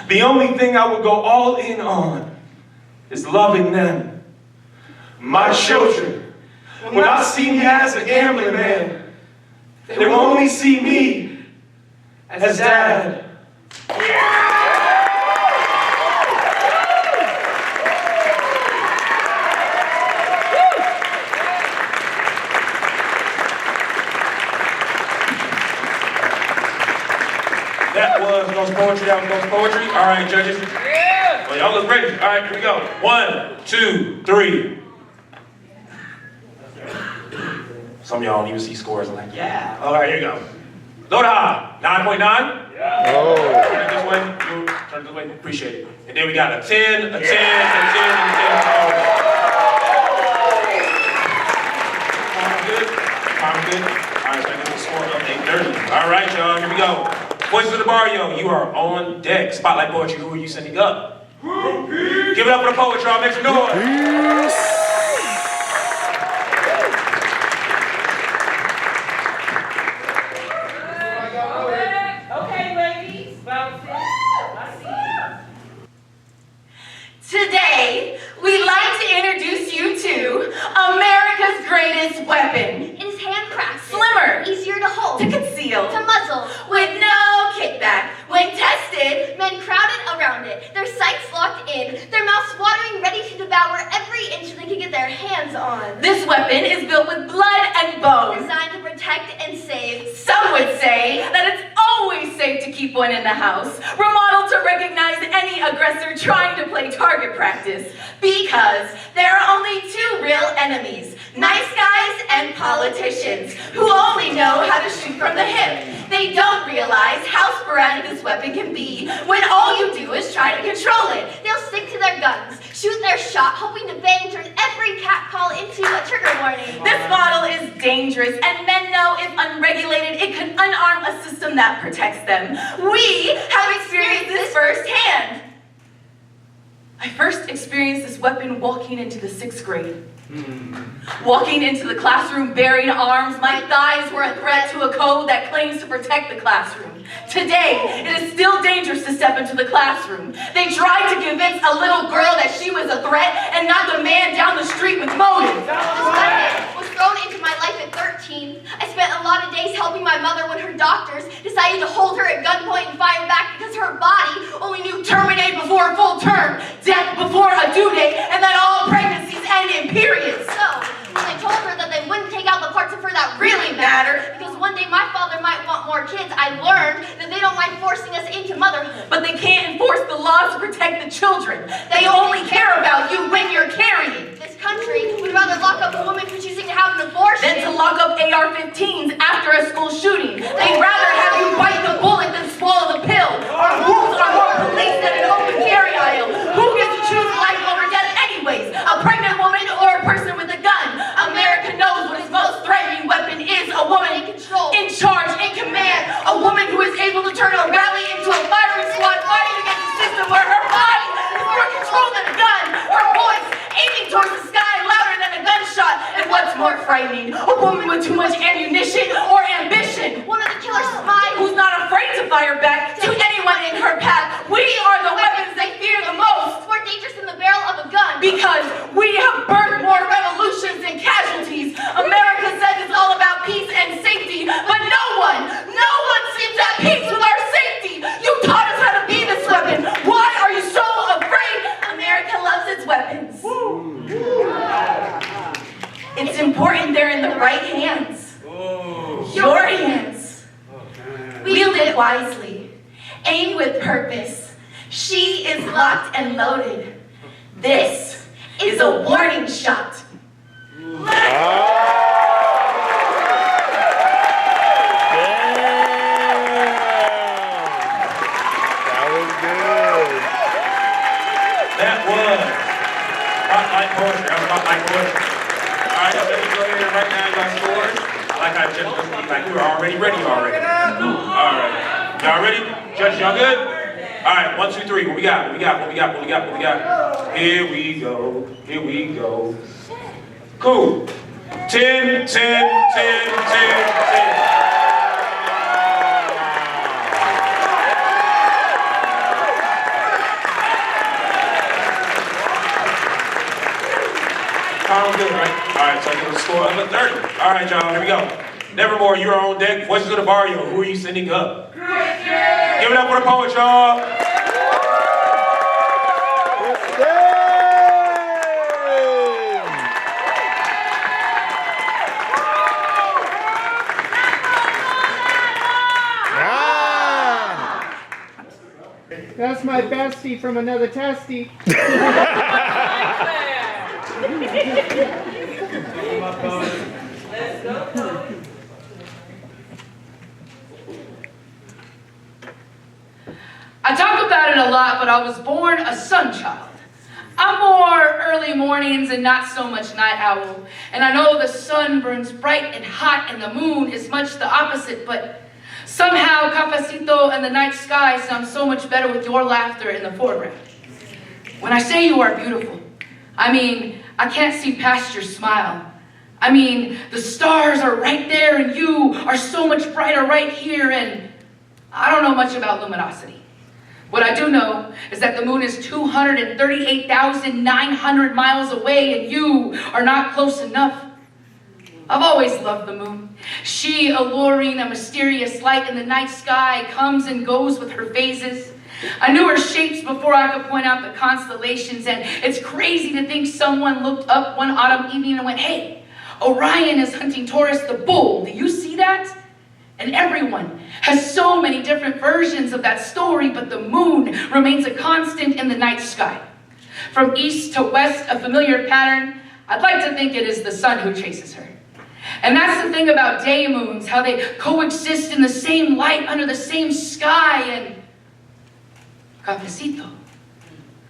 The only thing I will go all in on is loving them. My children will not see me as a gambling man. They will only see me as dad.
That was Ghost Poetry. That was Ghost Poetry. All right, judges. Yeah. Well, y'all look ready. All right, here we go. 1, 2, 3. Some of y'all don't even see scores. I'm like, yeah. All right, here we go. Low to high, 9.9. Yeah. Oh. Turn it this way. Turn it this way. Appreciate it. And then we got a 10, a 10, a 10, and a 10. Good. Good. All right, so I get the score up 8:30. All right, y'all. Here we go. Voices of the Barrio, you are on deck. Spotlight Poetry, who are you sending up? Give it up for the poet, y'all. Make some noise.
Okay, ladies. Bounce it. I see you. Today, we'd like to introduce you to America's greatest weapon.
It is handcrafted.
Slimmer.
Easier to hold.
To conceal.
To muzzle.
With no kickback. When tested,
men crowded around it, their sights locked in, their mouths watering, ready to devour every inch they could get their hands on.
This weapon is built with blood and bone.
Designed to protect and save.
Some would say that it's always safe to keep one in the house, remodeled to recognize any aggressor trying to play target practice. Because there are only two real enemies, nice guys and politicians, who only know how to shoot from the hip. They don't realize how sporadic this weapon can be when all you do is try to control it.
They'll stick to their guns, shoot their shot, hoping to bang turn every catcall into a trigger warning.
This model is dangerous, and men know if unregulated, it could unarm a system that protects them. We have experienced this firsthand. I first experienced this weapon walking into the 6th grade. Walking into the classroom bearing arms, my thighs were a threat to a code that claims to protect the classroom. Today, it is still dangerous to step into the classroom. They tried to convince a little girl that she was a threat and not the man down the street with motive.
This weapon was thrown into my life at 13. I spent a lot of days helping my mother when her doctors decided to hold her at gunpoint and fire back because her body only knew terminate before a full term, death before a due date, and that all pregnancies end in periods. So, when they told her that they wouldn't take out the parts of her that really matter, because one day my father might want more kids, I learned that they don't mind forcing us into motherhood.
But they can't enforce the laws to protect the children. They only care about you when you're carrying.
This country would rather lock up a woman for choosing to have an abortion
than to lock up AR-15s after a school shooting. They'd rather have you bite the bullet than swallow the pill. Our rules are more police than an open carry aisle. Who gets to choose life over death anyways? A pregnant woman or a person with a gun? America knows what its most threatening weapon is: a woman
in control,
in charge, in command, a woman who is able to turn a rally into a firing squad fighting against a system where her body is more controlled than a gun, her voice aiming towards the sky louder than a gunshot, and what's more frightening, a woman with too much ammunition or ambition.
One of the killer's smile,
who's not afraid to fire back to anyone in her path. We are the weapons they fear the most.
It's more dangerous than the barrel of a gun.
Because we have birthed more revolutions and casualties. America says it's all about peace and safety, but no one seems at peace with our safety. You taught us how to be this weapon. Why are you so afraid? America loves its weapons. It's important they're in the right hands. Your hands. Wield it wisely. Aim with purpose. She is locked and loaded. This is a warning shot.
That was Spotlight Poetry. That was Spotlight Poetry. All right, let me go ahead and write down your scores. Like I just like we were already ready already. All right, y'all ready? Judge, y'all good? All right, 1, 2, 3. What we got? What we got? What we got? What we got? What we got? Here we go. Here we go. Cool. 10, 10, 10, 10, 10. Sounds good, right? All right, so I get a score of a 30. All right, y'all, here we go. Nevermore, you're on deck. Voices of the Barrio. Who are you sending up? Give it up for the poet, y'all.
That's my bestie from another testy.
I talk about it a lot, but I was born a sun child. I'm more early mornings and not so much night owl. And I know the sun burns bright and hot and the moon is much the opposite, but somehow Cafecito and the night sky sound so much better with your laughter in the foreground. When I say you are beautiful, I mean, I can't see past your smile. I mean, the stars are right there and you are so much brighter right here, and I don't know much about luminosity. What I do know is that the moon is 238,900 miles away and you are not close enough. I've always loved the moon. She, alluring, a mysterious light in the night sky, comes and goes with her phases. I knew her shapes before I could point out the constellations, and it's crazy to think someone looked up one autumn evening and went, "Hey, Orion is hunting Taurus the bull. Do you see that?" And everyone has so many different versions of that story, but the moon remains a constant in the night sky. From east to west, a familiar pattern. I'd like to think it is the sun who chases her. And that's the thing about day moons, how they coexist in the same light under the same sky. And Cafecito,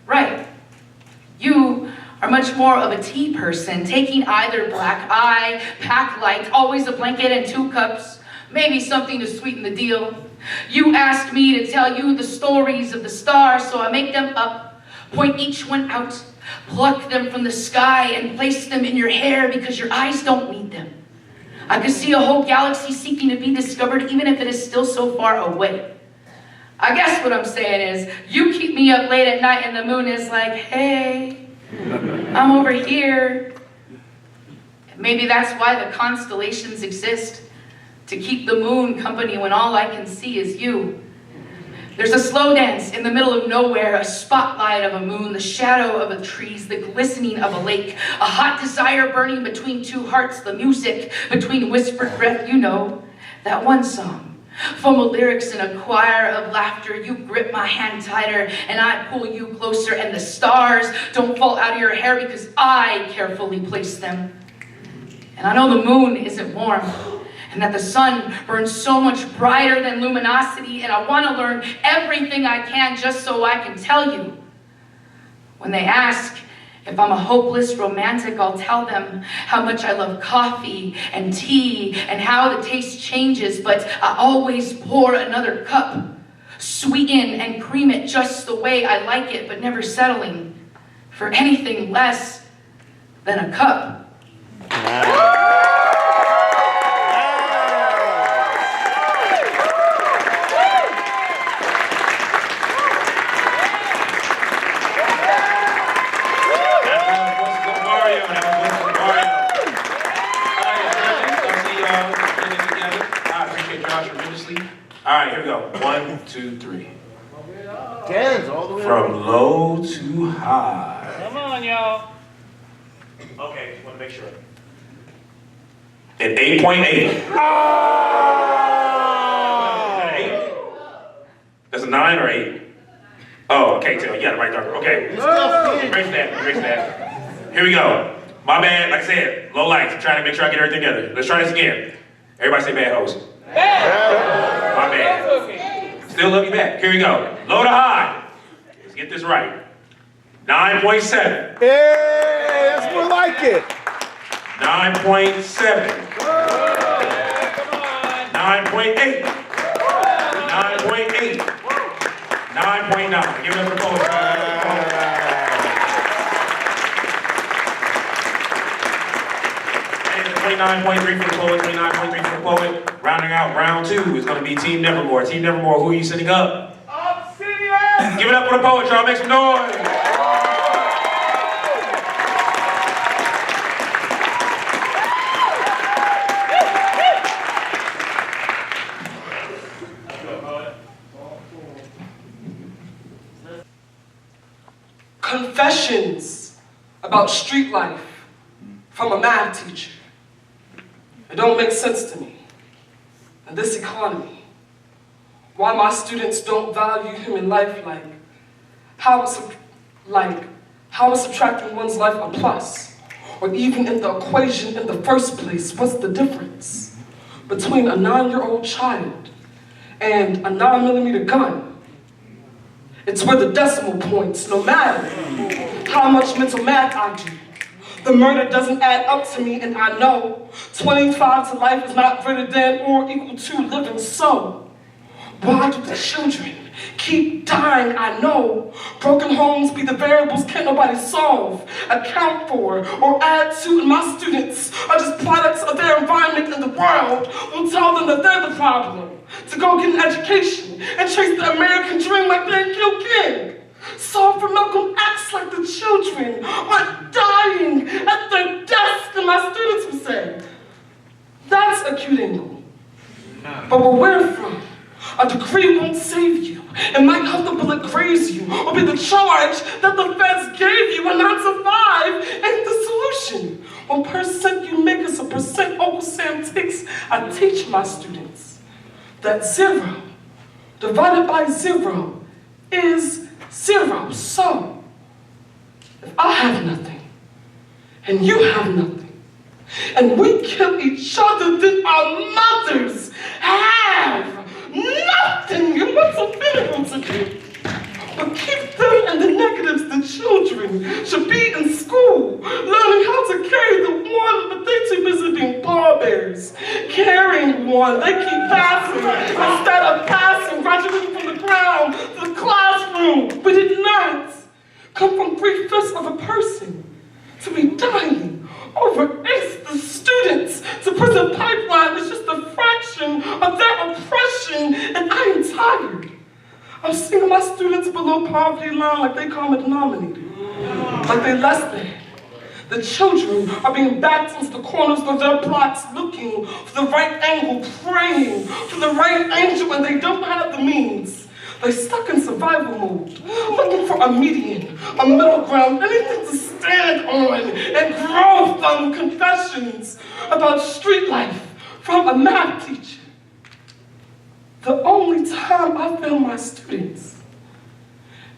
right, you are much more of a tea person, taking either black eye, pack light, always a blanket and 2 cups, maybe something to sweeten the deal. You asked me to tell you the stories of the stars, so I make them up, point each one out, pluck them from the sky and place them in your hair because your eyes don't need them. I could see a whole galaxy seeking to be discovered even if it is still so far away. I guess what I'm saying is, you keep me up late at night and the moon is like, "Hey, I'm over here." Maybe that's why the constellations exist, to keep the moon company when all I can see is you. There's a slow dance in the middle of nowhere, a spotlight of a moon, the shadow of the trees, the glistening of a lake, a hot desire burning between 2 hearts, the music between whispered breath, you know, that one song. Fumble lyrics in a choir of laughter, you grip my hand tighter and I pull you closer, and the stars don't fall out of your hair because I carefully place them. And I know the moon isn't warm, and that the sun burns so much brighter than luminosity, and I want to learn everything I can just so I can tell you. When they ask if I'm a hopeless romantic, I'll tell them how much I love coffee and tea and how the taste changes, but I always pour another cup, sweeten and cream it just the way I like it, but never settling for anything less than a cup.
All right, here we go. 1, 2, 3.
Tens all the way
From low to high.
Come on, y'all.
Okay, just want to make sure. An 8.8. Oh! That's a 9 or 8? Oh, I can't tell. You got it right there. Okay. Erase that. Here we go. My bad. Like I said, low lights. I'm trying to make sure I get everything together. Let's try this again. Everybody say bad host. Bad. My bad. Still love you back. Here we go. Low to high. Let's get this right. 9.7.
Hey, that's more like it.
9.7. 9.8. 9.8. 9.9. Give it up for both. 29.3 for the poet, 29.3 for the poet. Rounding out round 2 is going to be Team Nevermore. Team Nevermore, who are you sending up? Obsidian! Give it up for the poet, y'all. Make some noise.
Confessions about street life from a math teacher. It don't make sense to me. In this economy, why my students don't value human life like how is subtracting one's life a plus? Or even in the equation in the first place, what's the difference between a 9-year-old child and a 9mm gun? It's where the decimal points, no matter how much mental math I do. The murder doesn't add up to me, and I know 25 to life is not greater than or equal to living. So, why do the children keep dying? I know broken homes be the variables can't nobody solve, account for, or add to, and my students are just products of their environment, and the world will tell them that they're the problem. To go get an education and chase the American dream like they killed King. Solve for Malcolm X like the children are dying at their desk, and my students would say, that's a cute angle. But where we're from, a degree won't save you. It might help the bullet graze you, or be the charge that the feds gave you, and 9 to 5 ain't the solution. 1% you make is a percent Uncle Sam takes. I teach my students that 0 divided by 0 is 0. So, if I have nothing, and you have nothing, and we kill each other, then our mothers have nothing. And what's available to do? But keep them and the negatives. The children should be in school, learning how to carry the one, but they too busy being pallbearers. Carrying one, they keep passing instead of passing, graduating from the ground to the classroom. We did not come from 3/5 of a person to be dying over ace. The students to prison pipeline is just a fraction of their oppression, and I am tired. I'm seeing my students below poverty line like they common denominator, like they less than. The children are being backed into the corners of their plots, looking for the right angle, praying for the right angel, and they don't have the means. They're stuck in survival mode, looking for a median, a middle ground, anything to stand on and grow from. Confessions about street life from a math teacher. The only time I fail my students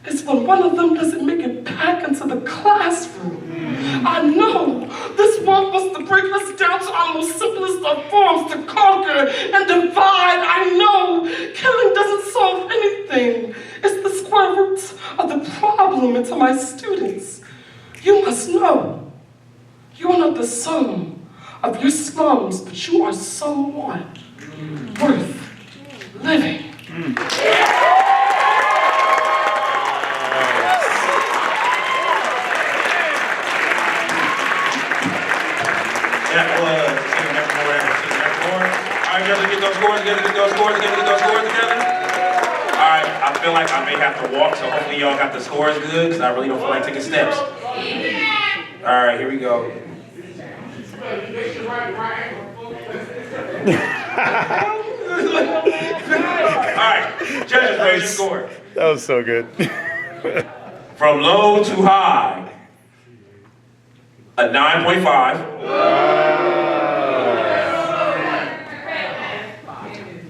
is when one of them doesn't make it back into the classroom. I know this world wants to break us down to our most simplest of forms, to conquer and divide. I know killing doesn't solve anything. It's the square root of the problem. And to my students, you must know you are not the sum of your slums, but you are someone worth living.
That was Team Nevermore and Team Nevermore. All right, y'all, get those scores together. All right, I feel like I may have to walk, so hopefully y'all got the scores good, because I really don't feel like taking steps. All right, here we go. Alright, judges, raise your score.
That was so good.
From low to high, a 9.5,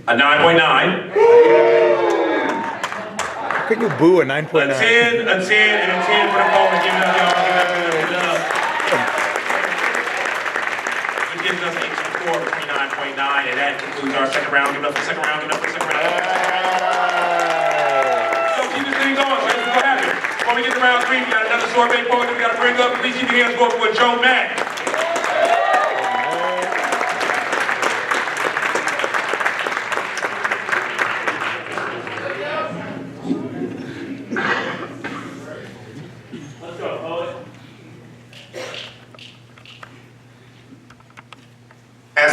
a 9.9,
How could you boo a 9.9?
a 10, and a 10 for the poet. Give it up, y'all. Give it up. Which gives us a score between 9.9, and that concludes our second round. Give it up for the second round. Give it up for the second round. So keep this thing going. So this is what happens. Before we get to round 3, we got another sorbet poet that we got to bring up. Please keep your hands going for Joe Mack.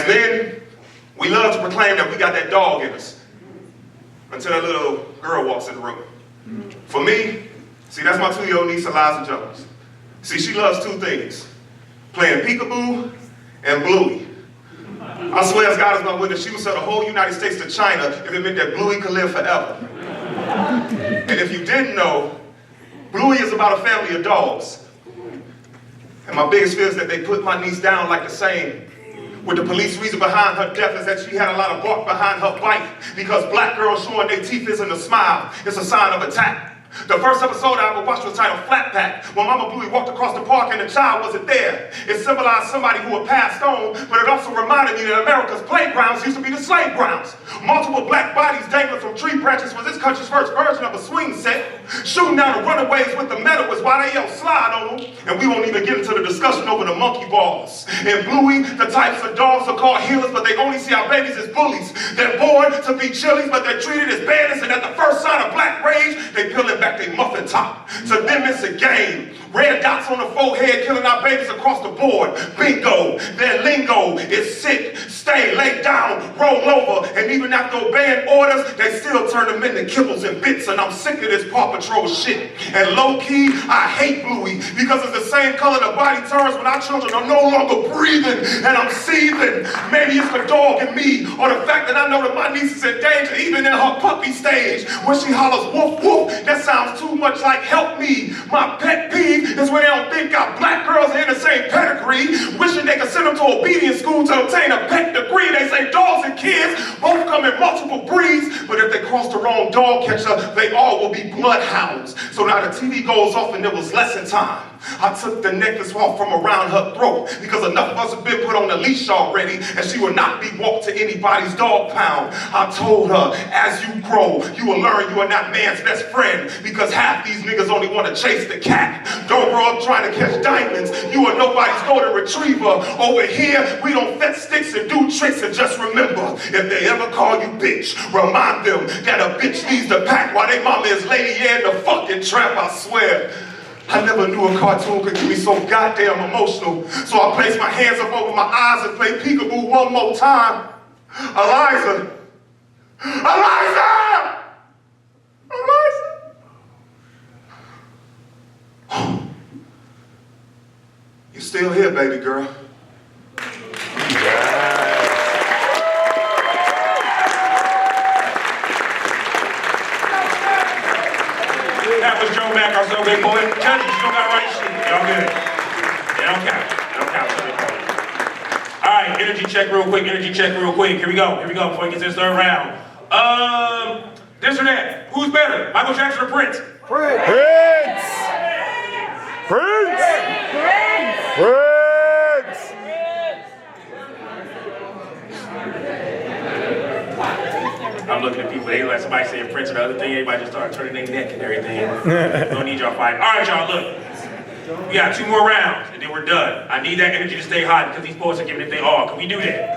As men, we love to proclaim that we got that dog in us until that little girl walks in the room. For me, see, that's my 2-year-old niece, Eliza Jones. See, she loves 2 things, playing peekaboo and Bluey. I swear as God is my witness, she would sell the whole United States to China if it meant that Bluey could live forever. And if you didn't know, Bluey is about a family of dogs. And my biggest fear is that they put my niece down like the same. With the police reason behind her death is that she had a lot of bark behind her bite because black girls showing their teeth isn't a smile, it's a sign of attack. The first episode I ever watched was titled Flat Pack, when Mama Bluey walked across the park and the child wasn't there. It symbolized somebody who had passed on, but it also reminded me that America's playgrounds used to be the slave grounds. Multiple black bodies dangling from tree branches was this country's first version of a swing set. Shooting down the runaways with the metal was why they yelled slide on them. And we won't even get into the discussion over the monkey balls. In Bluey, the types of dogs are called healers, but they only see our babies as bullies. They're born to be chillies, but they're treated as bandits, and at the first sign of black rage, they peel it back their muffin top. To them, it's a game. Red dots on the forehead, killing our babies across the board. Bingo. Their lingo is sit, stay, lay down, roll over, and even after obeying orders, they still turn them into kibbles and bits, and I'm sick of this Paw Patrol shit. And low-key, I hate Bluey, because it's the same color the body turns when our children are no longer breathing, and I'm seething. Maybe it's the dog in me, or the fact that I know that my niece is in danger, even in her puppy stage. When she hollers, woof, woof, that sounds too much like help me. My pet peeve is when they don't think our black girls are in the same pedigree, wishing they could send them to obedience school to obtain a pet degree. They say dogs and kids both come in multiple breeds, but if they cross the wrong dog catcher, they all will be bloodhounds. So now the TV goes off and it was lesson time. I took the necklace off from around her throat because enough of us have been put on the leash already, and she will not be walked to anybody's dog pound. I told her, as you grow, you will learn you are not man's best friend, because half these niggas only want to chase the cat. Don't grow up trying to catch diamonds. You are nobody's golden retriever. Over here, we don't fetch sticks and do tricks, and just remember, if they ever call you bitch, remind them that a bitch needs the pack while they mama is Lady in the fucking trap, I swear. I never knew a cartoon could get me so goddamn emotional. So I placed my hands up over my eyes and played peekaboo one more time. Eliza! Eliza! Eliza! You're still here, baby girl. That was Joe Mack, our so big boy. Judges, you don't got right shit. Y'all good. They don't count. They don't count. So big boy. All right, energy check real quick. Energy check real quick. Here we go. Here we go before we get to this third round. This or that. Who's better, Michael Jackson or Prince?
Prince! Prince! Prince! Prince!
I'm looking at people, they like somebody saying Prince or the other thing, everybody just started turning their neck and everything. Don't need y'all fighting. All right, y'all, look. We got 2 more rounds, and then we're done. I need that energy to stay hot because these poets are giving it their all. Can we do that?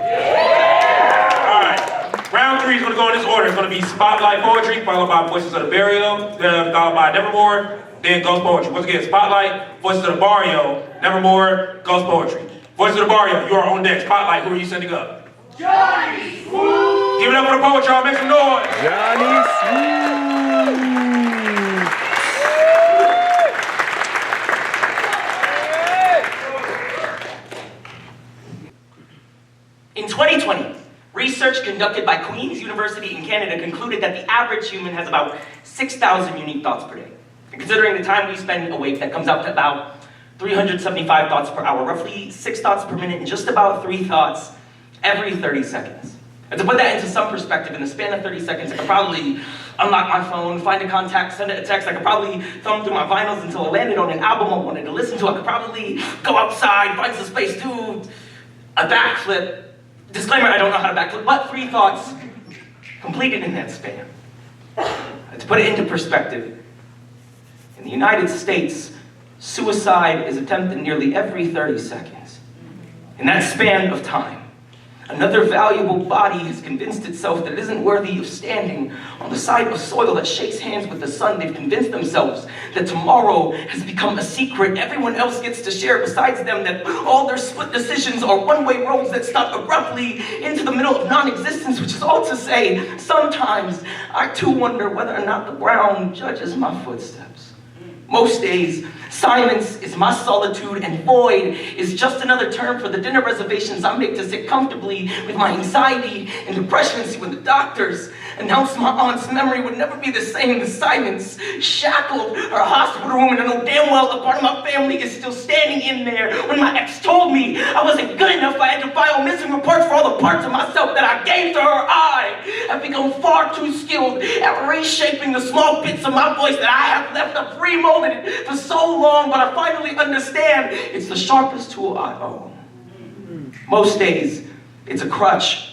All right. Round 3 is going to go in this order. It's going to be Spotlight Poetry, followed by Voices of the Barrio, followed by Nevermore, then Ghost Poetry. Once again, Spotlight, Voices of the Barrio, Nevermore, Ghost Poetry. Voices of the Barrio, you are on deck. Spotlight, who are you sending up? Johnny Swoop! Give it up for the poet, y'all. Make some noise.
Johnny Swoop!
In 2020, research conducted by Queen's University in Canada concluded that the average human has about 6,000 unique thoughts per day. And considering the time we spend awake, that comes out to about 375 thoughts per hour, roughly 6 thoughts per minute, and just about 3 thoughts every 30 seconds. And to put that into some perspective, in the span of 30 seconds, I could probably unlock my phone, find a contact, send it a text. I could probably thumb through my vinyls until I landed on an album I wanted to listen to. I could probably go outside, find some space, do a backflip. Disclaimer, I don't know how to backflip, but 3 thoughts completed in that span. And to put it into perspective, in the United States, suicide is attempted nearly every 30 seconds. In that span of time, Another valuable body has convinced itself that it isn't worthy of standing on the side of soil that shakes hands with the sun. They've convinced themselves that tomorrow has become a secret everyone else gets to share besides them, that all their split decisions are one-way roads that stop abruptly into the middle of non-existence, which is all to say, sometimes I too wonder whether or not the ground judges my footsteps. Most days, silence is my solitude, and void is just another term for the dinner reservations I make to sit comfortably with my anxiety and depression. See, when the doctors announced my aunt's memory would never be the same, the silence shackled her hospital room, and I know damn well a part of my family is still standing in there. When my ex told me I wasn't good enough, I had to file missing reports for all the parts of myself that I gave to her. I have become far too skilled at reshaping the small bits of my voice that I have left a free moment for so long, but I finally understand it's the sharpest tool I own. Most days, it's a crutch.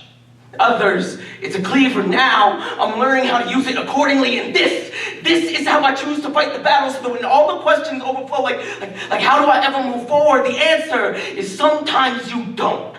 Others, it's a cleaver. Now, I'm learning how to use it accordingly, and this is how I choose to fight the battle, so that when all the questions overflow, like how do I ever move forward, the answer is sometimes you don't.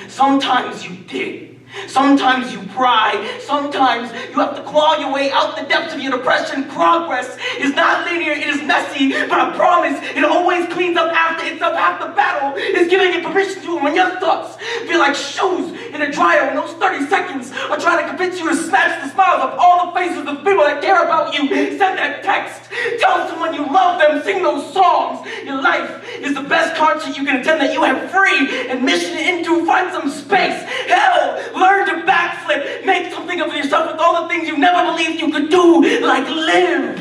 Sometimes you dig. Sometimes you pry. Sometimes you have to claw your way out the depths of your depression. Progress is not linear, it is messy, but I promise it always cleans up after it's up. Half the battle is giving it permission to, and when your thoughts feel like shoes in a dryer, when those 30 seconds are trying to convince you to smash the smiles of all the faces of the people that care about you, send that text, tell someone you love them, sing those songs. Your life is the best concert you can attend that you have free admission into. Find some space. Hell, learn to backflip. Make something of yourself with all the things you never believed you could do, like live.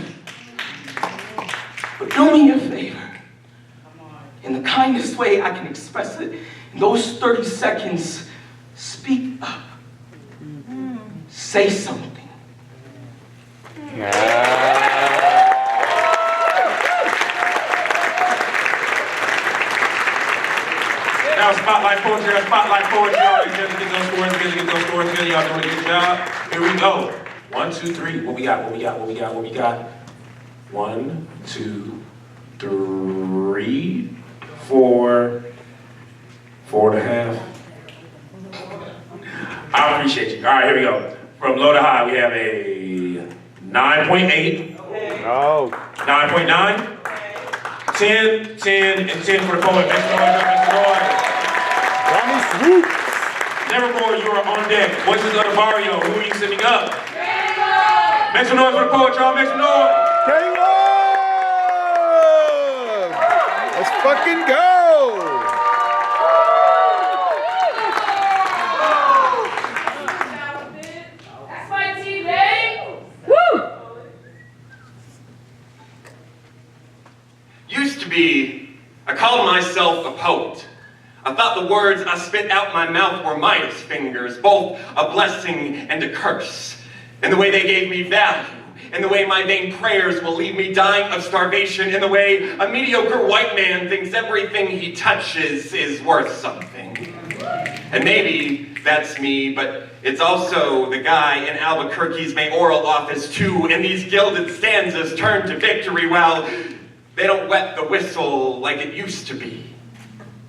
But do me a favor. In the kindest way I can express it, in those 30 seconds, speak up. Say something.
Now spotlight poetry, spotlight poetry. Y'all get those scores together, get those scores together. Y'all doing a good job. Here we go. 1, 2, 3. What we got? 1, 2, 3, 4, 4.5. I appreciate you. All right, here we go. From low to high, we have a 9.8.
No.
9.9. 10, 10, and 10 for the poet. Make some noise, make some noise. Nevermore, you are on deck. Voices of the Barrio. Who are you sending up? Make some noise for the poet, y'all. Make some noise.
Caleb! Let's fucking go!
That's my team, baby. Woo!
Used to be, I called myself a poet. I thought the words I spit out my mouth were Midas fingers, both a blessing and a curse. In the way they gave me value, in the way my vain prayers will leave me dying of starvation, in the way a mediocre white man thinks everything he touches is worth something. And maybe that's me, but it's also the guy in Albuquerque's mayoral office too, and these gilded stanzas turn to victory, well, they don't wet the whistle like it used to be.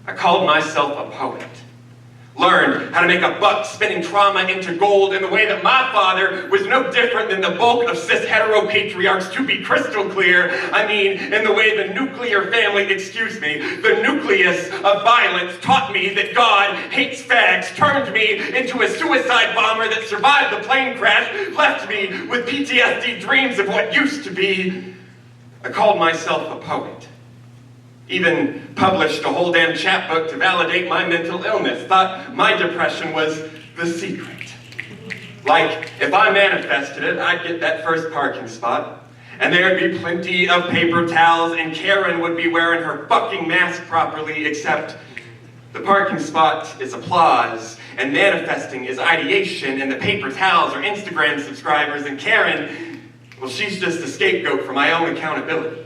I called myself a poet. Learned how to make a buck spinning trauma into gold in the way that my father was no different than the bulk of cis-hetero patriarchs, to be crystal clear. I mean, in the way the nuclear family, the nucleus of violence taught me that God hates fags, turned me into a suicide bomber that survived the plane crash, left me with PTSD dreams of what used to be. I called myself a poet. Even published a whole damn chapbook to validate my mental illness. Thought my depression was the secret. Like, if I manifested it, I'd get that first parking spot, and there'd be plenty of paper towels, and Karen would be wearing her fucking mask properly, except the parking spot is applause, and manifesting is ideation, and the paper towels are Instagram subscribers, and Karen, well, she's just a scapegoat for my own accountability.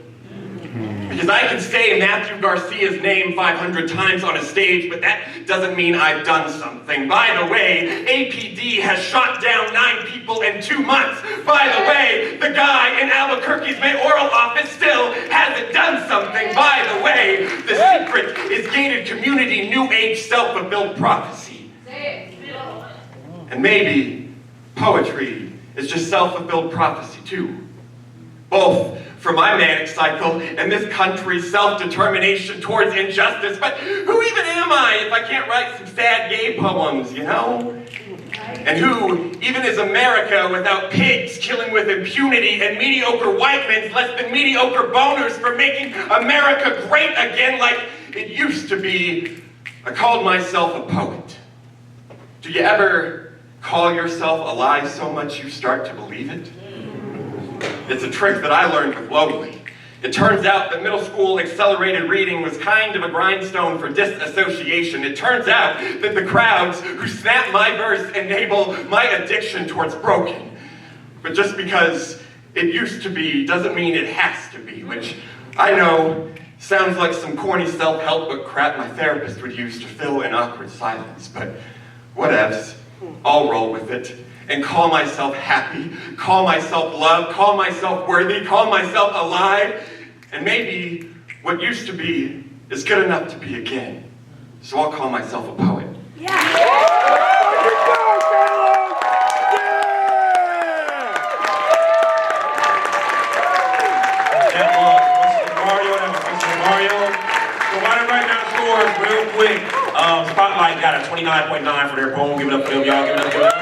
Because I can say Matthew Garcia's name 500 times on a stage, but that doesn't mean I've done something. By the way, APD has shot down 9 people in 2 months. By the way, the guy in Albuquerque's mayoral office still hasn't done something. By the way, the secret is gated community, new age, self-fulfilled prophecy. And maybe poetry is just self-fulfilled prophecy too. Both for my manic cycle and this country's self-determination towards injustice. But who even am I if I can't write some sad gay poems, you know? And who even is America without pigs killing with impunity and mediocre white men's less than mediocre boners for making America great again like it used to be? I called myself a poet. Do you ever call yourself a lie so much you start to believe it? It's a trick that I learned with Lowly. It turns out that middle school accelerated reading was kind of a grindstone for disassociation. It turns out that the crowds who snap my verse enable my addiction towards broken. But just because it used to be doesn't mean it has to be, which I know sounds like some corny self-help book crap my therapist would use to fill an awkward silence, but whatevs. I'll roll with it and call myself happy, call myself loved, call myself worthy, call myself alive. And maybe what used to be is good enough to be again. So I'll call myself a poet.
Barrio. So why don't write down scores real quick? Spotlight got a 29.9 for their poem. Give it up for them, y'all. Give it up, give it up.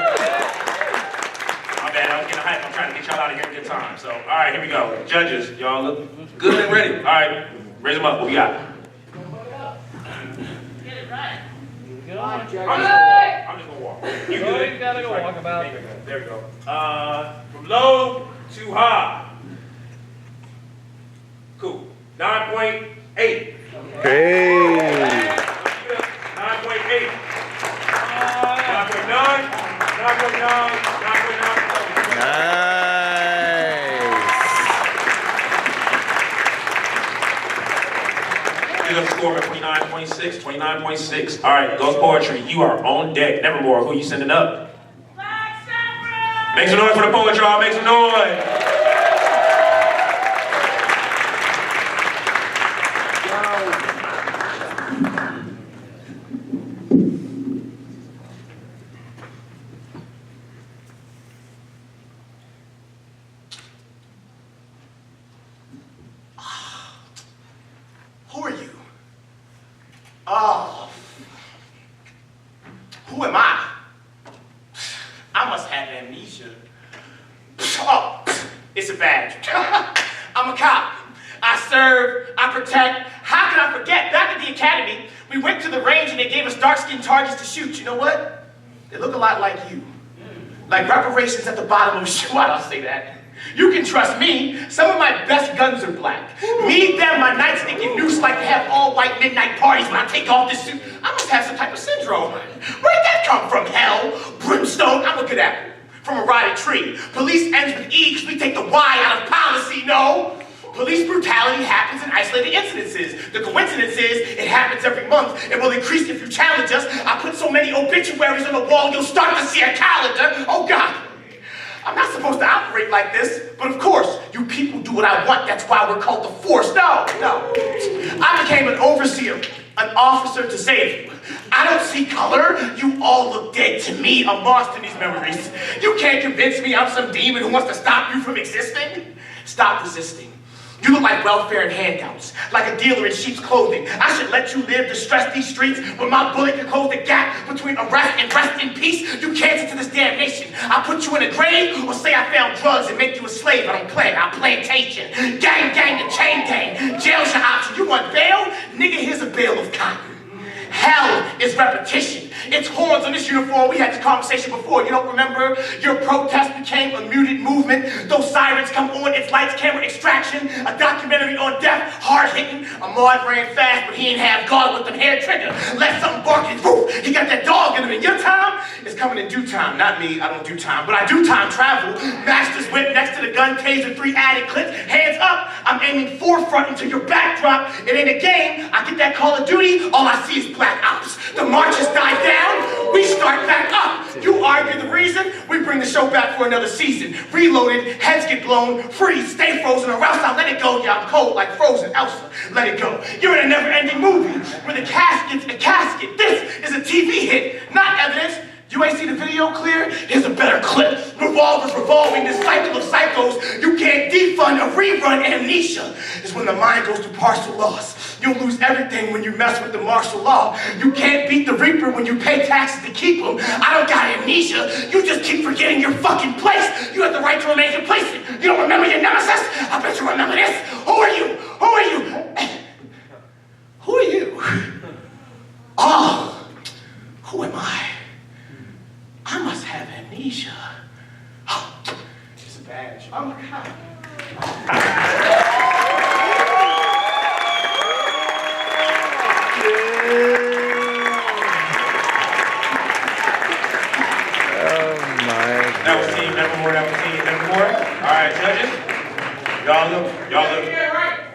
My bad, I was getting hyped. I'm trying to get y'all out of here in good time. So, all right, here we go. Judges, y'all look good and ready. All right, raise them up. What we got?
Get it right.
I'm just gonna walk. You good?
You gotta go walk about.
There we go. From low to high. Cool. 9.8.
Hey.
9.8. 9.9. 9.9.
Nice.
You're gonna score at 29.6. 29.6. All right, Ghost Poetry, you are on deck. Nevermore, who you sending up? Make some noise for the poet, y'all. Make some noise.
Who are you? Oh. Who am I? I must have amnesia. Oh, it's a badge. I'm a cop. I serve, I protect. How can I forget? Back at the academy, we went to the range and they gave us dark-skinned targets to shoot. You know what? They look a lot like you. Like reparations at the bottom of a shoe. Why don't I say that? You can trust me. Some of my best guns are black. Me, them, my nightstick and noose like to have all-white midnight parties when I take off this suit. I must have some type of syndrome. Where did that come from? Hell? Brimstone? I'm a good apple. From a rotted tree. Police ends with E because we take the Y out of policy, no? Police brutality happens in isolated incidences. The coincidence is, it happens every month and will increase if you challenge us. I put so many obituaries on the wall, you'll start to see a calendar. Oh God. I'm not supposed to operate like this, but of course, you people do what I want. That's why we're called the Force. No. I became an overseer, an officer to save you. I don't see color. You all look dead to me. I'm lost in these memories. You can't convince me I'm some demon who wants to stop you from existing. Stop resisting. You look like welfare and handouts, like a dealer in sheep's clothing. I should let you live to stress these streets when my bullet can close the gap between arrest and rest in peace. You can't to this damnation. I'll put you in a grave or say I found drugs and make you a slave. I don't play. I'll plantation. Gang, the chain gang. Jail's your option. You want bail? Nigga, here's a bale of cotton. Hell is repetition. It's horns on this uniform. We had this conversation before. You don't remember? Your protest became a muted movement. Those sirens come on. It's lights, camera, extraction. A documentary on death. Hard-hitting. Ahmad ran fast, but he ain't have God with them hair trigger. Let something bark and woof. He got that dog in him. And your time is coming in due time. Not me. I don't do time. But I do time travel. Master's whip next to the gun case with 3 added clips. Hands up. I'm aiming forefront into your backdrop. It ain't a game. I get that Call of Duty. All I see is black ops. The marches die down, we start back up. You argue the reason, we bring the show back for another season. Reloaded, heads get blown, freeze, stay frozen, or else I'll let it go. Yeah, I'm cold like Frozen, Elsa, let it go. You're in a never-ending movie where the casket's a casket. This is a TV hit, not evidence. You ain't see the video clear? Here's a better clip. Revolvers revolving, this cycle of psychos. You can't defund a rerun. Amnesia is when the mind goes to partial loss. You'll lose everything when you mess with the martial law. You can't beat the reaper when you pay taxes to keep him. I don't got amnesia. You just keep forgetting your fucking place. You have the right to remain complacent. You don't remember your nemesis? I bet you remember this. Who are you? Who are you? Who are you? Oh, who am I? I must have amnesia. Oh, it's a badge. Oh my God.
That was team Nevermore, that was team Nevermore. All right, judges. Y'all look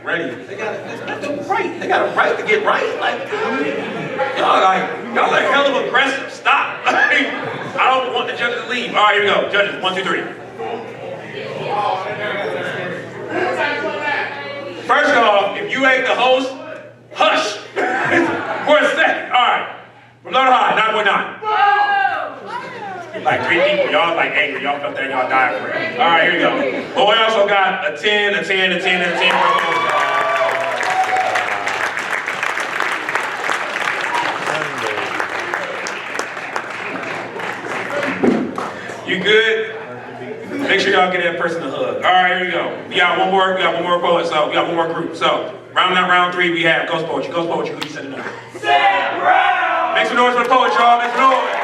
ready.
They got a right. They got a right to get right. Like,
y'all like hell of aggressive. Stop. I don't want the judges to leave. All right, here we go. Judges, 1, 2, 3. First off, if you ain't the host, hush. For a second. All right. From low to high, 9.9. Like 3 people. Y'all like angry. Y'all felt that in y'all diaphragm. All right, here we go. But we also got a 10, a 10, a 10, and a 10. You good? Make sure y'all get that person a hug. All right, here we go. We got one more poet, so we got one more group. So, rounding out round 3, we have Ghost Poetry. Ghost Poetry, who you sending up? Zachary! Make some noise for the poet, y'all. Make some noise.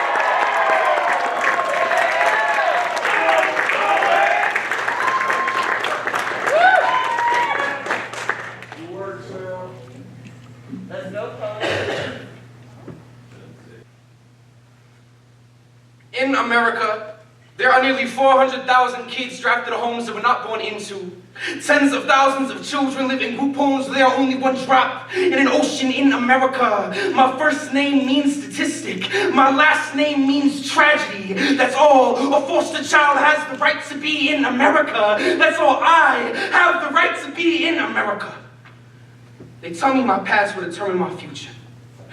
In America, there are nearly 400,000 kids drafted to homes that were not born into. Tens of thousands of children live in group homes where they are only one drop in an ocean in America. My first name means statistic. My last name means tragedy. That's all a foster child has the right to be in America. That's all I have the right to be in America. They tell me my past will determine my future.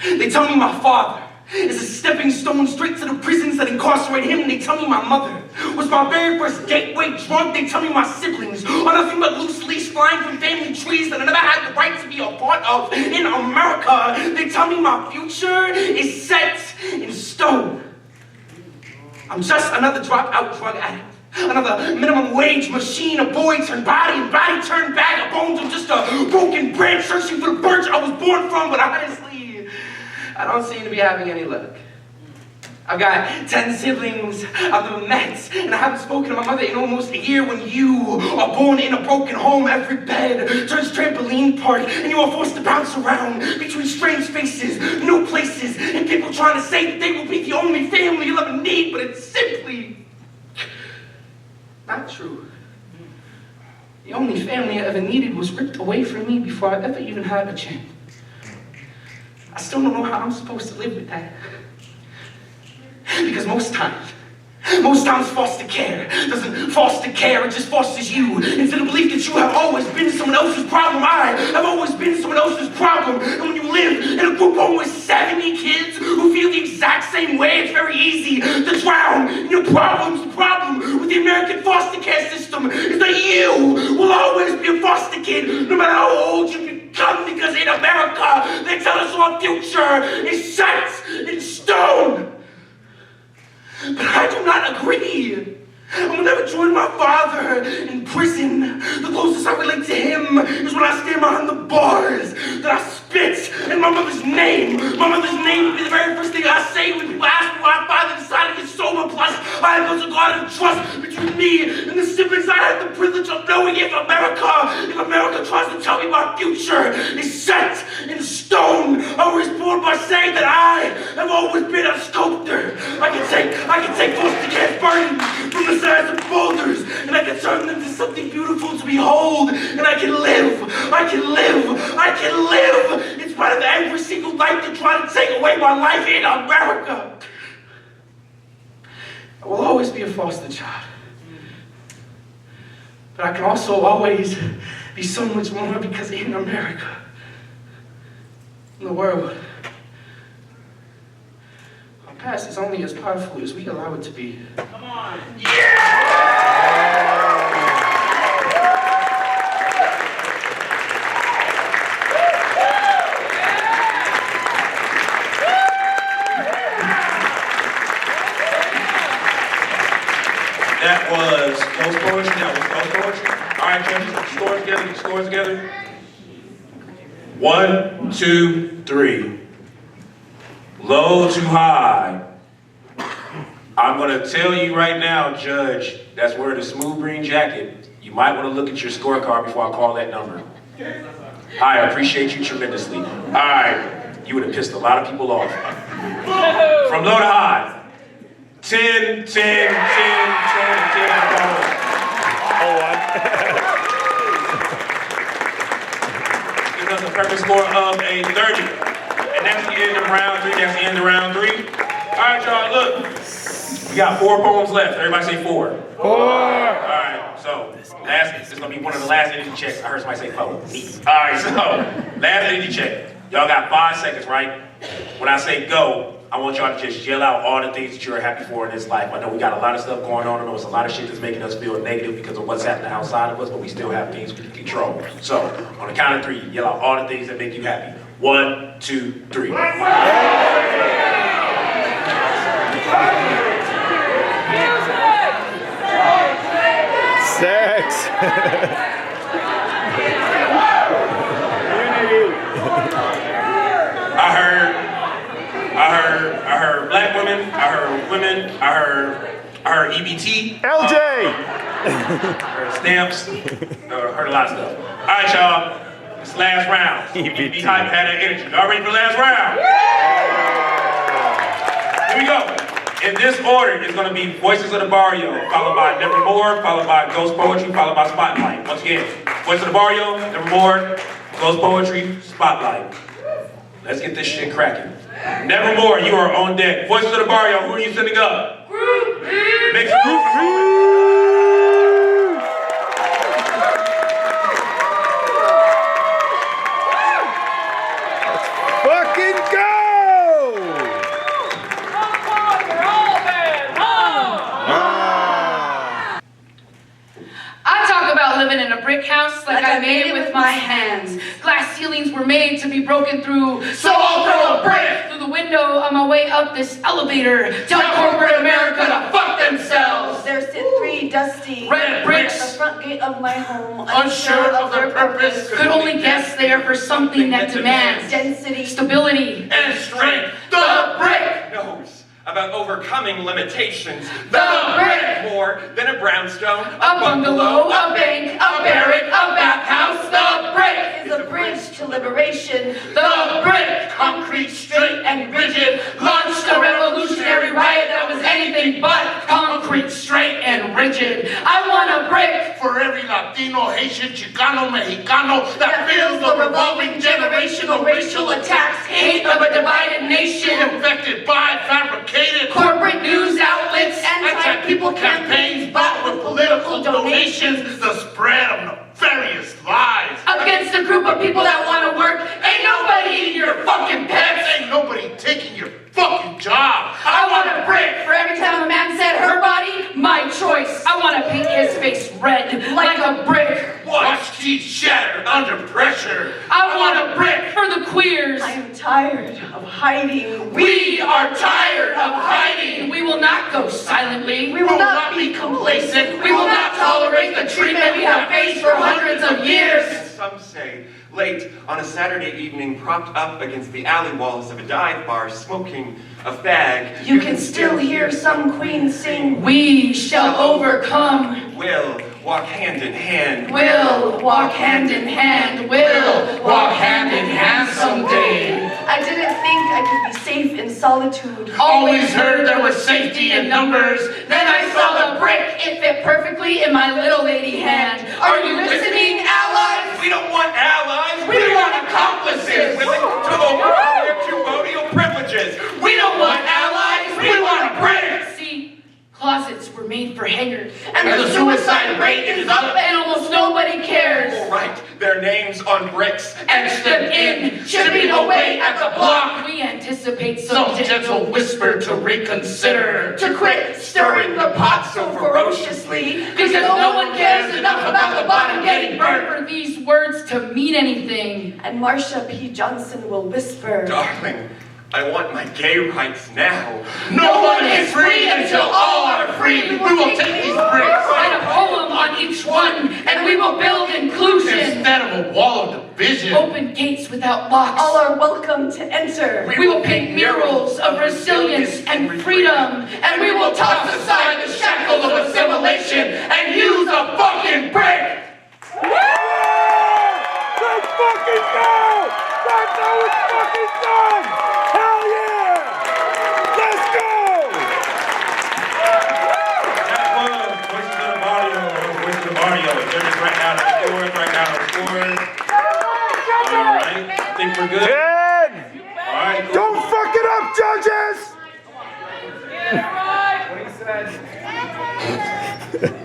They tell me my father is a stepping stone straight to the prisons that incarcerate him. They tell me my mother was my very first gateway drug. They tell me my siblings are nothing but loose leaves flying from family trees that I never had the right to be a part of in America. They tell me my future is set in stone. I'm just another dropout drug addict. Another minimum wage machine, a boy turned body, and body turned bag of bones. I'm just a broken branch searching for the birch I was born from, but honestly, I don't seem to be having any luck. I've got 10 siblings I've never met, and I haven't spoken to my mother in almost a year. When you are born in a broken home, every bed turns trampoline park, and you are forced to bounce around between strange faces, new places, and people trying to say that they will be the only family you'll ever need, but it's simply not true. The only family I ever needed was ripped away from me before I ever even had a chance. I still don't know how I'm supposed to live with that. Because most times foster care doesn't foster care, it just fosters you into the belief that you have always been someone else's problem. I have always been someone else's problem. And when you live in a group home with 70 kids who feel the exact same way, it's very easy to drown in your problems. The problem with the American foster care system is that you will always be a foster kid, no matter how old you become, because in America, they tell us our future is set in stone. But I do not agree. I will never join my father in prison. The closest I relate to him is when I stand behind the bars that I spit in my mother's name. My mother's name would be the very first thing I say when people ask me why my father decided to get sober. Plus, I have built a God of trust between me and the siblings I had the privilege of knowing. If America tries to tell me my future is set in stone, I will respond by saying that I have always been a sculptor. I can take foster care burdens from the size of boulders, and I can turn them into something beautiful to behold, and I can live in spite of every single life that try to take away my life in America. I will always be a foster child, but I can also always be so much more, because in America, in the world, our
past is only as powerful as we allow it to be.
Come on. That was Ghost Poetry. That was Ghost Poetry. All right, judges, get the scores together. 1, 2, 3. Low to high. I'm gonna tell you right now, Judge, that's wearing a smooth green jacket. You might want to look at your scorecard before I call that number. I appreciate you tremendously. All right, you would have pissed a lot of people off. From low to high. 10, 10, 10, 10, 10. Gives us a perfect score of a 30. And that's the end of round 3. That's the end of round 3. All right, y'all, look. We got 4 poems left. Everybody say 4. 4. All right, so this is going to be one of the last energy checks. I heard somebody say 4. All right, so last energy check. Y'all got 5 seconds, right? When I say go, I want y'all to just yell out all the things that you're happy for in this life. I know we got a lot of stuff going on. I know it's a lot of shit that's making us feel negative because of what's happening outside of us, but we still have things we can control. So, on the count of 3, yell out all the things that make you happy. 1, 2, 3.
Sex.
I heard black women, I heard women, I heard EBT.
LJ!
I heard stamps, heard a lot of stuff. All right, y'all, it's last round. EBT type had that energy. Y'all ready for the last round? Here we go. In this order, it's gonna be Voices of the Barrio, followed by Nevermore, followed by Ghost Poetry, followed by Spotlight. Once again, Voices of the Barrio, Nevermore, Ghost Poetry, Spotlight. Let's get this shit cracking. Nevermore, you are on deck. Voices of the Barrio, who are you sending up? Group B. Make some group
Let's fucking go!
I talk about living in a brick house like I made it with my hands. Glass ceilings were made to be broken through, so I'll throw a brick through the window on my way up this elevator. Tell corporate America to fuck themselves.
There sit 3 dusty
red bricks
at the front gate of my home,
unsure of their purpose, could only guess they are for something that demands
density,
stability,
and strength.
The brick
knows about overcoming limitations.
The brick!
More than a brownstone,
a bungalow, a bank, a barrack, a bathhouse. The brick
is a bridge to liberation.
The brick, concrete, straight and rigid, launched a revolutionary riot that was anything but concrete, straight and rigid. I want a brick
for every Latino, Haitian, Chicano, Mexicano that feels the revolving generational racial attacks,
hate of a divided nation,
infected by fabricated
corporate news outlets,
anti-people campaigns bought with political donations, the spread of nefarious lies
against a group of people that want to work. Ain't nobody eating your fucking pets.
Ain't nobody taking your fucking job.
I want a brick for every time a man said her body, my choice. I want to paint his face red like a brick.
Watch teeth shatter under pressure.
I want a brick for the queers.
I am tired of hiding.
We are tired of hiding. We will not go silently.
We will not be complacent.
We will not tolerate the treatment we have faced for hundreds of years.
Some say, late on a Saturday evening, propped up against the alley walls of a dive bar, smoking a fag.
You can still hear some queen sing,
"We shall overcome."
We'll walk hand in hand.
We'll walk hand in hand. We'll walk hand in hand someday.
I didn't think I could be safe in solitude.
Always heard there was safety in numbers. Then I saw the brick. It fit perfectly in my little lady hand. Are you listening, allies?
We don't want allies.
We want accomplices.
Willing to overcome their tutorial privileges.
We don't want allies. We want a brick. See, closets were made for hangers.
And the suicide rate is up.
And almost nobody cares.
All right, their names on bricks.
Etched them in, chipping away at the block. We anticipate
anticipate
Some gentle whisper to reconsider, to quit stirring the pot so ferociously, because no one cares enough about the bottom getting burnt
for these words to mean anything.
And Marsha P. Johnson will whisper,
Darling, I want my gay rights now.
No one is free until all are free. We will take these bricks,
write a poem on each one, and we will build inclusion.
instead of a wall of division.
Open gates without locks.
all are welcome to enter.
We will paint murals of resilience and freedom,
And we will toss aside the shackles of assimilation and use a fucking brick.
Let's fucking go! That's how it's fucking done! Hell yeah! Let's go! That was Voices of the Barrio. Voices of the Barrio. Judges right now the scores, right now the scores. Alright, I think we're good. 10! Alright, cool. Don't fuck it up, judges!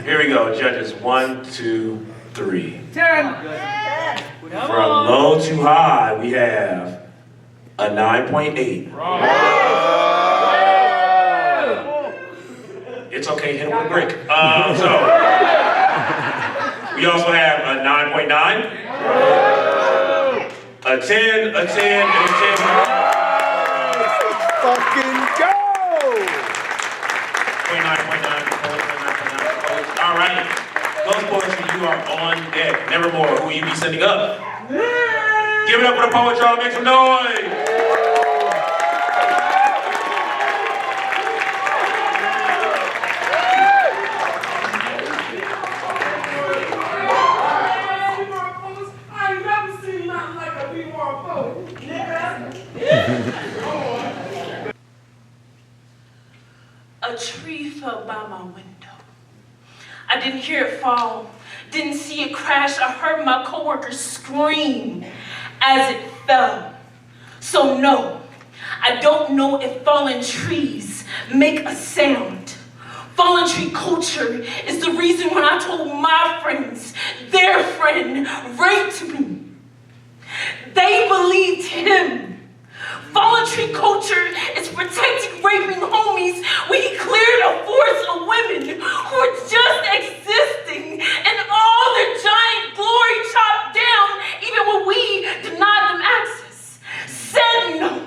Here we go, judges. 1, 2, 3.
10.
From low to high, we have a 9.8. It's okay, hit him with a brick. We also have a 9.9, a 10, a 10, and a 10.
Fucking go!
29.9. All right. Those poetry, you are on deck. Nevermore, who will you be sending up? Give it up for the poet, y'all. Make some noise.
A tree fell by my window. I didn't hear it fall, didn't see it crash. I heard my coworkers scream as it fell. So no, I don't know if fallen trees make a sound. Fallen tree culture is the reason when I told my friends, their friend raped me. They believed him. Fallen tree culture is protecting raping homies when he cleared a force of women who are just existing and all their giant glory chopped down even when we denied them access. Said no,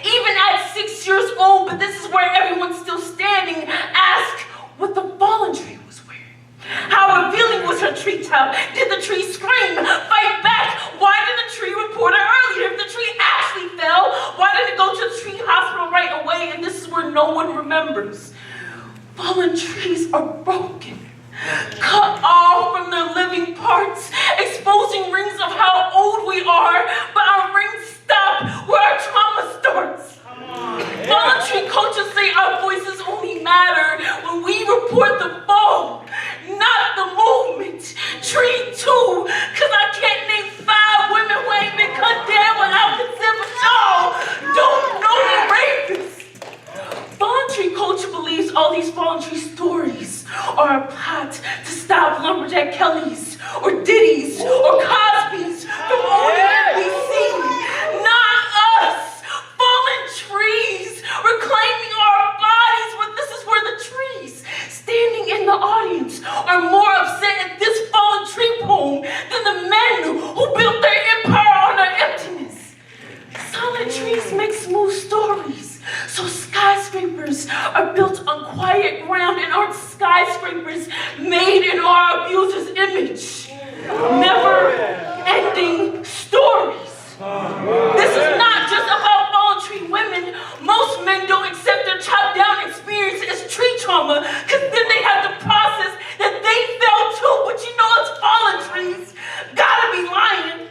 even at 6 years old, but this is where everyone's still standing. Ask what the fallen tree was wearing. How revealing was her tree top? Did the tree scream? Fight back? Why did the tree report it earlier? If the tree actually fell, why did it go to the tree hospital right away? And this is where no one remembers. Fallen trees are broken, cut off from their living parts, exposing rings of how old we are, but our rings stop where our trauma starts. Fallen tree cultures say our voices only matter when we report the fall, not the movement. Tree 2, cause I can't name 5 women who ain't been cut down without consent, but y'all don't know the rapists. Fallen tree culture believes all these fallen tree stories are a plot to stop lumberjack Kellys or Diddy's or Cosby's from owning NBC. Not us. Fallen trees reclaiming our bodies, but this is where the trees standing in the audience are more upset at this fallen tree poem than the men who built their empire on our emptiness. Silent trees make smooth stories, so skyscrapers are built on quiet ground and aren't skyscrapers made in our abuser's image. Never-ending stories. This is not just about fallen tree women. Most men don't accept their chopped down experience as tree trauma, because then they have to process that they fell too. But you know it's fallen trees. Gotta be lying.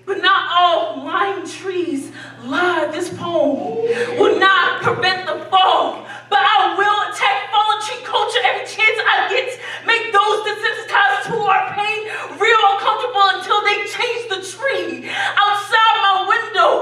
But not all lying trees lie. This poem will not prevent the fall, but I will attack fallen tree culture every chance I get. Make those desensitized to our pain real uncomfortable until they change the tree outside my window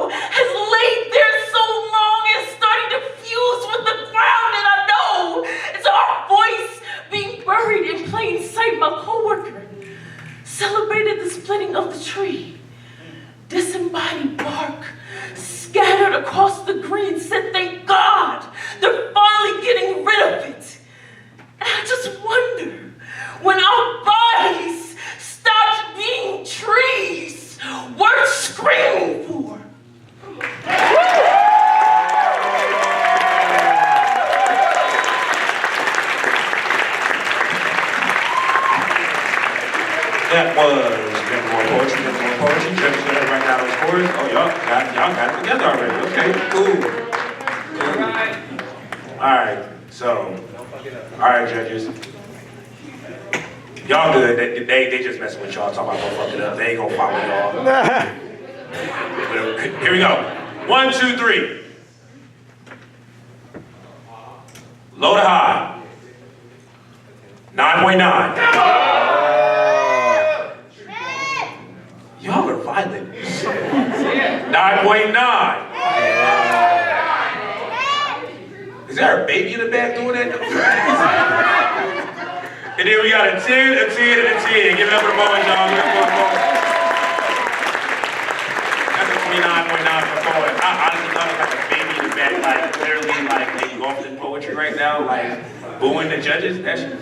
together already. Okay, cool. All right, so, all right, judges. Y'all good. They just messing with y'all, talking about gonna fuck it up. They ain't gonna follow y'all. Here we go. 1, 2, 3. Low to high. 9.9. Y'all are violent. 9.9. Is there a baby in the back doing that? And then we got a 10, a 10, and a 10. Give it up for the Bowens, y'all. Give it up for the Bowens. That's a 29.9 for Bowens. I honestly thought it was like a baby in the back, like literally like they often poetry right now, like booing the judges. That shit.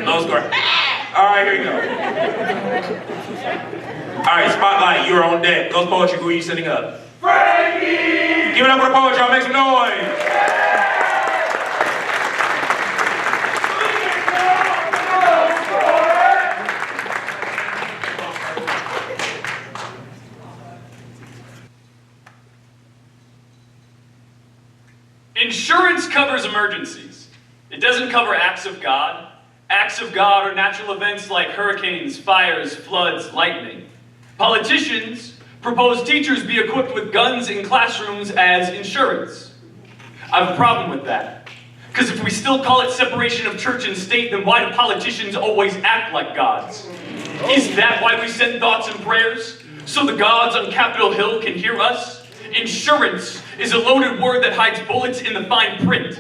Low score. All right, here we go. All right, spotlight, you're on deck. Ghost Poetry, who are you sending up? Frankie! Give it up for the poets, y'all. Make some noise.
Insurance covers emergencies. It doesn't cover acts of God. Acts of God are natural events like hurricanes, fires, floods, lightning. Politicians propose teachers be equipped with guns in classrooms as insurance. I have a problem with that. Because if we still call it separation of church and state, then why do politicians always act like gods? Is that why we send thoughts and prayers? So the gods on Capitol Hill can hear us? Insurance is a loaded word that hides bullets in the fine print.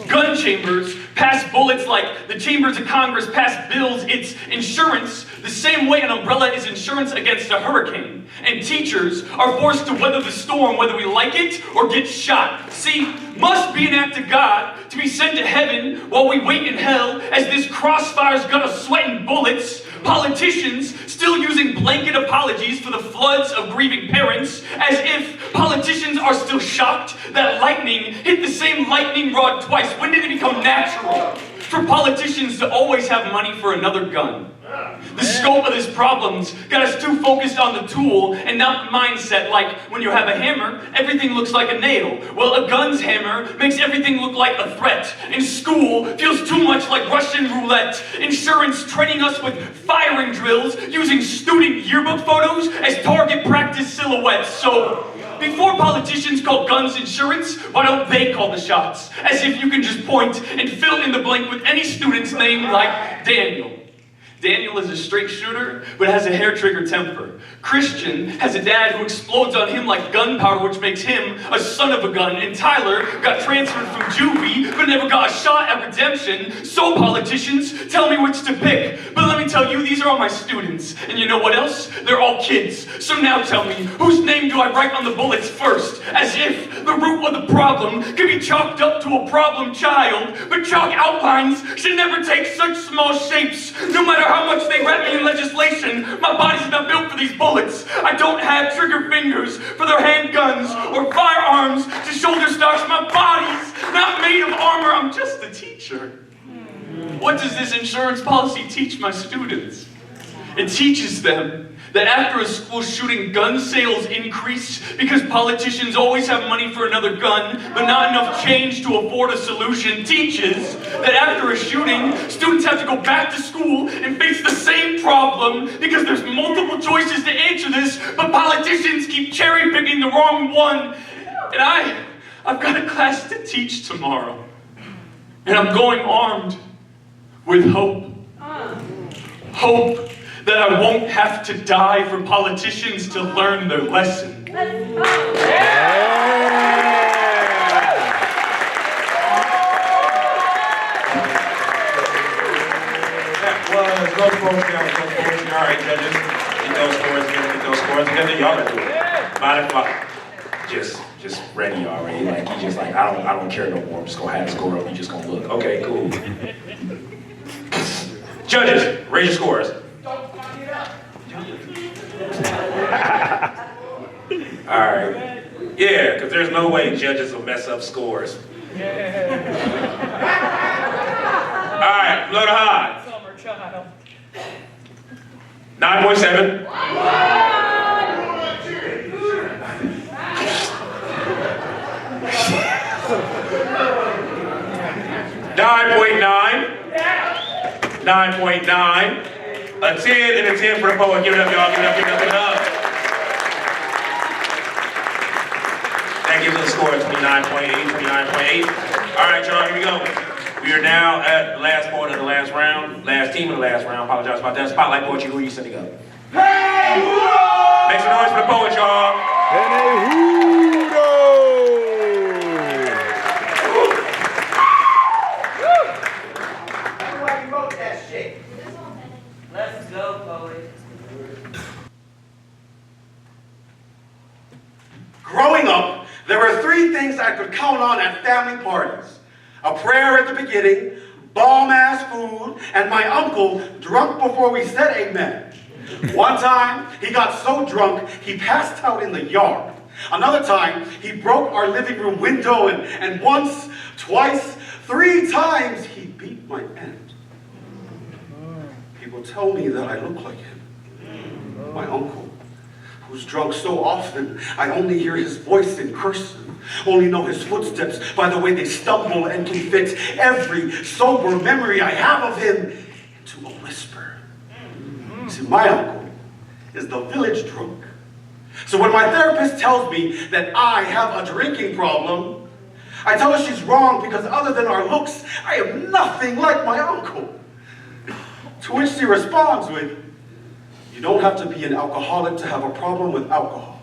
Gun chambers pass bullets like the chambers of Congress pass bills. It's insurance the same way an umbrella is insurance against a hurricane. And teachers are forced to weather the storm whether we like it or get shot. See, must be an act of God to be sent to heaven while we wait in hell as this crossfire's gonna sweating bullets. Politicians still using blanket apologies for the floods of grieving parents, as if politicians are still shocked that lightning hit the same lightning rod twice. When did it become natural for politicians to always have money for another gun? The scope of this problem's got us too focused on the tool and not the mindset, like when you have a hammer, everything looks like a nail. Well, a gun's hammer makes everything look like a threat. In school, feels too much like Russian roulette. Insurance training us with firing drills, using student yearbook photos as target practice silhouettes. So, before politicians call guns insurance, why don't they call the shots? As if you can just point and fill in the blank with any student's name like Daniel. Daniel is a straight shooter, but has a hair-trigger temper. Christian has a dad who explodes on him like gunpowder, which makes him a son of a gun. And Tyler got transferred from juvie, but never got a shot at redemption. So politicians, tell me which to pick. But let me tell you, these are all my students. And you know what else? They're all kids. So now tell me, whose name do I write on the bullets first? As if the root of the problem could be chalked up to a problem child. But chalk outlines should never take such small shapes. No matter how much they wrap me in legislation, my body's not built for these bullets. I don't have trigger fingers for their handguns or firearms to shoulder stars. My body's not made of armor. I'm just a teacher. What does this insurance policy teach my students? It teaches them that after a school shooting, gun sales increase because politicians always have money for another gun, but not enough change to afford a solution. Teaches that after a shooting, students have to go back to school and face the same problem because there's multiple choices to answer this, but politicians keep cherry-picking the wrong one. And I've got a class to teach tomorrow, and I'm going armed with hope. Hope that I won't have to die for politicians to learn their lesson.
That was Ghost Poetry. All right, judges. Get those scores together. Y'all are doing it. Mind if I just ready already. Like you just like I don't care no more. I'm just gonna have the score up. You just gonna look. Okay, cool. Judges, raise your scores. Alright. Yeah, because there's no way judges will mess up scores. Alright, low to high. 9.7. 9.9. 9.9. A 10 and a 10 for the poet. Give it up, y'all. Give it up, give it up, give it up. That gives us a score of 29.8, 29.8. All right, y'all, here we go. We are now at the last point of the last round. Last team of the last round. Apologize about that. Spotlight Poetry, who are you sending up?
Penehuro!
Make some noise for the poet, y'all.
Penehuro!
Everybody wrote that shit.
Let's go, poet.
Growing up, there were three things I could count on at family parties. A prayer at the beginning, bomb-ass food, and my uncle drunk before we said amen. One time, he got so drunk, he passed out in the yard. Another time, he broke our living room window, and once, twice, 3 times, he beat my aunt. People tell me that I look like him. My uncle, who's drunk so often, I only hear his voice in cursive. Only know his footsteps by the way they stumble and can fit every sober memory I have of him into a whisper. See, my uncle is the village drunk. So when my therapist tells me that I have a drinking problem, I tell her she's wrong because other than our looks, I am nothing like my uncle. To which she responds with, "You don't have to be an alcoholic to have a problem with alcohol."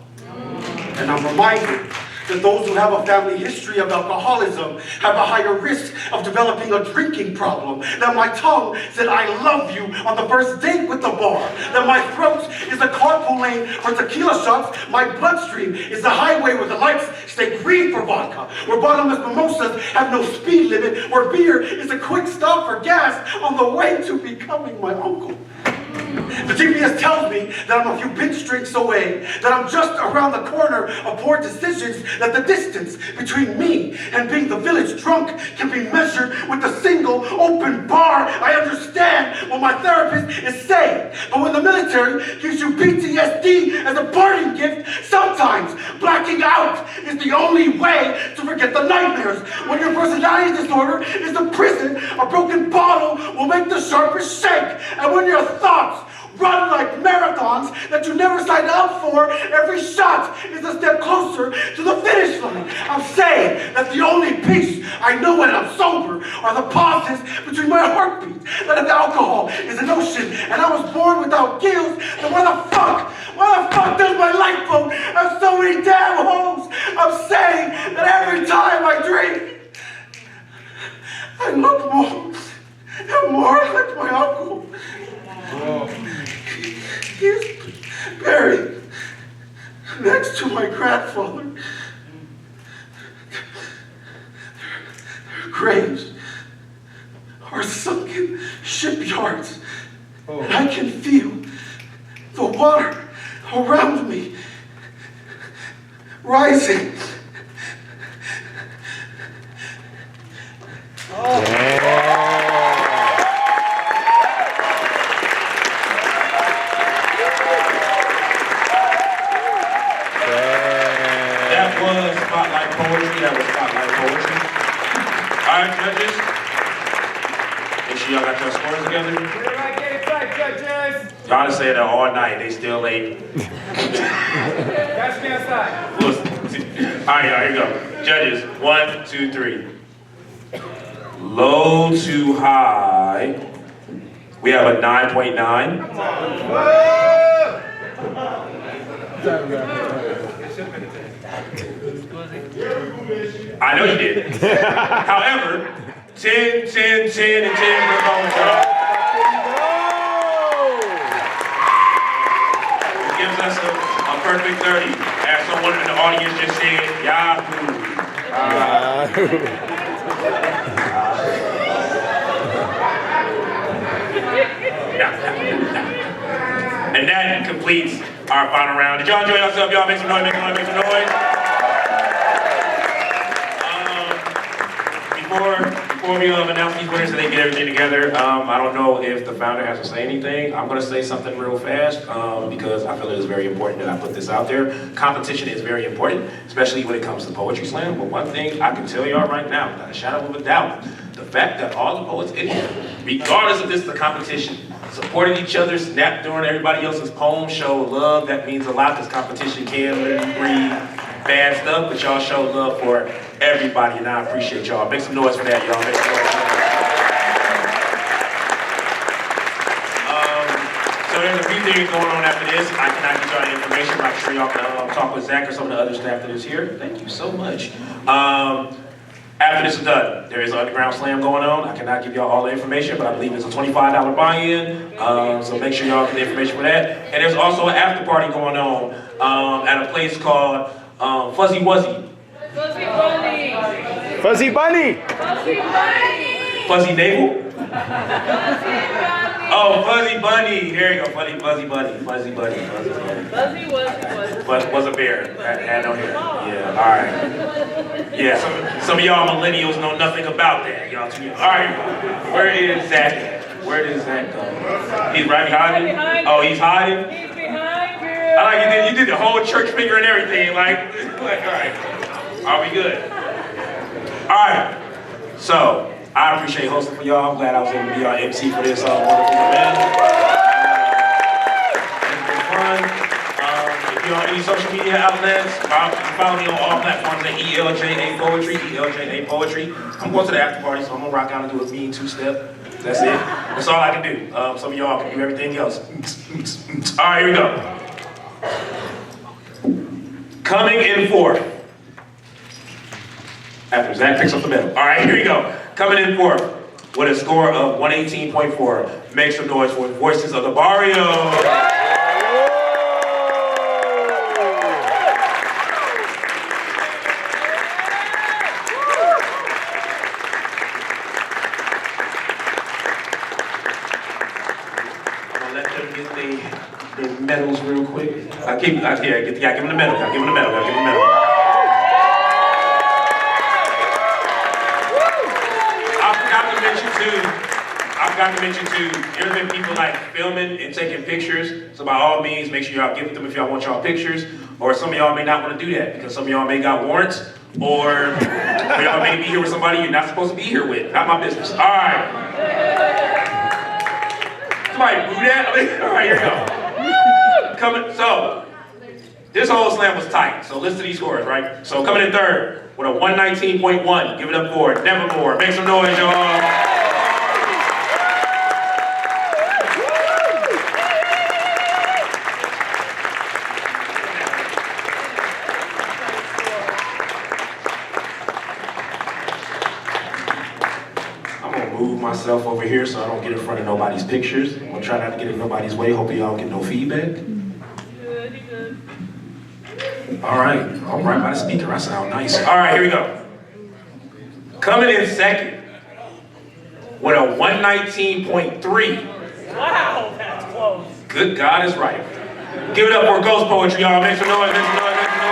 And I'm reminded that those who have a family history of alcoholism have a higher risk of developing a drinking problem. That my tongue said "I love you" on the first date with the bar. That my throat is a carpool lane for tequila shots. My bloodstream is the highway where the lights stay green for vodka. Where bottomless mimosas have no speed limit. Where beer is a quick stop for gas on the way to becoming my uncle. The GPS tells me that I'm a few pinch drinks away, that I'm just around the corner of poor decisions, that the distance between me and being the village drunk can be measured with a single open bar. I understand what my therapist is saying, but when the military gives you PTSD as a parting gift, sometimes blacking out is the only way to forget the nightmares. When your personality disorder is a prison, a broken bottle will make the sharpest shake, and when your thoughts run like marathons that you never signed up for, every shot is a step closer to the finish line. I'm saying that the only peace I know when I'm sober are the pauses between my heartbeats. That if alcohol is an ocean and I was born without gills, then why the fuck does my lifeboat have so many damn holes? I'm saying that every time I drink, I look more and more like my uncle. He's buried next to my grandfather. Their graves are sunken shipyards, and I can feel the water around me rising.
That was Spotlight Poetry. All right, judges. Make sure y'all got your scores together.
Everybody get it right, judges.
Y'all just say that all night. They still late.
Catch me outside.
Listen. All right, y'all, here you go. Judges, 1, 2, 3. Low to high. We have a 9.9. I know you did. However, 10, 10, 10, and 10 for the moment, y'all. It gives us a perfect 30. As someone in the audience just said, Yahoo. And that completes our final round. Did y'all enjoy yourself? Y'all make some noise, make some noise, make some noise. Before before we announce these winners and they get everything together, I don't know if the founder has to say anything. I'm going to say something real fast because I feel it is very important that I put this out there. Competition is very important, especially when it comes to Poetry Slam. But one thing I can tell y'all right now, without a shadow of a doubt, the fact that all the poets in here, regardless of this is a competition, supported each other, snapped during everybody else's poem, show love. That means a lot because competition can literally breed bad stuff, but y'all show love for everybody, and I appreciate y'all. Make some noise for that, y'all. Make some noise for that. So there's a few things going on after this. I cannot get y'all the information, but I'm sure y'all can talk with Zach or some of the other staff that is here. Thank you so much. After this is done, there is an underground slam going on. I cannot give y'all all the information, but I believe it's a $25 buy-in. So make sure y'all get the information for that. And there's also an after party going on at a place called Fuzzy Wuzzy.
Fuzzy Bunny.
Fuzzy Bunny.
Fuzzy Bunny.
Fuzzy Navel? Oh, Fuzzy Bunny. There you go. Fuzzy Bunny. Fuzzy Bunny. Fuzzy Bunny.
Fuzzy
Was a bear. Had no hair. Yeah, all right. Yeah, some of y'all millennials know nothing about that. Y'all too young. All right, where is Zach at? Where did Zach go? He's right behind me? Oh, he's hiding?
He's behind you.
I like you did the whole church finger and everything. Like all right. Are we good? All right. So, I appreciate hosting for y'all. I'm glad I was able to be our MC for this wonderful event. It's been fun. If you're on any social media outlets, you can follow me on all platforms at ELJA Poetry, ELJA Poetry. I'm going to the after party, so I'm going to rock out and do a mean two-step. That's it. That's all I can do. Some of y'all can do everything else. All right, here we go. Coming in fourth. After Zach picks up the medal. All right, here we go. Coming in fourth with a score of 118.4. Make some noise for the Voices of the Barrio. I'm gonna let them get their medals real quick. Give them the medal. Give them the medal. Give them the medal. I forgot to mention too, there's been people like filming and taking pictures, so by all means, make sure y'all give them if y'all want y'all pictures, or some of y'all may not want to do that, because some of y'all may got warrants, or y'all may be here with somebody you're not supposed to be here with. Not my business. All right. Somebody boo that? All right, here we go. So, this whole slam was tight, so listen to these scores, right? So coming in third with a 119.1, give it up for Nevermore. Make some noise, y'all. Myself over here so I don't get in front of nobody's pictures. I'm gonna try not to get in nobody's way. Hope y'all don't get no feedback. All right, I'm right by the speaker. I sound nice. All right, here we go. Coming in second with a 119.3.
Wow, that's close.
Good God is right. Give it up for Ghost Poetry, y'all. Make some noise, make some noise, make some noise.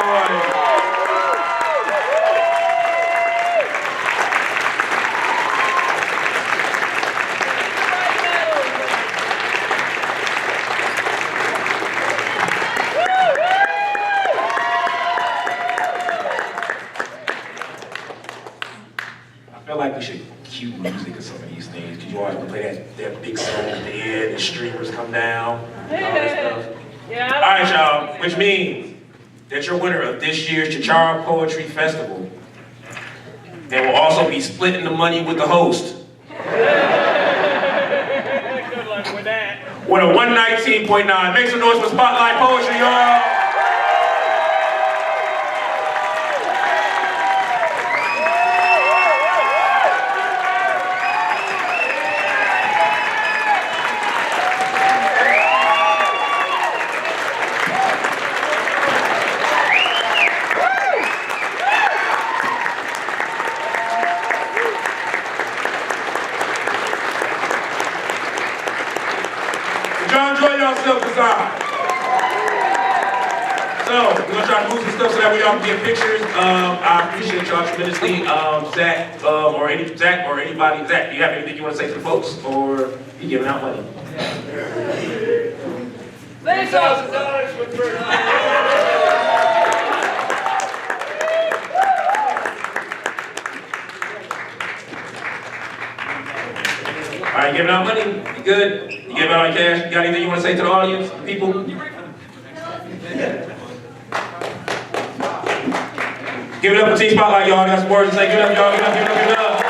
We should cue music or some of these things, because you always play that big song at the end, and streamers come down, and all that stuff.
Yeah.
All right, y'all, which means that you're winner of this year's Chicharra Poetry Festival, and will also be splitting the money with the host.
Good luck with that.
With a 119.9. Make some noise for Spotlight Poetry, y'all. Enjoy yourself inside. So, we're gonna try to move some stuff so that we all can get pictures. I appreciate y'all tremendously. Zach, or anybody. Zach, do you have anything you want to say to the folks, or you giving out money?
$3,000 with
All right, giving out money. You good? You giving out cash? You got anything you want to say to the audience, people? Give it up for T Spotlight, y'all. Got some words to say. Give it up, y'all. Give it up, give it up, give it up.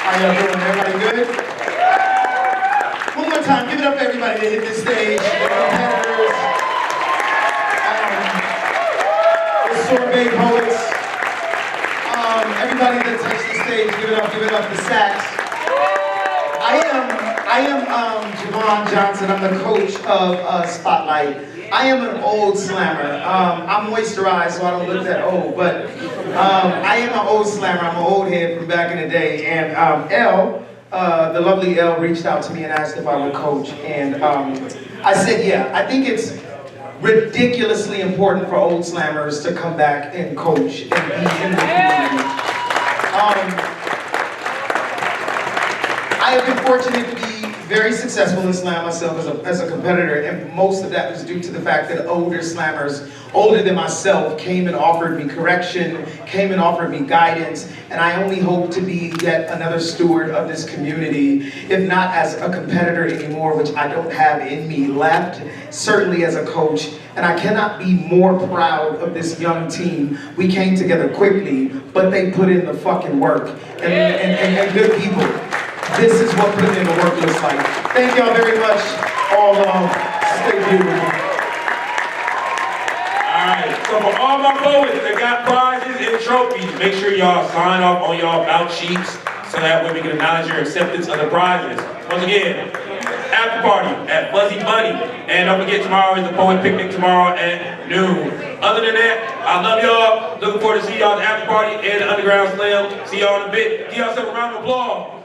How y'all doing? Everybody good? One more time, give it up for everybody that hit this stage. The competitors, the sorbet poets, everybody that touched the stage, give it up, the sax. I am Javon Johnson. I'm the coach of Spotlight. I am an old slammer. I'm moisturized, so I don't look that old, but I am an old slammer. I'm an old head from back in the day. And Elle, the lovely Elle, reached out to me and asked if I would coach. And I said, yeah. I think it's ridiculously important for old slammers to come back and coach and be in the community. I have been fortunate to be very successful in slam myself as a competitor, and most of that was due to the fact that older slammers, older than myself, came and offered me correction, came and offered me guidance, and I only hope to be yet another steward of this community, if not as a competitor anymore, which I don't have in me left, certainly as a coach. And I cannot be more proud of this young team. We came together quickly, but they put in the fucking work, and good people. This is what putting in the work looks like. Thank y'all very much. All stay beautiful.
Alright, so for all my poets that got prizes and trophies, make sure y'all sign off on y'all bout sheets so that way we can acknowledge your acceptance of the prizes. Once again, after party at Fuzzy Bunny. And don't forget, tomorrow is the poet picnic tomorrow at noon. Other than that, I love y'all. Looking forward to see y'all at the after party and the Underground Slam. See y'all in a bit. Give yourself a round of applause.